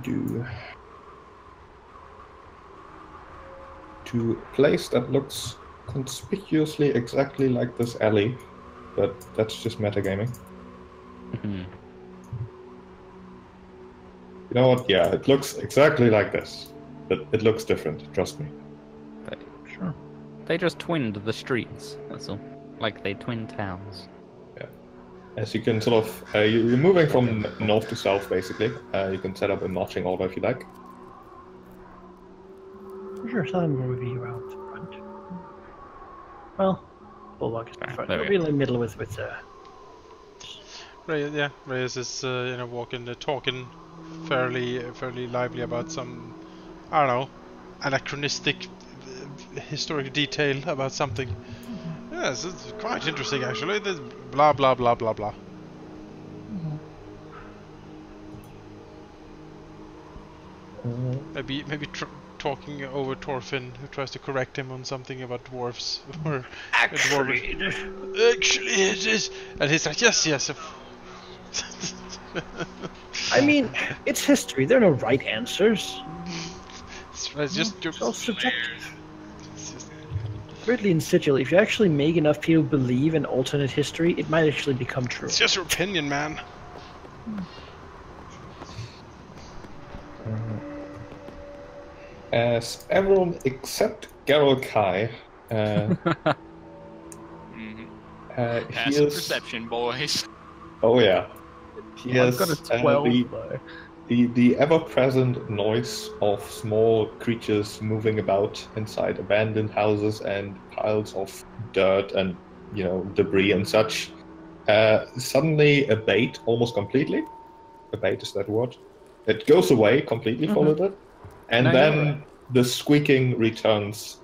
Do to a place that looks conspicuously exactly like this alley, but that's just metagaming. Mhm. You know what? Yeah, it looks exactly like this, but it looks different. Trust me. Sure. They just twinned the streets. That's all. Like they twin towns. As you can sort of, you're moving from north to south, basically. You can set up a marching order if you like. Sure, some will be around front. Well, Bulwark is in front. there we We'll be in the middle with Reyes is walking, talking fairly lively about some, I don't know, anachronistic historic detail about something. Yes, it's quite interesting actually. There's blah blah blah blah blah. Maybe talking over Thorfinn, who tries to correct him on something about dwarves. Or actually, it is, and he's like, yes. I mean, it's history. There are no right answers. It's just It's all subjective. Weirdly in Sigil, if you actually make enough people believe in alternate history, it might actually become true. It's just your opinion, man. As everyone except Geralt Kai, Passive perception, boys. Oh yeah, he I've has got a 12 though. the ever-present noise of small creatures moving about inside abandoned houses and piles of dirt and debris and such. Suddenly abate almost completely. Abate is that word? It goes away completely for a little bit, and No, then you're right. the squeaking returns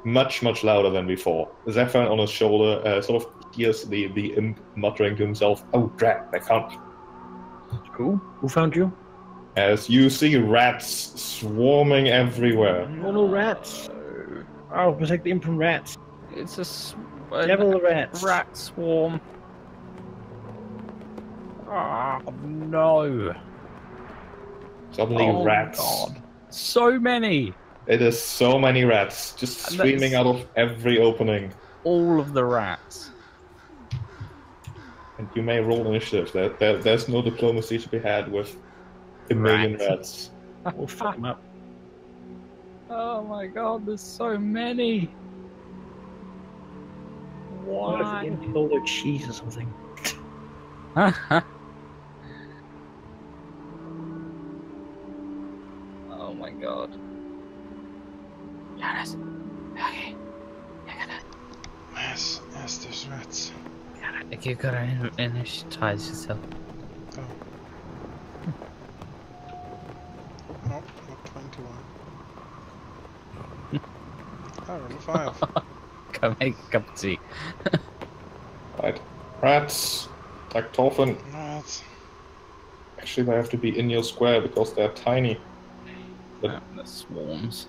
much louder than before. Zephyr on his shoulder sort of hears the imp muttering to himself, "Oh drat, they found me." Cool. Who found you? As you see rats swarming everywhere. Oh no, rats! Oh, protect the imp from rats. It's Devil rats. rat swarm. Oh no! Suddenly Oh, rats. God. So many. It is so many rats just And streaming that's- out of every opening. All of the rats. And you may roll initiative. There's no diplomacy to be had with a million rats. We'll fuck them up. Oh my God! There's so many. What if Why? the imp stole their cheese or something? Oh my God. Jonas. Okay. Yes, there's rats. Like you gotta initiatize yourself. Oh. Nope, not 21. I rolled a 5. Go make a cup of tea. Right. Rats. Like Thorfinn. Rats. Actually, they have to be in your square because they're tiny. The swarms.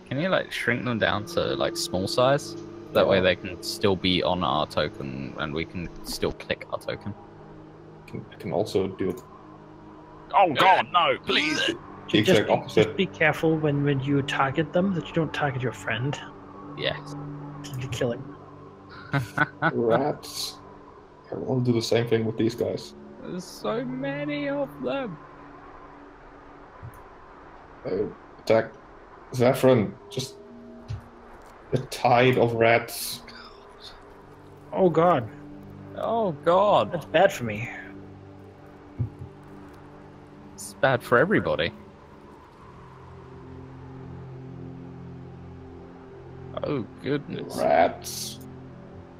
Can you like shrink them down to like small size? That way they can still be on our token and we can still click our token. Can also do Oh God, no! Please. the exact Just opposite. be careful when you target them that you don't target your friend. Yes. You kill him. Rats I'll do the same thing with these guys. There's so many of them. Attack Zephyrin. Just a tide of rats. Oh god, Oh god. that's bad for me. It's bad for everybody. Oh goodness. Rats.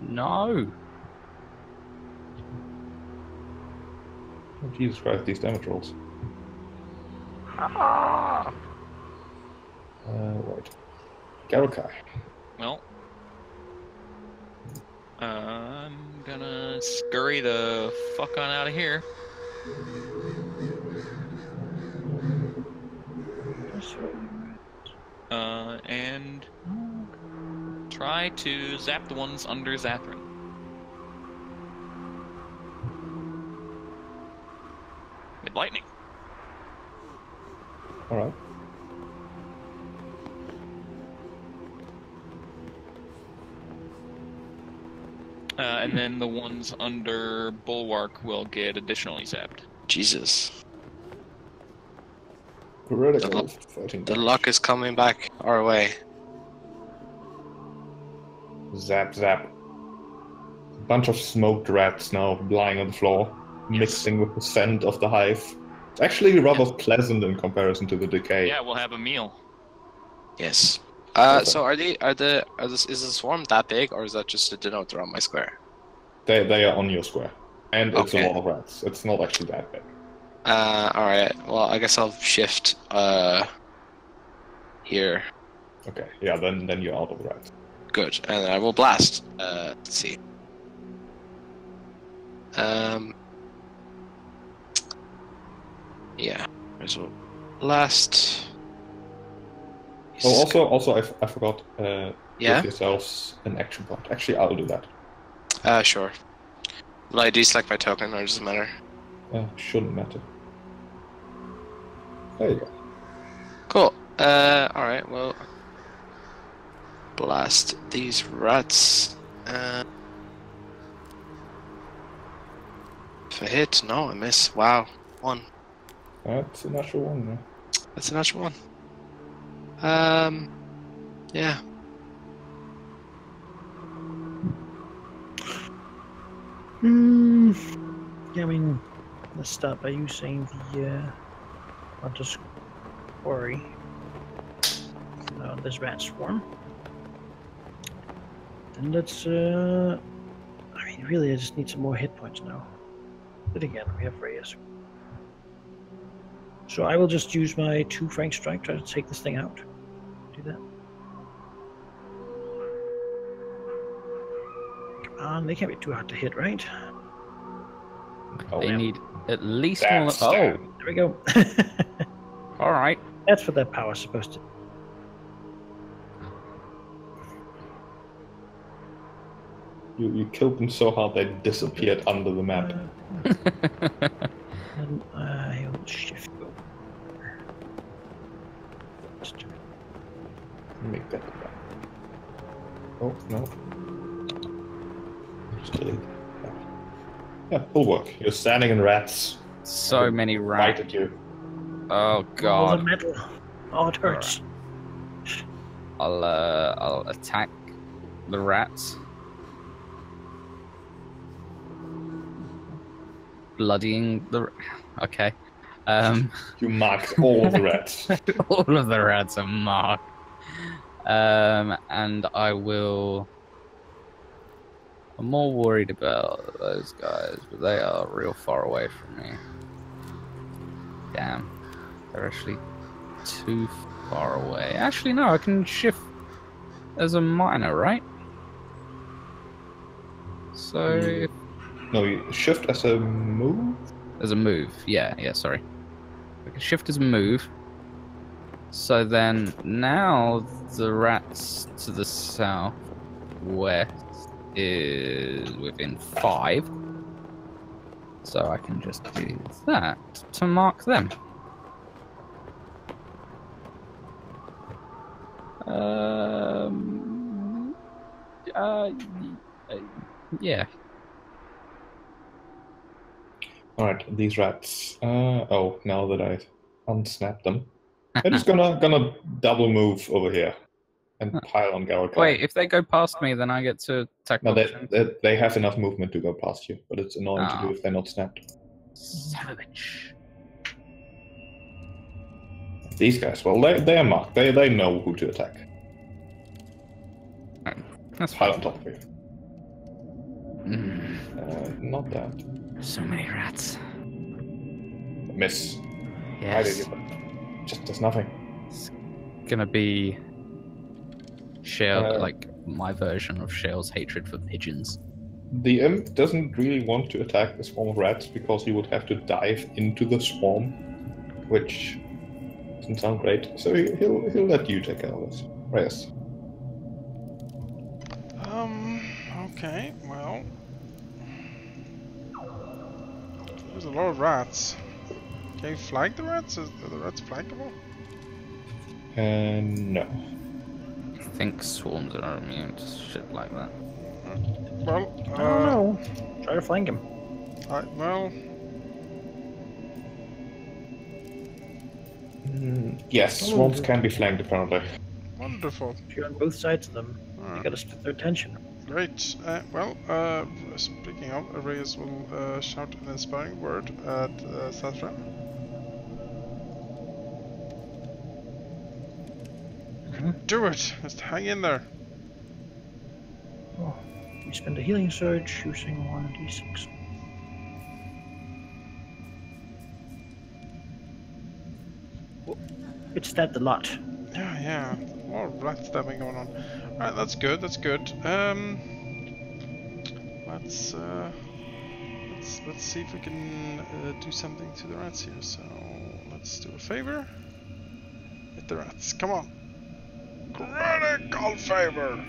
No. Oh, Jesus Christ, these damage rolls. Ah. Wait. Garukai. Well, I'm gonna scurry the fuck on out of here. And try to zap the ones under Zathrin. With lightning. Alright. And then the ones under Bulwark will get additionally zapped. Jesus. Critical. 13 The damage. luck is coming back our way. Zap, zap. A bunch of smoked rats now lying on the floor, mixing with the scent of the hive. It's actually rather pleasant in comparison to the decay. Yeah, we'll have a meal. Yes. Okay. So is the swarm that big, or is that just to denote they're on my square? They are on your square. And it's Okay. a lot of rats. It's not actually that big. Alright. Well, I guess I'll shift, here. Okay, yeah, then you're out of rats. Good. And then I will blast. Let's see. Yeah. There's a blast. Oh, also, I forgot. Yeah? Give yourselves an action point. Actually, I'll do that. Sure. Will I deselect my token, or does it matter? Shouldn't matter. There you go. Cool. Alright, well. Blast these rats. If I hit, no, I miss. Wow. 1. That's a natural one, yeah. That's a natural 1. Yeah. Yeah, I mean, let's start by you saying the Hunter's Quarry. No, there's rat swarm. Then let's, I mean, really, I just need some more hit points now. But again, we have Reyes. So I will just use my 2 Frank Strike, try to take this thing out. Do that. Come on, they can't be too hard to hit, right? Oh, They yeah. need at least That's one. Oh, that. There we go. all right. That's what that power's supposed to. You killed them so hard they disappeared under the map. And I'll shift over. Make that back. Oh, no. Just delete. Yeah, Bulwark. You're standing in rats. So many Right rats. at you. Oh Oh, the god. metal. Oh, it hurts. I'll attack the rats. Bloodying the. Okay. You marked all of the rats. All of the rats are marked. And I will. I'm more worried about those guys, but they are real far away from me. Damn. They're actually too far away. Actually, no, I can shift as a minor, right? So, if No, you shift as a move? as a move. Yeah, sorry. I can shift as a move. So then, now the rats to the southwest is within 5. So I can just do that to mark them. Yeah. Alright, these rats. Oh, now that I unsnapped them, they're just gonna double move over here and pile on Garrel. Wait, if they go past me, then I get to attack. No, they have enough movement to go past you, but it's annoying to do if they're not snapped. Savage. These guys, well, they are marked. They know who to attack. That's Pile fine. on top of you. Not that. So many rats. Miss. Yes. Just does nothing. It's gonna be Shale, like my version of Shale's hatred for pigeons. The imp doesn't really want to attack the swarm of rats because he would have to dive into the swarm, which doesn't sound great. So he'll let you take care of this. Reyes. Okay, well. There's a lot of rats. Can you flank the rats? Are the rats flankable? No. I think swarms are immune to shit like that. Well, I don't know. Try to flank him. Well, Yes, swarms can be flanked apparently. wonderful. If you're on both sides of them, you gotta split their attention. Great. Speaking of, Reyes will shout an inspiring word at Sasra. Do it! Just hang in there. Oh, you spend a healing surge using 1d6. It's that a lot. Yeah. More rat stabbing going on. Alright, that's good, that's good. Let's see if we can do something to the rats here. So let's do a favor. Hit the rats. Come on. Critical favor.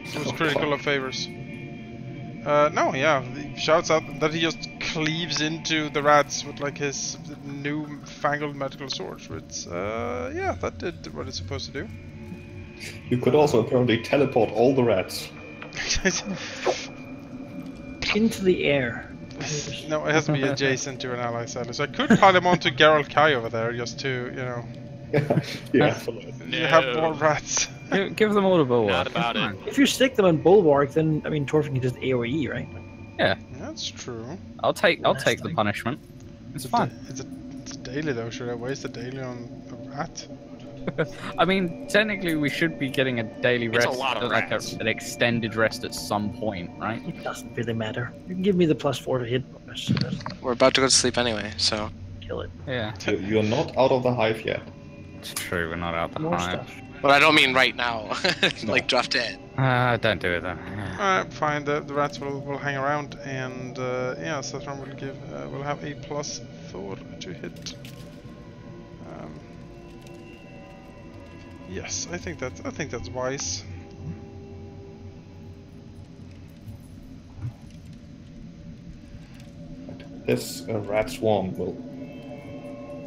So it's critical of favors. No, yeah, he shouts out that he just cleaves into the rats with like his new fangled medical sword. It's yeah, that did what it's supposed to do. You could also apparently teleport all the rats. Into the air. No, it has to be adjacent to an ally sadly. So I could pile him onto Geralt Kai over there just to, you know. Yeah. You have more rats. Give them all the bulwark. Not about it. If you stick them on Bulwark, then I mean Torfin can just AoE, right? Yeah, That's true. I'll take Last the time. punishment. It's fine. It's a daily though. Should I waste a daily on a rat? I mean, technically, we should be getting a daily It's a rest, lot of like rats. an extended rest at some point, right? It doesn't really matter. You can give me the +4 to hit bonus. So that's We're about to go to sleep anyway, so. kill it. Yeah, You're not out of the hive yet. it's true. We're not out the More hive. stuff. But I don't mean right now. Like draft dead. Don't do it then. Alright, fine. The rats will hang around, and yeah, Sathron will give will have a +4 to hit. Yes, I think that's wise. This rat swarm will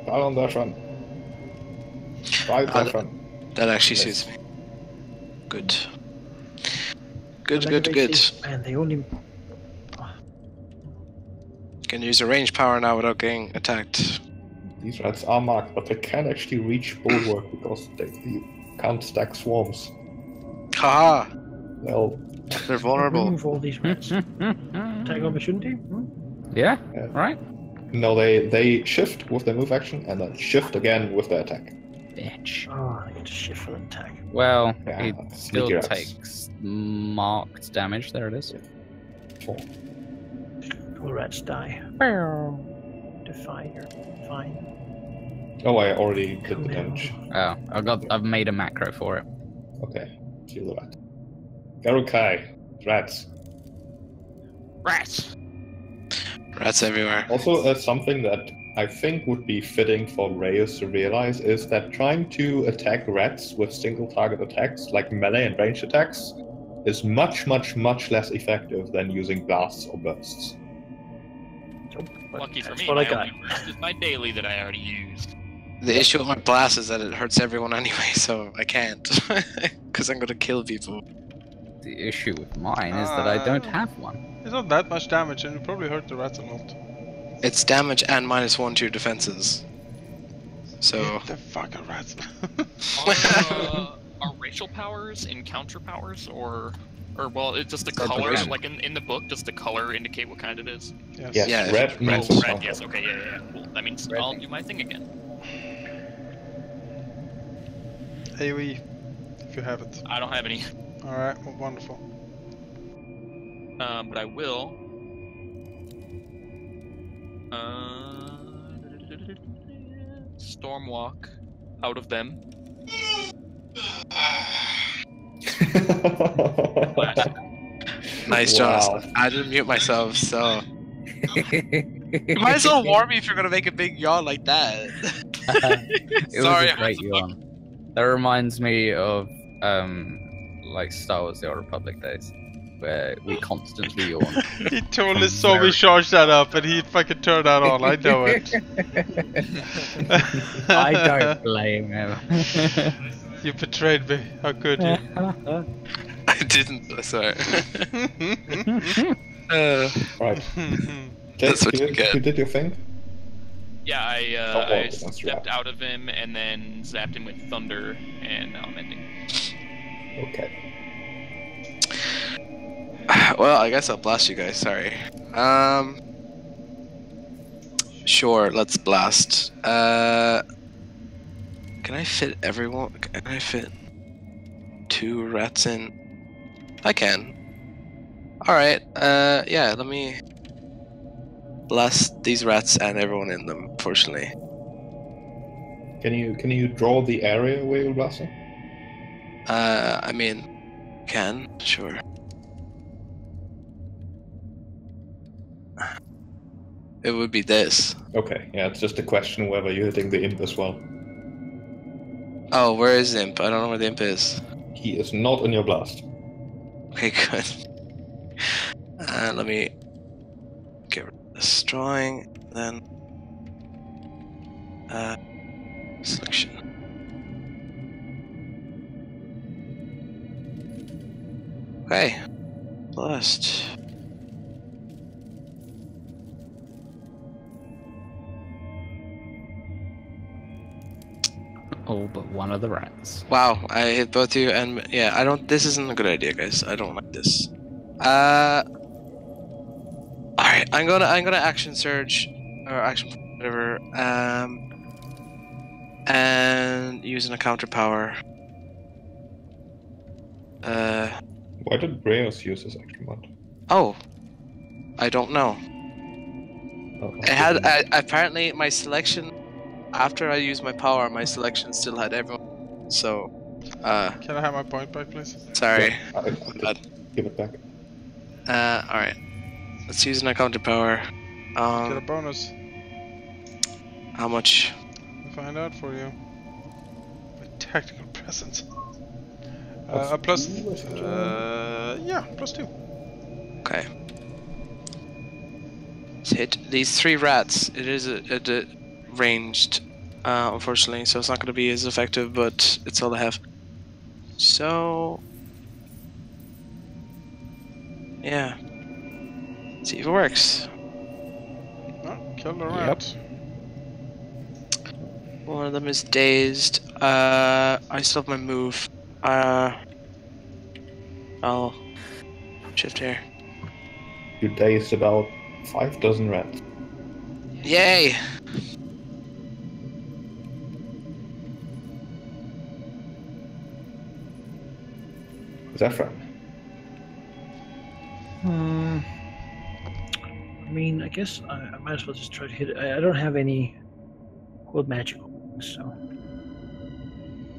pile on that front. Right that front. That actually Yes. suits me. Good. Good. Man, they only. Can use a range power now without getting attacked. These rats are marked, but they can't actually reach bulwark because you can't stack swarms. Haha! Well, They're vulnerable. Remove all these rats. Attack opportunity? Yeah, Yeah. right? no, they shift with their move action and then shift again with their attack. Bitch. Oh, I get to shift for an attack. Well, Yeah, he still sneaky rats. takes marked damage. There it is. 4. All rats die. Defy, you're fine. Oh, I already did the damage. Oh, I've made a macro for it. Okay, kill the rat. Garukai, rats. Rats. Rats everywhere. Also, something that I think would be fitting for Reyes to realize is that trying to attack rats with single target attacks, like melee and ranged attacks, is much less effective than using blasts or bursts. Lucky for That's me, what I my got. only burst is my daily that I already used. The issue with my blast is that it hurts everyone anyway, so I can't. Because I'm gonna kill people. The issue with mine is that I don't have one. It's not that much damage, and it probably hurt the rats a lot. It's damage and -1 to your defenses. So. Get the fuck out, rats. Are racial powers encounter powers, or well, it's just the It's color, depend. like in the book, does the color indicate what kind it is? Yes. Yes, Yeah, red means Oh, red, encounter. yes, okay, yeah. Cool. That means Red I'll means- do my thing again. AoE, if you have it. I don't have any, Alright, well, wonderful. but I will. Stormwalk out of them. Nice, Wow. Jonas. I didn't mute myself, so. You might as well warn me if you're gonna make a big yawn like that. It Sorry, was a great yawn. That reminds me of like Star Wars: The Old Republic days, where we constantly yawn. He totally saw me charge that up and he fucking turned that on, I know it. I don't blame him. You betrayed me, how could you? I didn't. Sorry. Right. That's what you, you get. you did your thing? Yeah, I that's stepped right. out of him and then zapped him with thunder, and now I'm ending. Okay. Well, I guess I'll blast you guys. Sorry. Sure. Let's blast. Can I fit everyone? Can I fit 2 rats in? I can. All right. Yeah. Let me blast these rats and everyone in them. Fortunately. Can you draw the area where you're blasting? I mean, can sure. It would be this. Okay, yeah, it's just a question whether you're hitting the imp as well. Oh, where is the imp? I don't know where the imp is. He is not in your blast. Okay, good. Let me get rid of this drawing, then selection. Okay, blast. All but one of the rats. Wow, I hit both you, and yeah, I don't. This isn't a good idea, guys. I don't like this. All right, I'm gonna action surge or action whatever. And using a counter power. Why did Breos use his action mod? Oh, I don't know. Oh, It had apparently my selection. After I used my power, my selection still had everyone. So, Can I have my point back, please? sorry. I Bad. give it back. All right. Let's use an counter power. Get a bonus. How much? I'll find out for you. A tactical presence. That's A plus. 2 or something? Yeah, +2. Okay. Let's hit these 3 rats. It is a ranged, unfortunately, so it's not going to be as effective, but it's all I have. So, yeah. See if it works. Oh, kill the rat. One of them is dazed. I still have my move. I'll shift here. You dazed about 5 dozen rats. Yay! Zephyr. I mean, I guess I might as well just try to hit it. I don't have any cold magical, so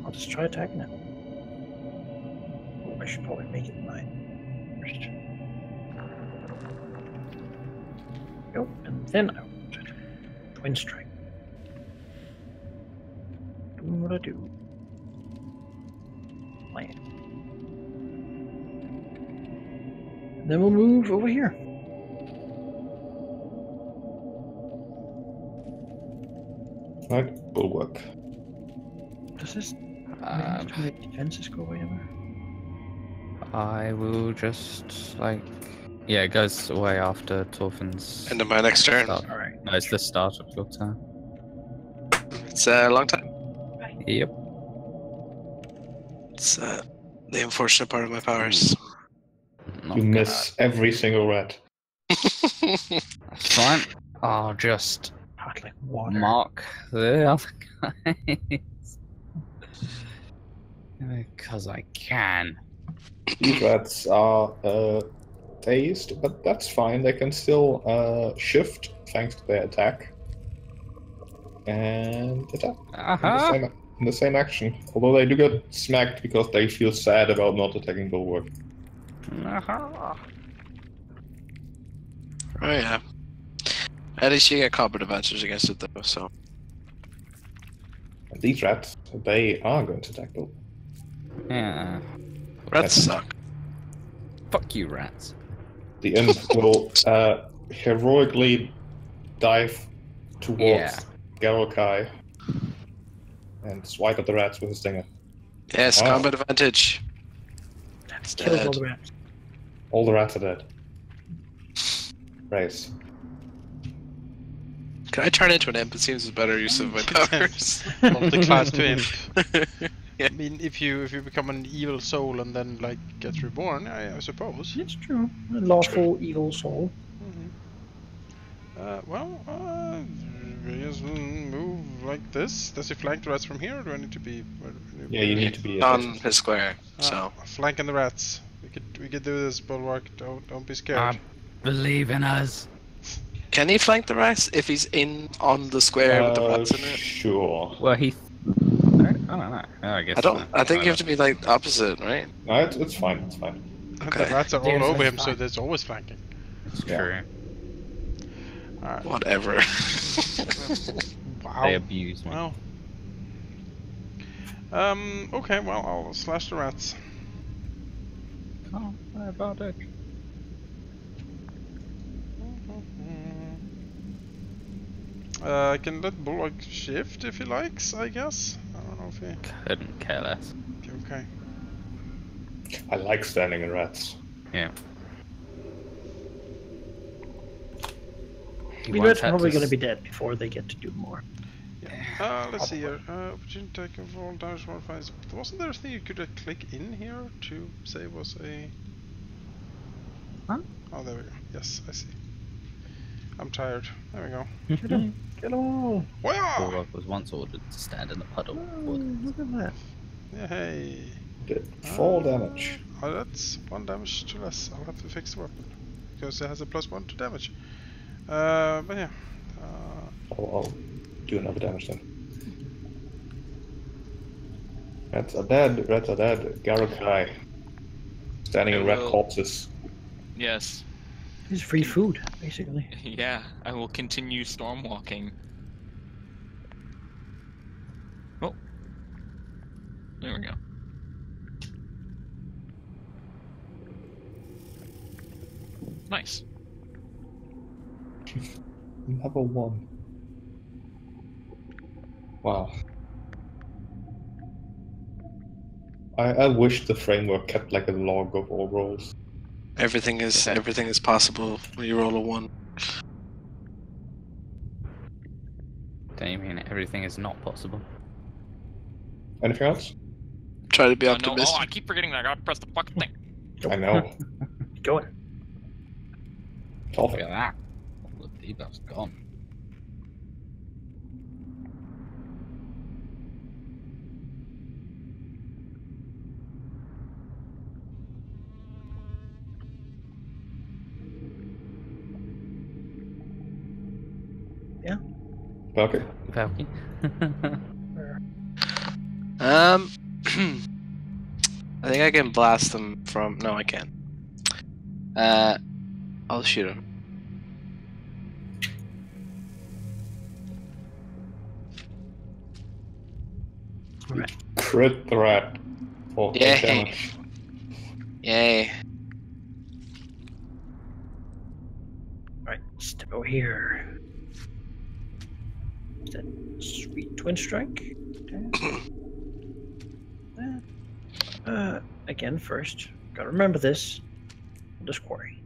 I'll just try attacking it. Oh, I should probably make it mine first. Go, and then I will try to twin strike. Doing what I do. Land. And then we'll move over here. Right, bulwark. Does this Um, make defenses go away ever? I will just like Yeah, it goes away after Torfin's. End of my next turn. Start. Alright. No, it's the start of your turn. It's a long time. Yep. It's the unfortunate part of my powers. Not You good. miss every single rat. That's fine. I'll just Hot like water. mark the other guys. Because I can. These rats are dazed, but that's fine. They can still shift thanks to their attack. And attack. In the same action. Although they do get smacked because they feel sad about not attacking Bulwark. Uh-huh. Oh yeah. At least you get combat advantage against it though, so. And these rats, they are going to attack Bulwark. Yeah. Rats suck. Fuck you, rats. The imp will heroically dive towards Garokai and swipe at the rats with his stinger. Yes, Wow. combat advantage. That kills all the rats. All the rats are dead. Race. Can I turn into an imp? It seems a better use of my powers. Multi-class to imp. Yeah. I mean, if you become an evil soul and then like get reborn, I suppose. It's true. A lawful evil soul. Just move like this. Does he flank the rats from here, or do I need to be? Yeah, you need to be On his square, so. Flanking the rats. We could do this, Bulwark. Don't be scared. Believe in us. Can he flank the rats if he's on the square with the rats in it? Sure. Well, I don't know. I guess. I think you have to be like opposite, right? No, it's fine. It's fine. Okay. The rats are Yes, all over that's him, so fine. there's always flanking. It's Yeah. true. Alright. Whatever. Wow. They abuse me. Well. Okay. Well, I'll slash the rats. Oh, what about it? I can let Bulwark shift if he likes, I guess. I don't know if he. Couldn't care less. Okay. I like standing in rats. Yeah. The rats are probably going to be dead before they get to do more. Let's see here. Opportunity take of all damage modifiers. Wasn't there a thing you could click in here to say was a. Huh? Oh, there we go. Yes, I see. I'm tired. There we go. Get on! Wow! Bulwark was once ordered to stand in the puddle. Look at that. Yay! Did 4 damage. Oh, that's 1 damage to less. I'll have to fix the weapon because it has a +1 to damage. But yeah. I'll do another damage then. Rats are dead. Rats are dead. Garokai. Standing in rat Hello. corpses. Yes. It's free food, basically. Yeah, I will continue storm walking. Oh. There we go. Nice. Level 1. Wow. I wish the framework kept like a log of all rolls. Everything is possible when you roll a 1. Don't you mean everything is not possible? Anything else? Try to be No, optimistic. I keep forgetting that I gotta press the fucking thing. I know. Go on. Look at that. All the debuff's gone. Okay. Valky. I think I can blast them from. No, I can't. I'll shoot him. Crit the rat. For 8 Yay. damage. Yay. Right, step over here. Is that sweet twin strike? Okay. Again, first, gotta remember this. This quarry.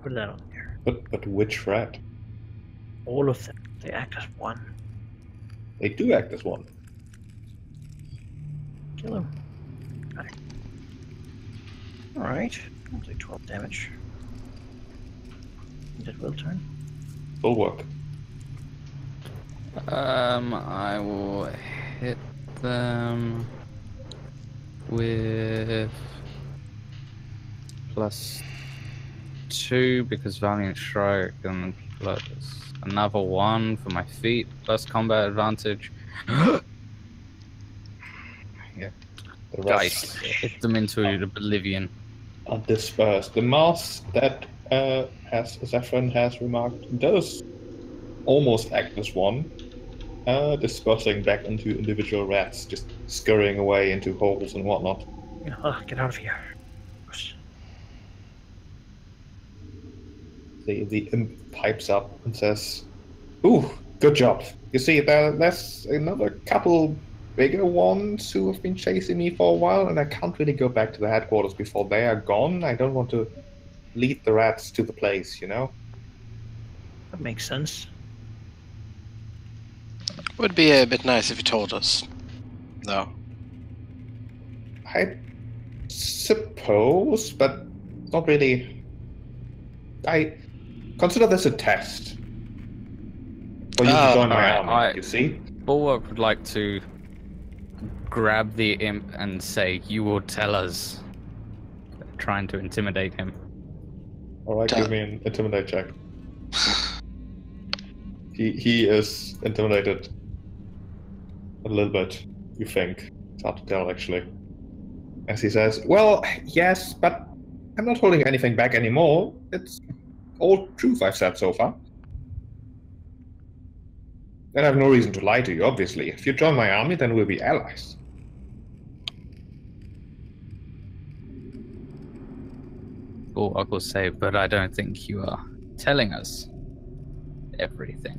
Put that on here. But which rat? All of them. They act as one. They do act as one. Kill him. Alright. I'll take 12 damage. That will turn. Will work. I will hit them with +2 because Valiant Strike, and plus another 1 for my feet, plus combat advantage. Yeah. The Dice. rats Hit them into oblivion. are dispersed. The mass that, as Zephyrin has remarked, does almost act as one, dispersing back into individual rats, just scurrying away into holes and whatnot. Get out of here. The imp pipes up and says, "Ooh, good job. You see, there's another couple bigger ones who have been chasing me for a while, and I can't really go back to the headquarters before they are gone. I don't want to lead the rats to the place, you know?" That makes sense. Would be a bit nice if you told us. No. I suppose, but not really. I consider this a test for you to join my army, you see? Bulwark would like to grab the imp and say, "You will tell us." Trying to intimidate him. Alright, give me an intimidate check. He is intimidated a little bit, you think. It's hard to tell, actually. As he says, "Well, yes, but I'm not holding anything back anymore. It's all truth I've said so far. And I have no reason to lie to you, obviously. If you join my army, then we'll be allies." Bulwark will say, "But I don't think you are telling us everything."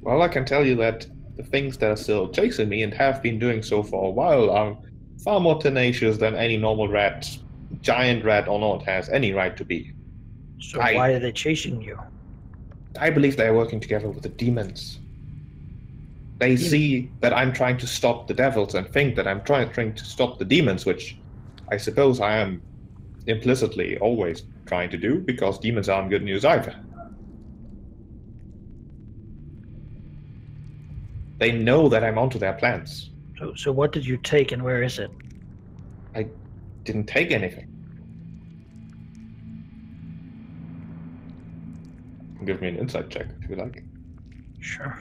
Well, I can tell you that the things that are still chasing me and have been doing so for a while are far more tenacious than any normal rat, giant rat or not, has any right to be. So why are they chasing you? I believe they are working together with the demons. They see that I'm trying to stop the devils and think that I'm trying to stop the demons, which I suppose I am implicitly always trying to do, because demons aren't good news either. They know that I'm onto their plans. So what did you take and where is it? I didn't take anything. Give me an insight check if you like. Sure.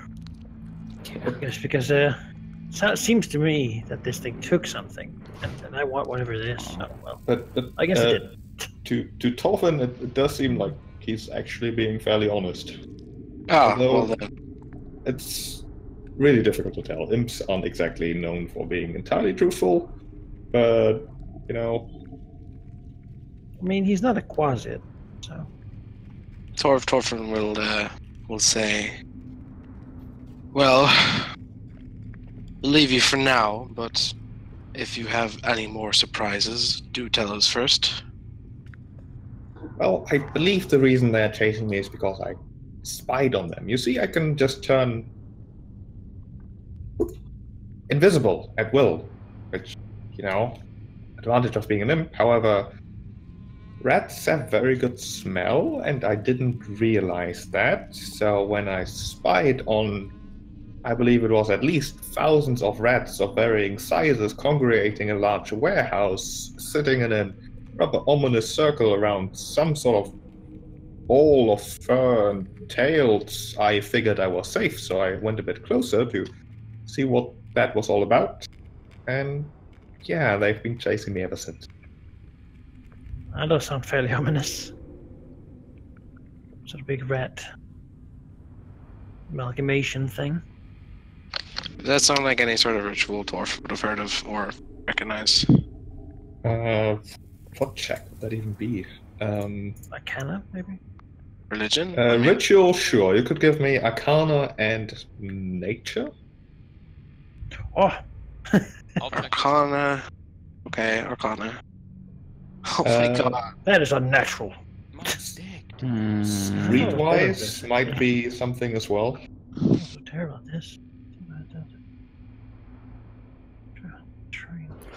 Because it seems to me that this thing took something, and I want whatever it is. Oh, well, but I guess it didn't. To Torfin, it does seem like he's actually being fairly honest. Well then. It's really difficult to tell. Imps aren't exactly known for being entirely truthful, but, you know... I mean, he's not a quasit, so... Torfin will say, "Well, leave you for now, but if you have any more surprises, do tell us first." Well, I believe the reason they're chasing me is because I spied on them. You see, I can just turn invisible at will, which, you know, advantage of being an imp. However, rats have very good smell, and I didn't realize that. So when I spied on, I believe it was at least thousands of rats of varying sizes congregating in a large warehouse, sitting in a rather ominous circle around some sort of ball of fur and tails, I figured I was safe. So I went a bit closer to see what that was all about. And yeah, they've been chasing me ever since. That does sound fairly ominous. Sort of big rat amalgamation thing. Does that sound like any sort of ritual Torf would have heard of or recognized? What check would that even be? Arcana, maybe? Religion? Ritual, sure. You could give me Arcana and Nature. Oh! Arcana. Okay, Arcana. Oh my god. That is unnatural. Streetwise might be something as well. I'm so terrible at this.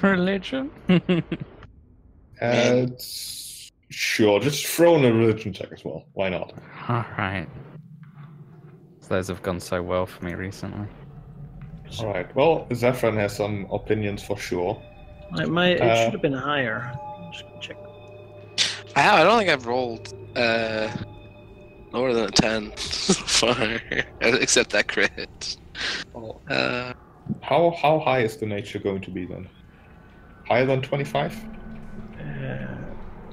Religion? Sure, just throw in a religion check as well. Why not? Alright. Those have gone so well for me recently. Alright, well, Zephyrin has some opinions for sure. It should have been higher. Just check. I don't think I've rolled lower than a 10 so far, except that crit. How high is the nature going to be then? Higher than 25?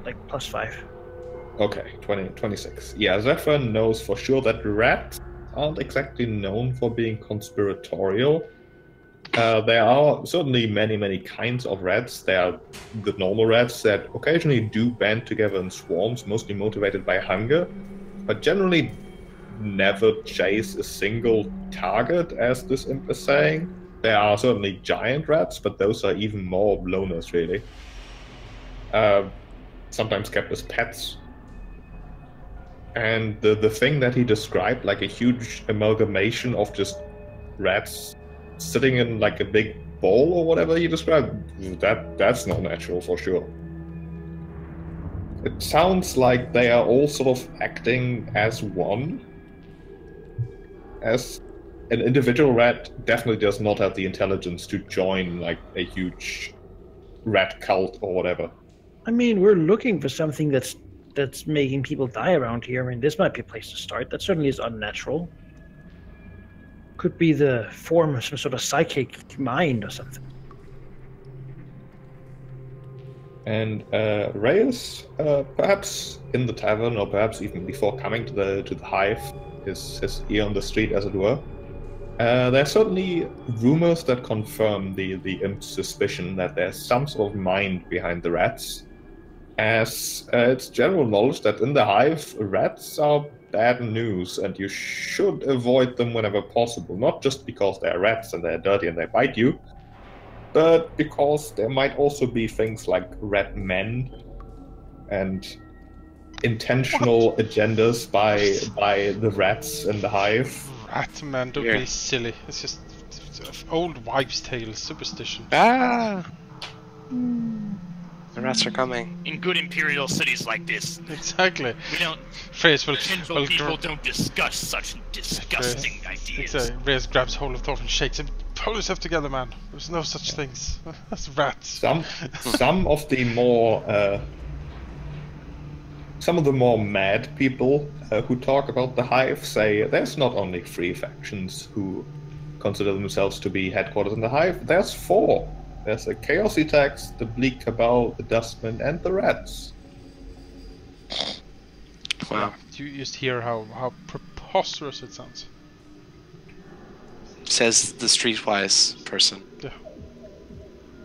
Like +5. Okay, 26. Yeah, Zephyrin knows for sure that rats aren't exactly known for being conspiratorial. There are certainly many kinds of rats. There are the normal rats that occasionally do band together in swarms, mostly motivated by hunger, but generally never chase a single target, as this imp is saying. There are certainly giant rats, but those are even more loners, really. Sometimes kept as pets. And the thing that he described, like a huge amalgamation of just rats sitting in like a big bowl or whatever he described, that's not natural for sure. It sounds like they are all sort of acting as one. As an individual rat definitely does not have the intelligence to join like a huge rat cult or whatever. I mean, we're looking for something that's making people die around here. I mean, this might be a place to start. That certainly is unnatural. Could be the form of some sort of psychic mind or something. And Reyes, perhaps in the tavern, or perhaps even before coming to the Hive, his ear on the street, as it were, there are certainly rumors that confirm the imp's suspicion that there's some sort of mind behind the rats. As it's general knowledge that in the Hive, rats are bad news, and you should avoid them whenever possible. Not just because they're rats and they're dirty and they bite you, but because there might also be things like rat men and intentional agendas by the rats in the Hive. Rat man, don't be silly. It's just old wives' tale superstition. The rats are coming. In good imperial cities like this, Exactly. we don't. Phrase will People don't discuss such disgusting ideas. Reyes grabs hold of Thorfinn and shakes him. Pull yourself together, man. There's no such things. That's rats. Some of the more mad people who talk about the Hive say there's not only 3 factions who consider themselves to be headquarters in the Hive. There's 4. There's the Chaos Attacks, the Bleak Cabal, the Dustmen, and the Rats. Wow. You just hear how preposterous it sounds. Says the streetwise person. Yeah.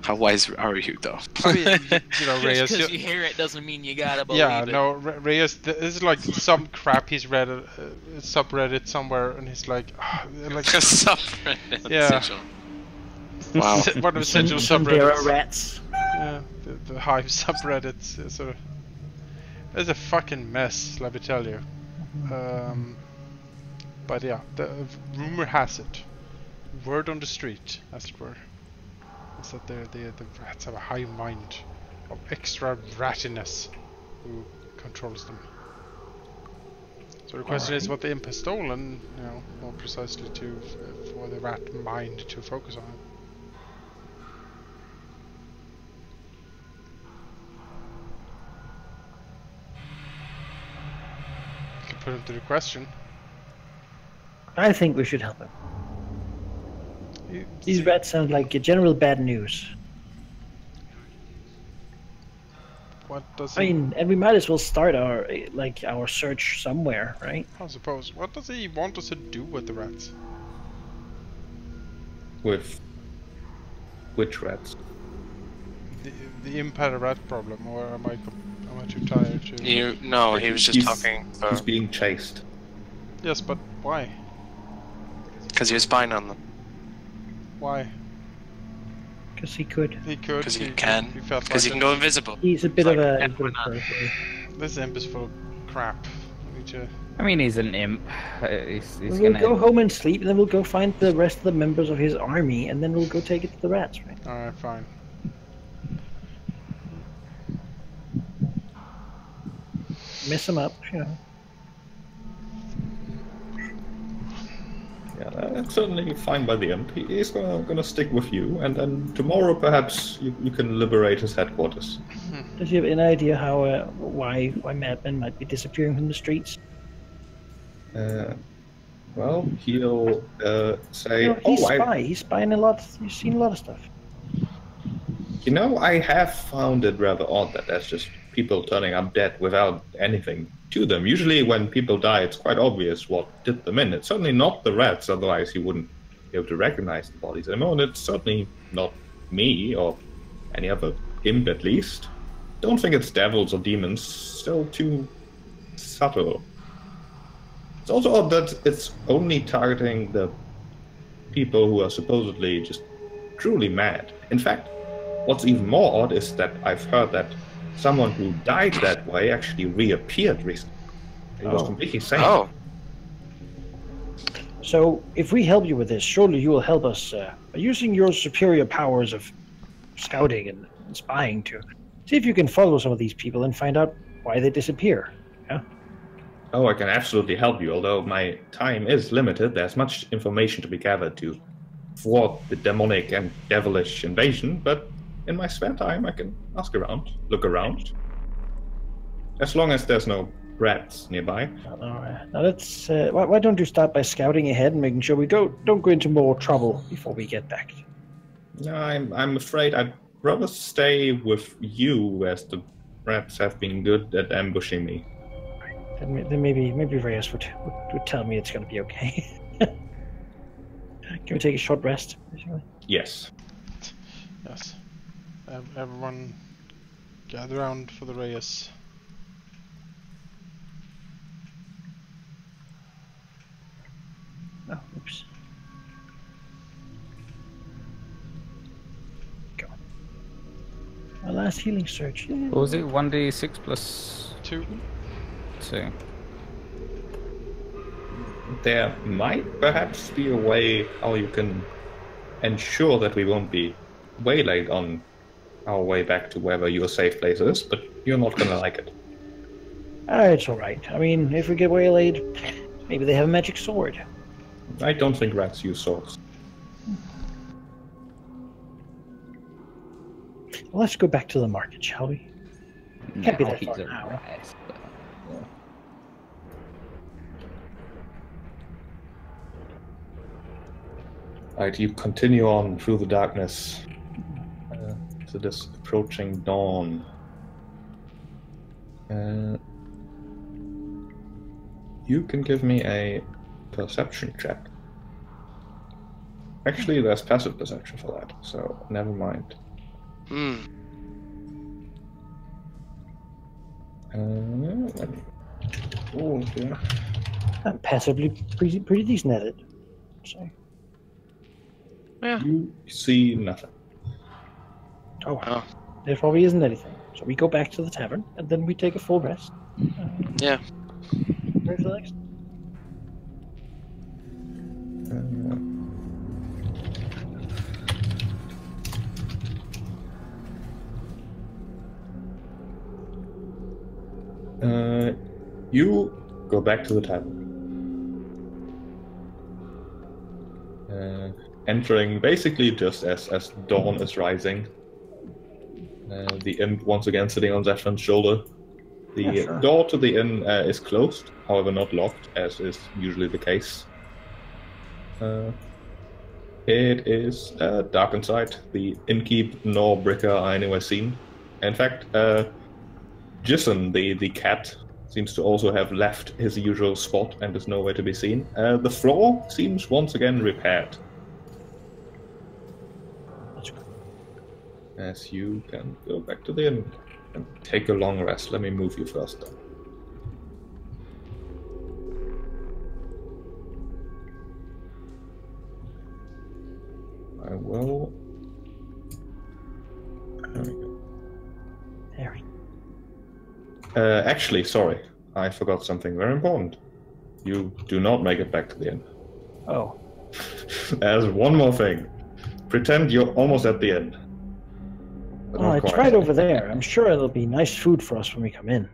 How wise are you, though? I mean, you know, Reyes. Just because you hear it doesn't mean you gotta believe Yeah, it. no, Reyes. This is like some crap he's read a subreddit somewhere, and he's like, like subreddit. Yeah. Wow. One of essential There are subreddits. rats. Yeah, the Hive subreddits. It's a fucking mess, let me tell you. But yeah, the rumor has it, word on the street, as it were, is that the rats have a hive mind of extra rattiness who controls them. So the question is what the imp has stolen, you know, more precisely for the rat mind to focus on. You can put him to the question. I think we should help him. These rats sound like general bad news. What does I mean, and we might as well start our search somewhere, right? I suppose. What does he want us to do with the rats? With which rats? The imp had a rat problem, or am I too tired to? No, he was just talking. He's being chased. Yes, but why? Because he was spying on them. Why? Because he could. He could. Because he can. He felt Because like he can go invisible. He's a bit of a. Why not? This imp is full of crap. Need to... I mean, he's an imp. He's We'll gonna go home and sleep, and then we'll go find the rest of the members of his army, and then we'll go take it to the rats, right? Alright, fine. Mess him up, you know. Yeah, that's certainly fine by the imp. He's gonna stick with you, and then tomorrow perhaps you can liberate his headquarters. Does he have any idea how why madmen might be disappearing from the streets? Well, he'll say, You know, he's "Oh, spy. He's spying a lot. He's seen a lot of stuff. you know, I have found it rather odd that there's just people turning up dead without anything to them. Usually, when people die, it's quite obvious what did them in. It's certainly not the rats, otherwise he wouldn't be able to recognize the bodies anymore. And it's certainly not me or any other imp, at least. Don't think it's devils or demons. Still too subtle. It's also odd that it's only targeting the people who are supposedly just truly mad. In fact, what's even more odd is that I've heard that someone who died that way actually reappeared recently. It was completely sane. Oh, So, if we help you with this, surely you will help us by using your superior powers of scouting and spying to see if you can follow some of these people and find out why they disappear. Yeah. Oh, I can absolutely help you, although my time is limited. There's much information to be gathered to thwart the demonic and devilish invasion, but in my spare time I can ask around, look around. As long as there's no rats nearby. Now let's. Why don't you start by scouting ahead and making sure we don't go into more trouble before we get back? No, I'm afraid I'd rather stay with you, as the rats have been good at ambushing me. Then maybe Reyes would tell me it's going to be okay. Can we take a short rest? Yes. Yes. Everyone gather round for the Reyes. Oh, oops. Go. Our last healing surge. Yeah. What was it? 1d6 plus 2. 2. There might perhaps be a way how you can ensure that we won't be waylaid on our way back to wherever your safe place is, but you're not gonna like it. It's alright. I mean, if we get waylaid, maybe they have a magic sword. I don't think rats use swords. Well, let's go back to the market, shall we? Can't be that he's far a now. rat, but- Right, you continue on through the darkness to this approaching dawn. You can give me a perception check. Actually, there's passive perception for that, so never mind. Oh, yeah. I'm passively pretty decent at it. So. You see nothing. Oh, there probably isn't anything. So we go back to the tavern, and then we take a full rest. yeah. Ready for the next? You go back to the tavern. Entering basically just as dawn is rising. The imp once again sitting on Zephyr's shoulder. The door to the inn is closed, however not locked, as is usually the case. It is dark inside. The innkeep nor Bricker are anywhere seen. In fact, Jisson, the cat, seems to also have left his usual spot and is nowhere to be seen. The floor seems once again repaired. As you can go back to the inn and take a long rest. Let me move you first, though. I will. There we go. There we go. Actually, sorry. I forgot something very important. You do not make it back to the end. Oh. There's one more thing. Pretend you're almost at the end. But Oh, not it's quite. right over there. I'm sure it'll be nice food for us when we come in.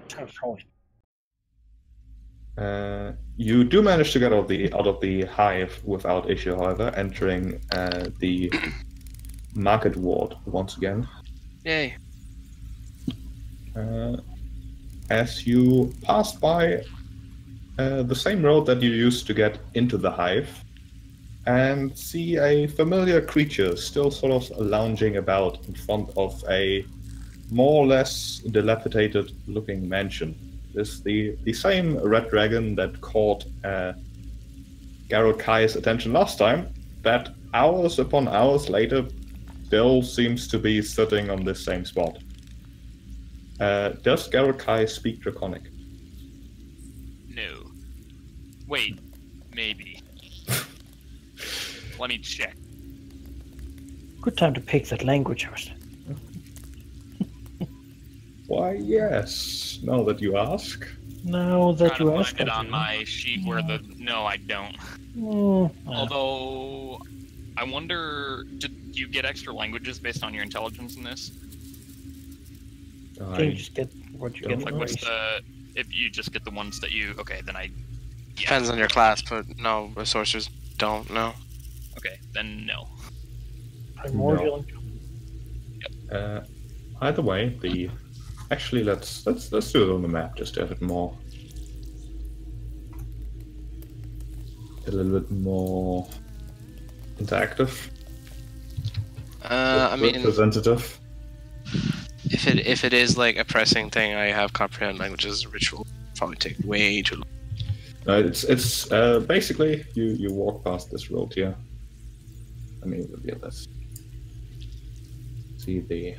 Sounds always. You do manage to get out of the hive without issue, however, entering the market ward once again. Yay. As you pass by the same road that you used to get into the hive, and see a familiar creature still sort of lounging about in front of a more or less dilapidated looking mansion. This is the same red dragon that caught Garrod Kai's attention last time, that hours upon hours later still seems to be sitting on this same spot. Does Garrod Kai speak Draconic? No. Wait, maybe. Let me check. Good time to pick that language first. Why, yes. Now that you ask. Now that Trying you to ask, find it I on do. my sheet where the... No, I don't. Although, I wonder, did you get extra languages based on your intelligence in this? Can you just get what you get Like, from what's race? the... If you just get the ones that you... Okay, then I... Depends on your class, but no, the sorcerers don't know. Okay, then no. Primordial. Either way, the... Actually, let's do it on the map, just to have it more... A little bit more... interactive. I mean, representative. if it is like a pressing thing, I have comprehend languages ritual. Probably take way too long. It's basically you walk past this road here. Let me reveal this. See the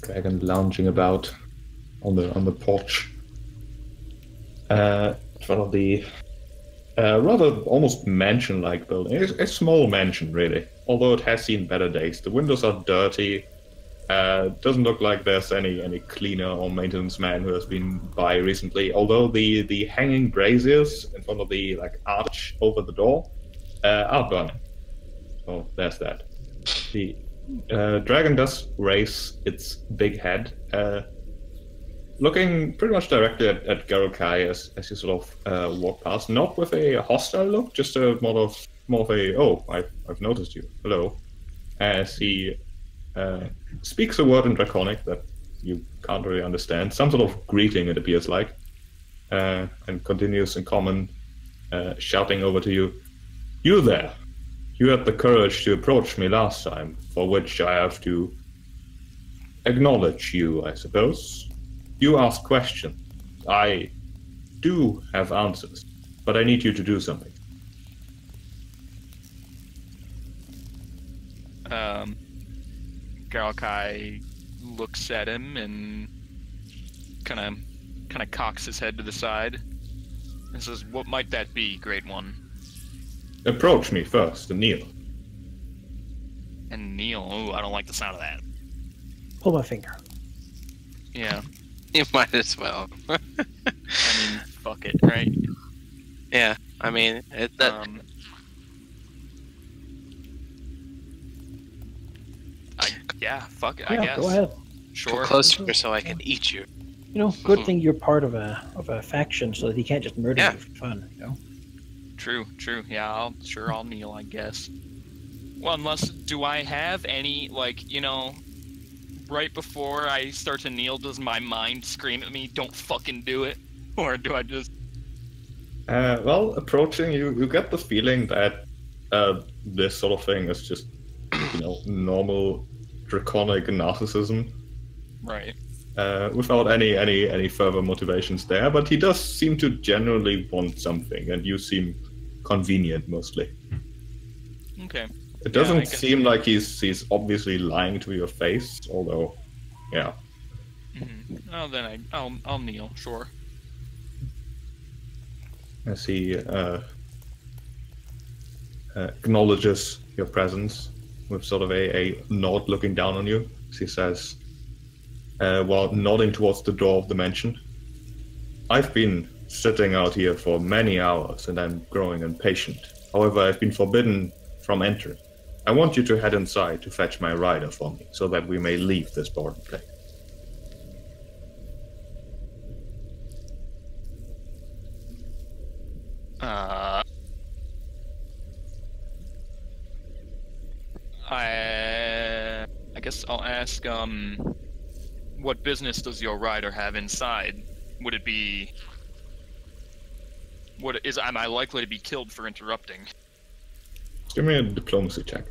dragon lounging about on the porch. In front of the rather almost mansion-like building. It's a small mansion, really. Although it has seen better days. The windows are dirty. Doesn't look like there's any cleaner or maintenance man who has been by recently. Although the hanging braziers in front of the arch over the door are burning. So there's that. The dragon does raise its big head, looking pretty much directly at Garrod Kai as you sort of walk past. Not with a hostile look, just a more of a I've noticed you. Hello. As he speaks a word in Draconic that you can't really understand. Some sort of greeting, it appears like. And continues in common, shouting over to you. You there! You had the courage to approach me last time, for which I have to acknowledge you, I suppose. You ask questions. I do have answers, but I need you to do something. Garrod Kai looks at him and kind of cocks his head to the side and says, "What might that be, Great One?" Approach me first and kneel. And kneel. Ooh, I don't like the sound of that. Pull my finger. Yeah. You might as well. I mean, fuck it, right? Yeah, I mean, Yeah, fuck it, Yeah, I guess. go ahead. Sure. come closer so I can eat you. You know, good thing you're part of a faction, so that he can't just murder Yeah. you for fun. You know. True. Yeah, I'll kneel, I guess. Well, unless, do I have any, right before I start to kneel, does my mind scream at me, "Don't fucking do it"? Or do I just... Well, approaching, you get the feeling that this sort of thing is just, normal draconic narcissism. Right. Without any further motivations there, but he does seem to generally want something, and you seem convenient mostly. Okay. It doesn't I guess- seem like he's obviously lying to your face, although, yeah. Mm-hmm. Oh, then I'll kneel, sure. As he acknowledges your presence with sort of a nod looking down on you, as he says, while nodding towards the door of the mansion. I've been sitting out here for many hours, and I'm growing impatient. However, I've been forbidden from entering. I want you to head inside to fetch my rider for me, so that we may leave this boarding place. I guess I'll ask, what business does your rider have inside? Would it be... am I likely to be killed for interrupting? Give me a diplomacy check.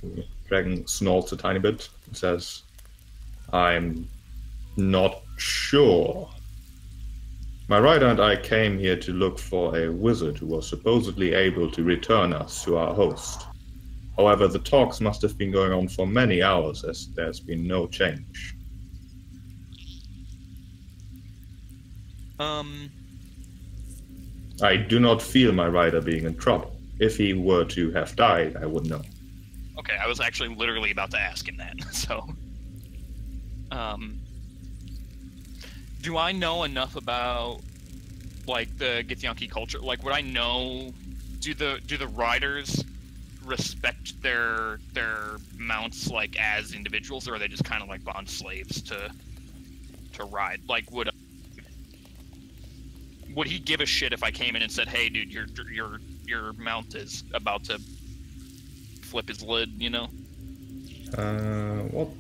The dragon snorts a tiny bit and says, I'm not sure. My rider and I came here to look for a wizard who was supposedly able to return us to our host. However, the talks must have been going on for many hours, as there's been no change. I do not feel my rider being in trouble. If he were to have died, I would know. Okay, I was actually literally about to ask him that, so... do I know enough about, like, the Githyanki culture? Like, would I know... Do the riders respect their mounts, like, as individuals, or are they just kind of, like, bond slaves to ride? Like, would he give a shit if I came in and said, hey, dude, your mount is about to flip his lid, you know? Well...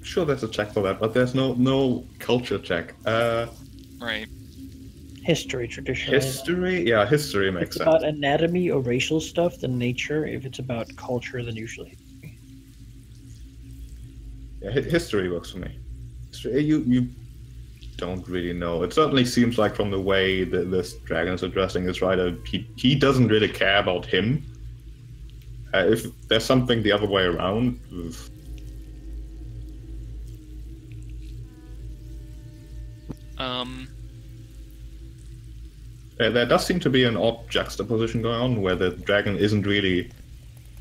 Sure, there's a check for that, but there's no culture check. Right. History, traditionally. History? Yeah, history If makes it's sense. about anatomy or racial stuff, then nature. If it's about culture, then usually. Yeah, history works for me. History, you don't really know. It certainly seems like from the way that this dragon is addressing his rider, he doesn't really care about him. If there's something the other way around... There does seem to be an odd juxtaposition going on, where the dragon isn't really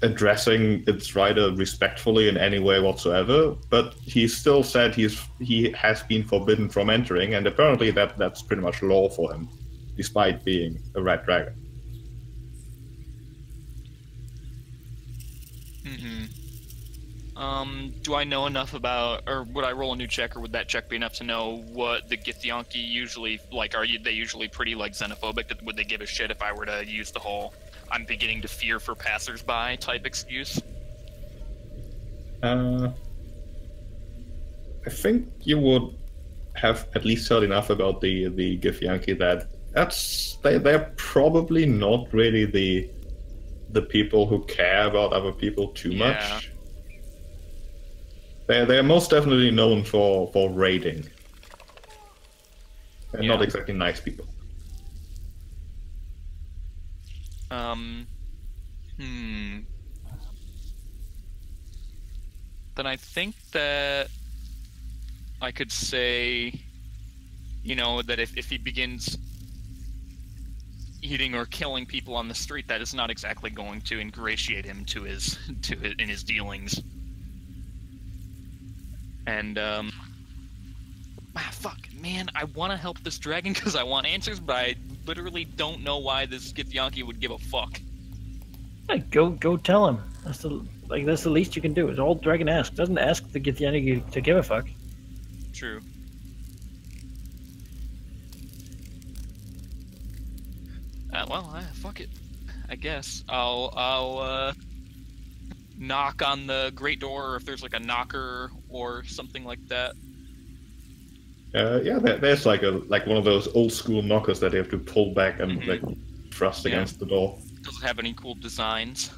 addressing its rider respectfully in any way whatsoever, but he still said he has been forbidden from entering, and apparently that's pretty much law for him, despite being a red dragon. Do I know enough about, or would I roll a new check, or would that check be enough to know what the Githyanki usually, like, they usually pretty, like, xenophobic? Would they give a shit if I were to use the whole, I'm beginning to fear for passersby type excuse? I think you would have at least heard enough about the Githyanki that they're probably not really the people who care about other people too much. They're most definitely known for raiding. They're not exactly nice people. Then I think that I could say, you know, that if he begins eating or killing people on the street, that is not exactly going to ingratiate him in his dealings. And fuck, man, I want to help this dragon because I want answers, but I literally don't know why this Githyanki would give a fuck. Like, go tell him. That's the least you can do. It's all the dragon asks. Doesn't ask the Githyanki to give a fuck. True. Fuck it. I guess I'll knock on the great door, or if there's like a knocker or something like that. There's like one of those old school knockers that you have to pull back and like thrust against the door. Does it have any cool designs?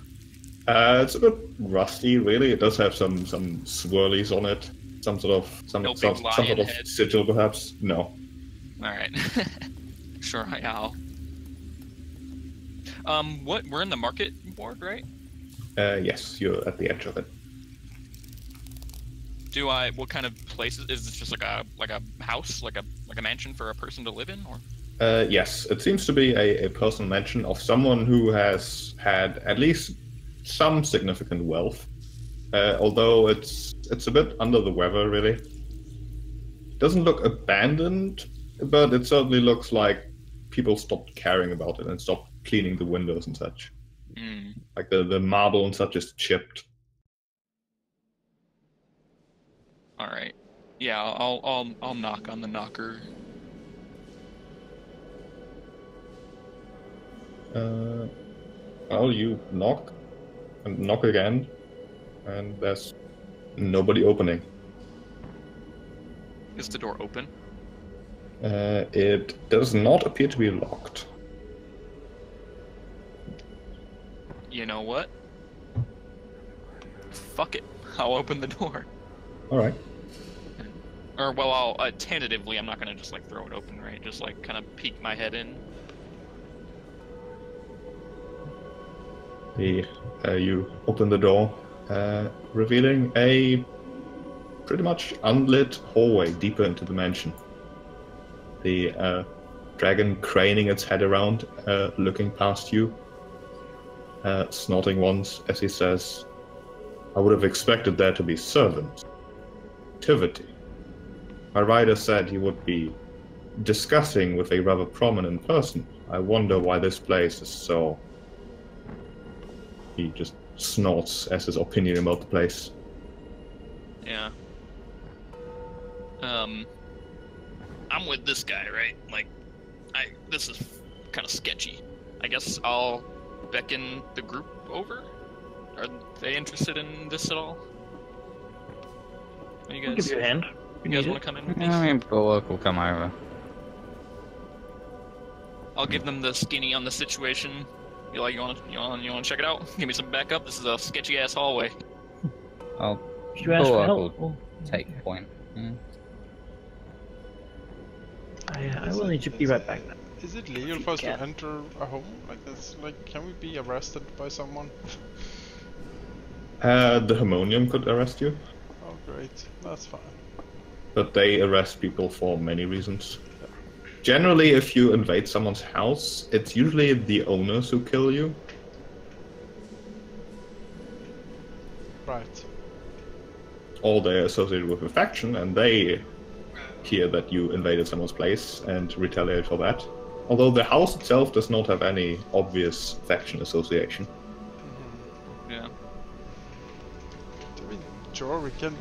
It's a bit rusty, really. It does have some swirlies on it, some sort of sigil, perhaps. No. All right. Sure, I'll. We're in the market ward, right? Yes, you're at the edge of it. What kind of place is this? Just like a house, like a mansion for a person to live in, or? Yes, it seems to be a personal mention of someone who has had at least some significant wealth, although it's a bit under the weather, really. Doesn't look abandoned, but it certainly looks like people stopped caring about it and stopped cleaning the windows and such. Mm. Like the marble and such is chipped. All right. Yeah, I'll knock on the knocker. Well, you knock and knock again, and there's nobody opening. Is the door open? It does not appear to be locked. You know what? Fuck it. I'll open the door. All right. Or, well, I'll tentatively, I'm not gonna just like throw it open, right? Just like kind of peek my head in. You open the door, revealing a pretty much unlit hallway deeper into the mansion. The dragon craning its head around, looking past you, snorting once as he says, "I would have expected there to be servants. Activity. My rider said he would be discussing with a rather prominent person. I wonder why this place is so..." He just snorts as his opinion about the place. Yeah. I'm with this guy, right? Like, this is kind of sketchy. I guess I'll beckon the group over? Are they interested in this at all? Are you I'll guys, give you a hand. you guys want to come in with me? I mean, Bullock will come over. I'll give them the skinny on the situation. You like, you want to check it out? Give me some backup. This is a sketchy ass hallway. I'll Did you ask for Bullock help? will take point. Yeah. I will need to be right back then. Is it legal for us to enter a home like this? Like, can we be arrested by someone? The Harmonium could arrest you, Oh, great. That's fine. but they arrest people for many reasons. Generally, if you invade someone's house, it's usually the owners who kill you. Right. Or they're associated with a faction, and they hear that you invaded someone's place and retaliate for that. Although the house itself does not have any obvious faction association. Yeah. I mean, sure, we can.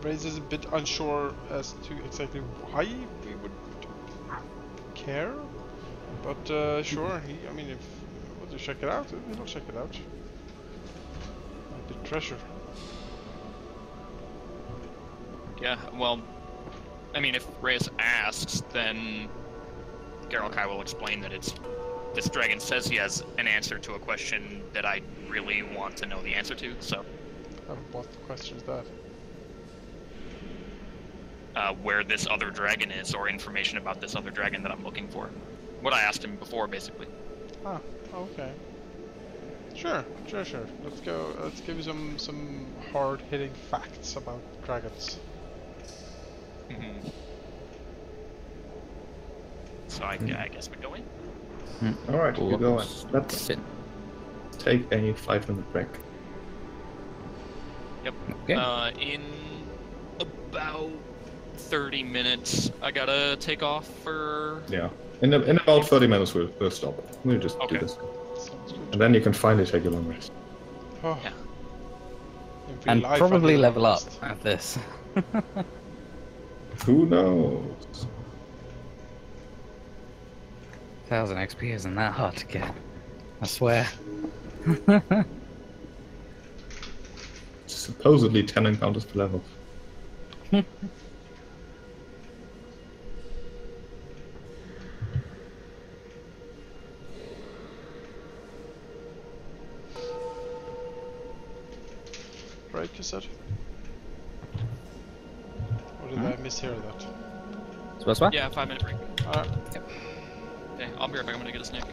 Braze is a bit unsure as to exactly why we would care, but sure. I mean, if we want to check it out, we'll check it out. Might be treasure. Yeah, well, I mean, if Reyes asks, then Garrokai will explain that this dragon says he has an answer to a question that I really want to know the answer to, so... What question is that? Where this other dragon is, or information about this other dragon that I'm looking for. What I asked him before, basically. Ah, okay. Sure. Let's go. Let's give you some hard-hitting facts about dragons. Mm-hmm. So I guess we go in. Alright, you go in. Let's Sit. take a 5-minute break. Yep. Okay. In about 30 minutes, I gotta take off for... Yeah. In about 30 minutes we'll stop. We'll just Okay. do this. Sounds good. And then you can finally take a long rest. Oh. Yeah. In real And life, probably I did level up almost. at this. Who knows? 1000 XP isn't that hard to get. I swear. Supposedly 10 encounters per level. Break, you said? Or did I mishear that? Suppose what? Yeah, 5-minute break. Alright. Okay, I'll be right back. I'm gonna get a snack.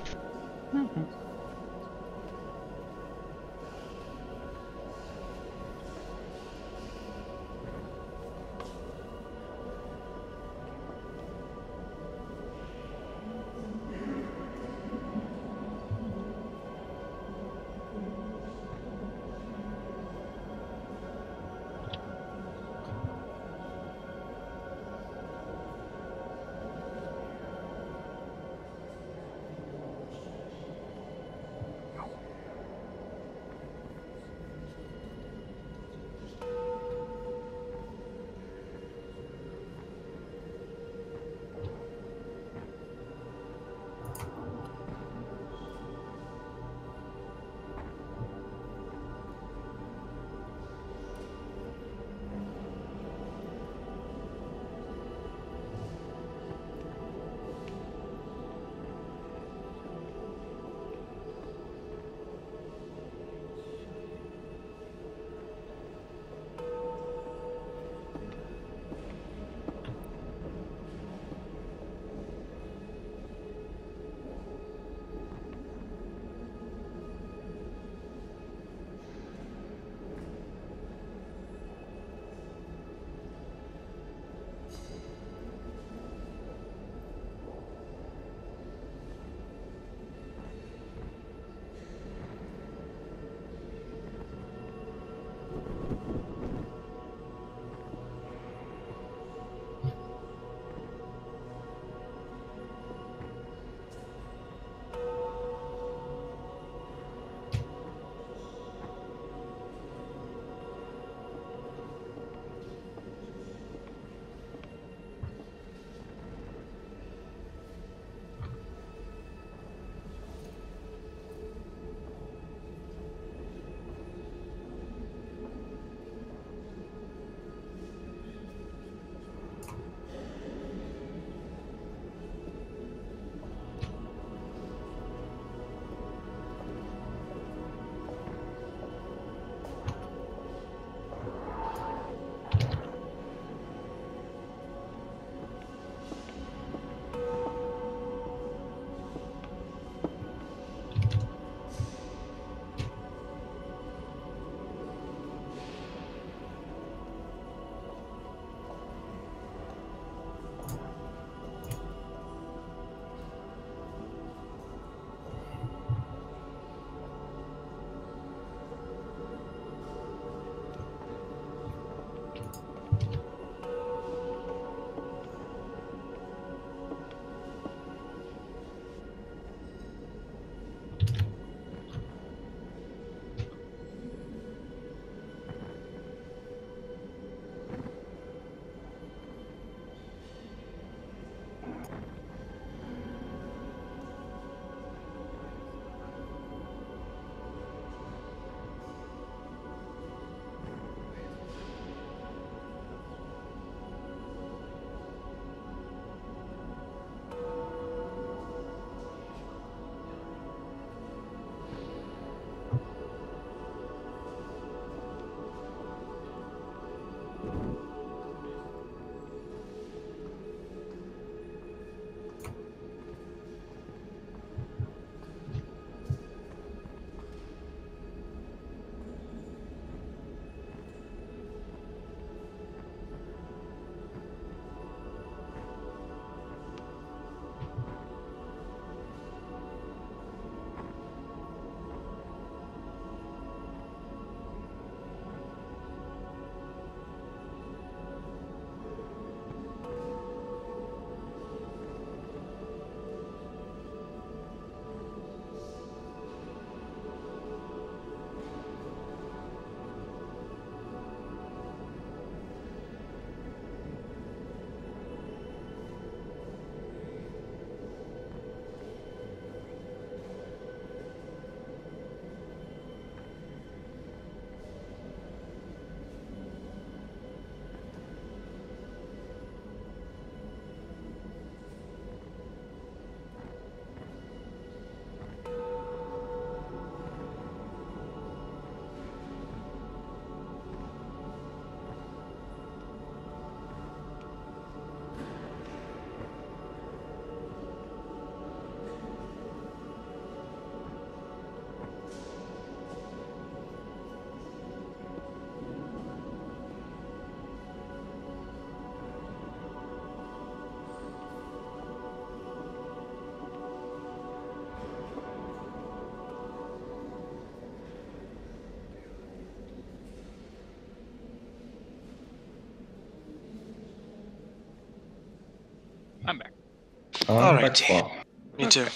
Alright. Back far. Me too.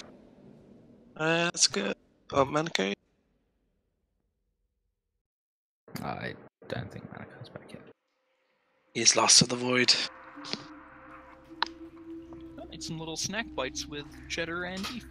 That's good. Oh, Manakay? I don't think Manakai's back yet. He's lost to the void. I need some little snack bites with cheddar and beef.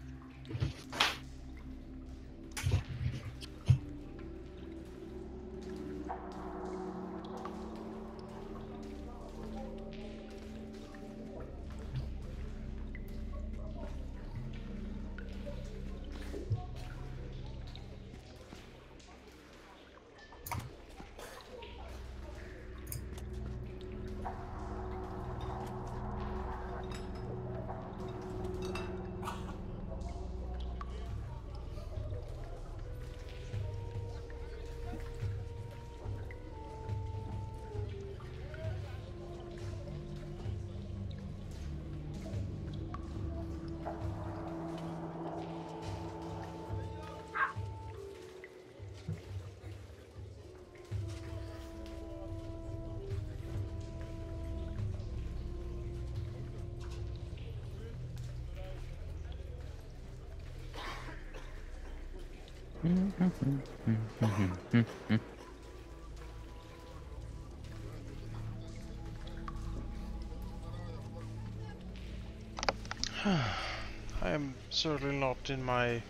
I am certainly not in my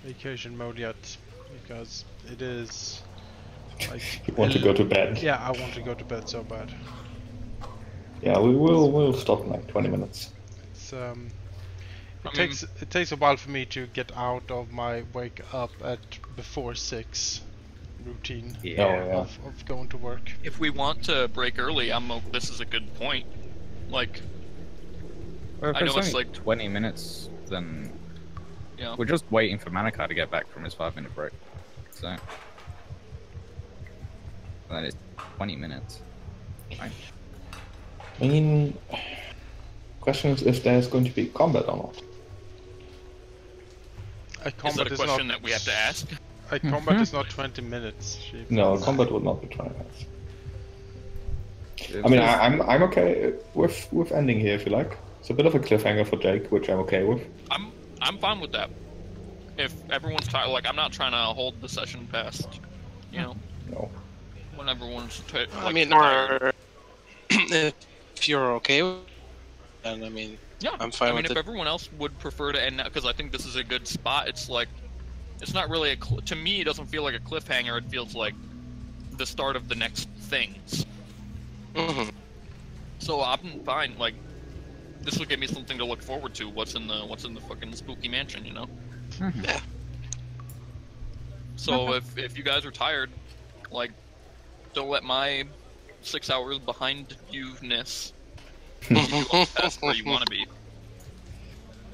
vacation mode yet, because it is like You want to go to bed? yeah, I want to go to bed so bad. Yeah, we'll stop in like 20 minutes. It's it takes a while for me to get out of my wake up at before 6 routine Yeah. of going to work. If we want to break early, this is a good point. Like, Well, if I know it's it's only like 20 minutes, then Yeah. we're just waiting for Manakai to get back from his 5-minute break. So that is 20 minutes. Right. I mean, question is if there's going to be combat or not. Is that a question that we have to ask? A combat is not 20 minutes. No, combat would not be 20 minutes. It's I mean, just- I'm okay with ending here if you like. It's a bit of a cliffhanger for Jake, which I'm okay with. I'm fine with that. If everyone's tired, like I'm not trying to hold the session past, No. when everyone's I mean, tired. or if you're okay with it, and I mean, Yeah, I'm fine I mean, with if it. everyone else would prefer to end now, because I think this is a good spot. It's like, it's not really to me. It doesn't feel like a cliffhanger. It feels like the start of the next things. Mhm. So I'm fine. Like, this will give me something to look forward to. What's in the fucking spooky mansion, you know? Mhm. Yeah. So if you guys are tired, like, don't let my 6 hours behind you-ness keep you off past where you want to be.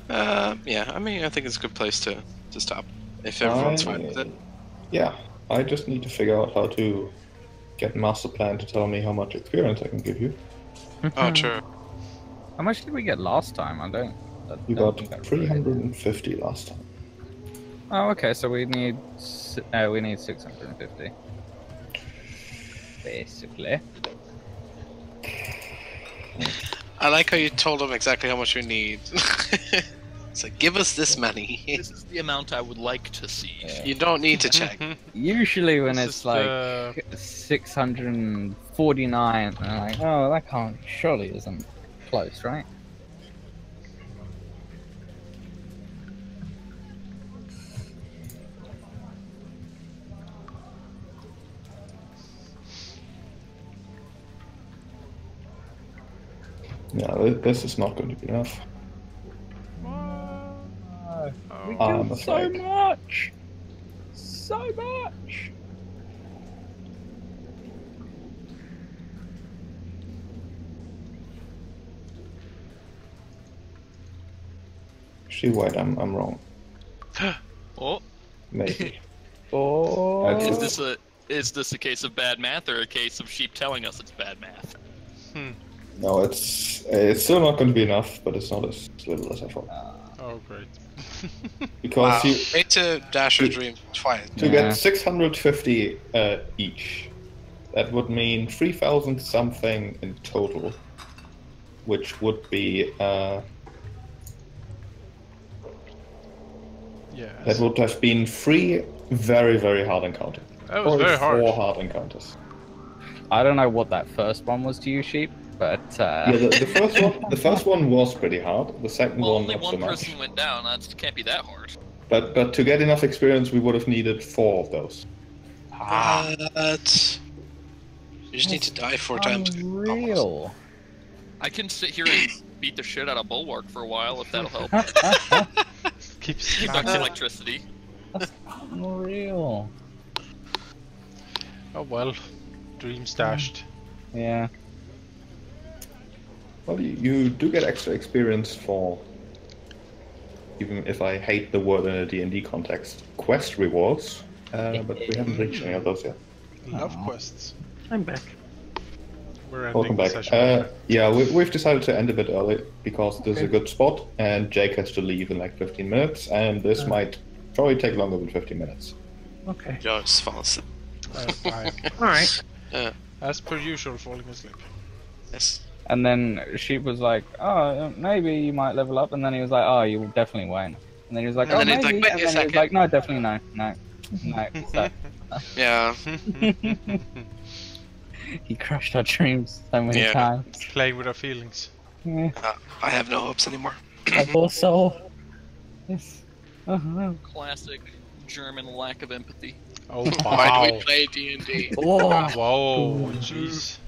Yeah, I mean, I think it's a good place to stop if everyone's fine with it. Yeah, I just need to figure out how to get Master Plan to tell me how much experience I can give you. Oh, true. How much did we get last time? I You don't got think I wrote it. 350 last time. Oh, okay. So we need 650. Basically. I like how you told them exactly how much we need. It's like, give us this many. This is the amount I would like to see. You don't need to check. Usually when This it's is like 649, I'm like, oh, that can't surely isn't close, right? Yeah, this is not going to be enough. We I'm killed so afraid. much! So much! Actually, wait, I'm wrong. Oh, Maybe. Oh, is this a case of bad math or a case of sheep telling us it's bad math? No, it's still not going to be enough, but it's not as little as I thought. Oh, great. Because Wow. Way to dash your dream twice. to Yeah. get 650 each, that would mean 3,000 something in total, which would be Yes. That would have been 3 very, very hard encounters. That was Or very 4 hard. hard encounters. I don't know what that first one was to you, Sheep, but Yeah, the first one was pretty hard. The second Well, one only not so one much. person went down. That can't be that hard. But to get enough experience, we would have needed 4 of those. But you just need to die 4 times. Unreal. I can sit here and beat the shit out of Bulwark for a while if that'll help. Keep Conducts slamming. electricity. Unreal. Oh well. Dreams dashed. Yeah. Well, you do get extra experience for, even if I hate the word in a D&D context, quest rewards, but we haven't reached any of those yet. Love quests. I'm back. We're ending Welcome the back. session. Yeah, we've decided to end a bit early because this is a good spot, and Jake has to leave in like 15 minutes, and this might probably take longer than 15 minutes. Okay. Just fall asleep. I'm Alright. as per usual, falling asleep. Yes. And then Sheep was like, oh, maybe you might level up. And then he was like, oh, you definitely won't. And then he was like, And oh, then he's maybe. like, wait and a then he was second. like, no, definitely no. No. So Yeah. he crushed our dreams so many Yeah. times. Playing with our feelings. Yeah. I have no hopes anymore. My poor soul. Yes. Classic German lack of empathy. Oh Why do wow. we play D&D? Whoa. Whoa, jeez.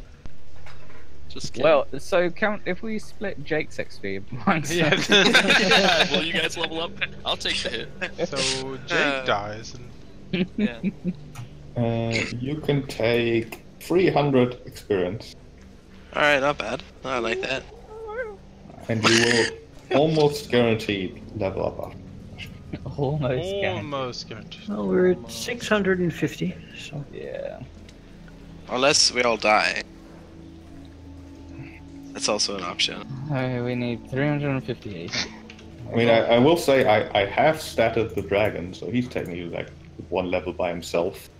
Just kidding. Well, so count if we split Jake's XP amongst Yeah. us. Yeah, will you guys level up? I'll take the hit. So Jake dies and Yeah. You can take 300 experience, Alright, not bad. I like that. and you will almost guaranteed level up after. Almost. guaranteed. almost guaranteed. Well, we're at 650, so Yeah. Unless we all die. That's also an option. We need 358. I mean, I will say I have statted the dragon, so he's technically like 1 level by himself.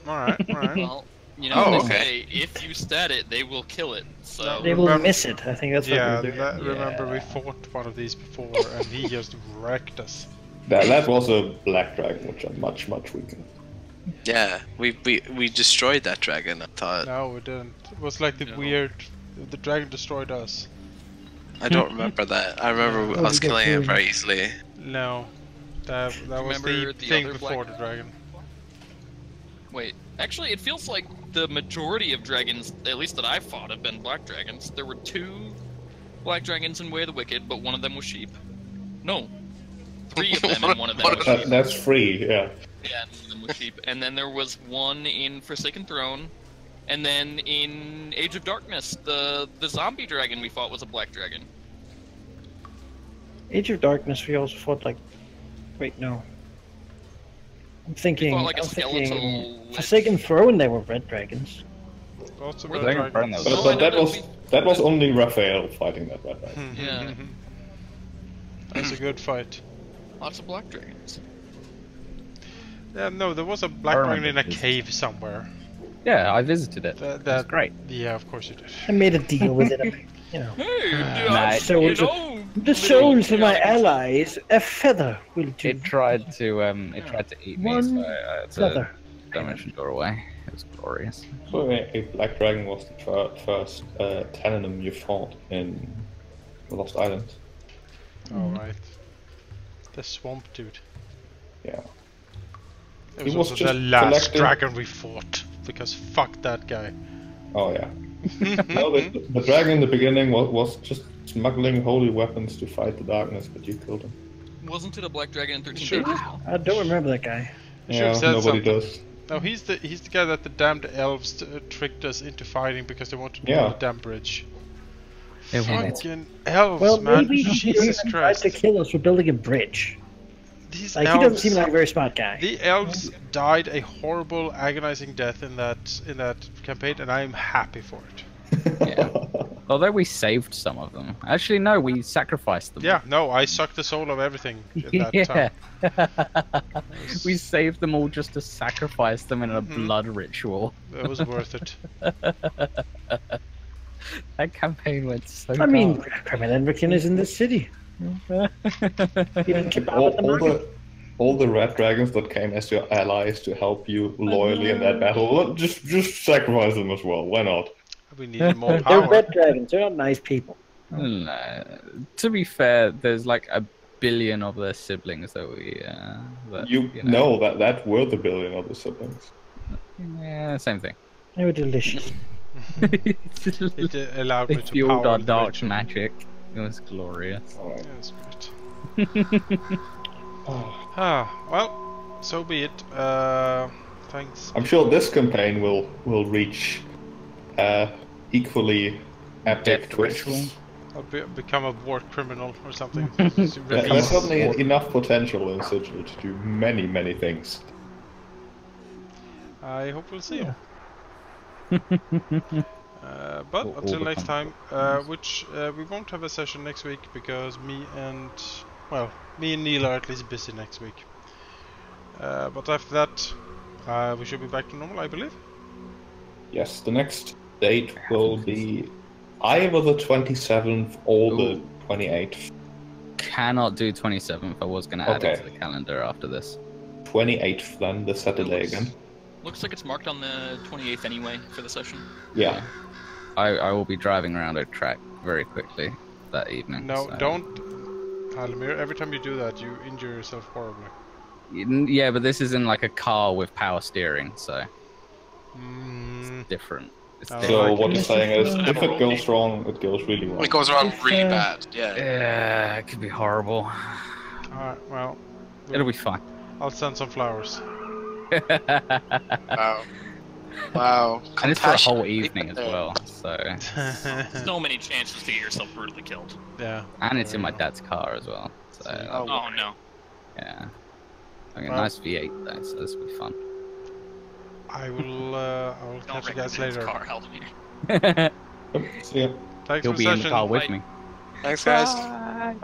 Alright, alright. Well, you know Oh, what they okay. say, if you stat it, they will kill it. So they will Remember- miss it. I think that's Yeah, what we're doing. remember we fought one of these before and he just wrecked us. That was a black dragon, which are much weaker. Yeah, we destroyed that dragon, I thought. No, we didn't. It was like the weird... The dragon destroyed us. I don't remember that. I remember Oh, us we got killing it ruined. very easily. No. That was Remember the the thing other before black- the dragon. wait, actually, it feels like the majority of dragons, at least that I fought, have been black dragons. There were 2 black dragons in Way of the Wicked, but one of them was sheep. No, 3 of them, and one of them was sheep. That's free, yeah. Yeah, and one of them was sheep. And then there was one in Forsaken Throne, and then in Age of Darkness, the zombie dragon we fought was a black dragon. Age of Darkness, we also fought like. Wait, no. I'm thinking. fought like a I'm thinking. skeletal lich. Forsaken Throne, they were red dragons. Lots of Were red they dragons. burn those? No, I But know that was only Raphael fighting that red dragon. Yeah. That's a good fight. Lots of black dragons. Yeah, no, there was a black I dragon in a remember this. cave somewhere. Yeah, I visited it. That, That's that great. Yeah, of course you did. I made a deal with it. You know. Hey, Nah, so you it's know, The little souls of my dragons. allies, a feather will do. It tried to eat me, One so I had to feather. dimension door away. It was glorious. So a black dragon was the first Tananim you fought in the Lost Islands. Alright. The swamp dude. Yeah. It He was was also just the last collecting- dragon we fought. Because fuck that guy. Oh yeah. No, the dragon in the beginning was just smuggling holy weapons to fight the darkness, but you killed him. Wasn't it a black dragon in 13 Sure. Days? I don't remember that guy. You should have Yeah, said nobody something. does. No, he's the guy that the damned elves tricked us into fighting because they wanted to Yeah. build a damn bridge. They wanted. Fucking elves, Well, man. maybe he Jesus tried Christ. to kill us for building a bridge. These Like, he doesn't elves. seem like a very smart guy. The elves died a horrible, agonizing death in that campaign, and I am happy for it. Yeah. Although we saved some of them. Actually, no, we sacrificed them. Yeah, no, I sucked the soul of everything in that Yeah. time. We saved them all just to sacrifice them in a blood ritual. It was worth it. That campaign went so I mean, dark. Kremlin is in this city. He didn't keep out all, at the all market. the all the red dragons that came as your allies to help you loyally in that battle, just sacrifice them as well. Why not? We needed more They're power. red dragons. They're not nice people. To be fair, there's like 1 billion of their siblings that we. That, You know that were the billion of the siblings. Yeah, same thing. They were delicious. It allowed me They to fueled power our the dark ritual. magic. It was glorious. All right. Yeah, that's great. Well, so be it. Thanks. I'm sure this campaign will reach equally epic Death twists. ritual. I'll become a war criminal or something. There's certainly enough potential in Sigil to do many, many things. I hope we'll see you. But All until the next time, confidence. which we won't have a session next week because me and Neil are at least busy next week. But after that, we should be back to normal, I believe. Yes, the next date will be either the 27th or the 28th. Cannot do 27th. I was going to add it Okay. to the calendar after this. 28th then, the Saturday again. Looks like it's marked on the 28th anyway for the session. Yeah. I will be driving around a track very quickly that evening. No, so- don't, Halldamir. Every time you do that, you injure yourself horribly. Yeah, but this is in like a car with power steering, so Mm, different. It's So different. So what you're saying is, Never if it roll goes me. wrong, it goes really wrong. It goes around really bad. Yeah. Yeah, it could be horrible. Alright, well, It'll be fine. I'll send some flowers. Wow. Wow. And it's for a whole Compassionate evening as there. well, so So many chances to get yourself brutally killed. Yeah. and it's in my there you dad's car as well. So Oh, Oh no. yeah, like a Well- nice V8 though, so this will be fun. go. I will Don't catch you wreck guys the man's later. car, Halldamir. See ya. Thanks He'll for be the in the session. car with Bye. me. Thanks, guys. Bye.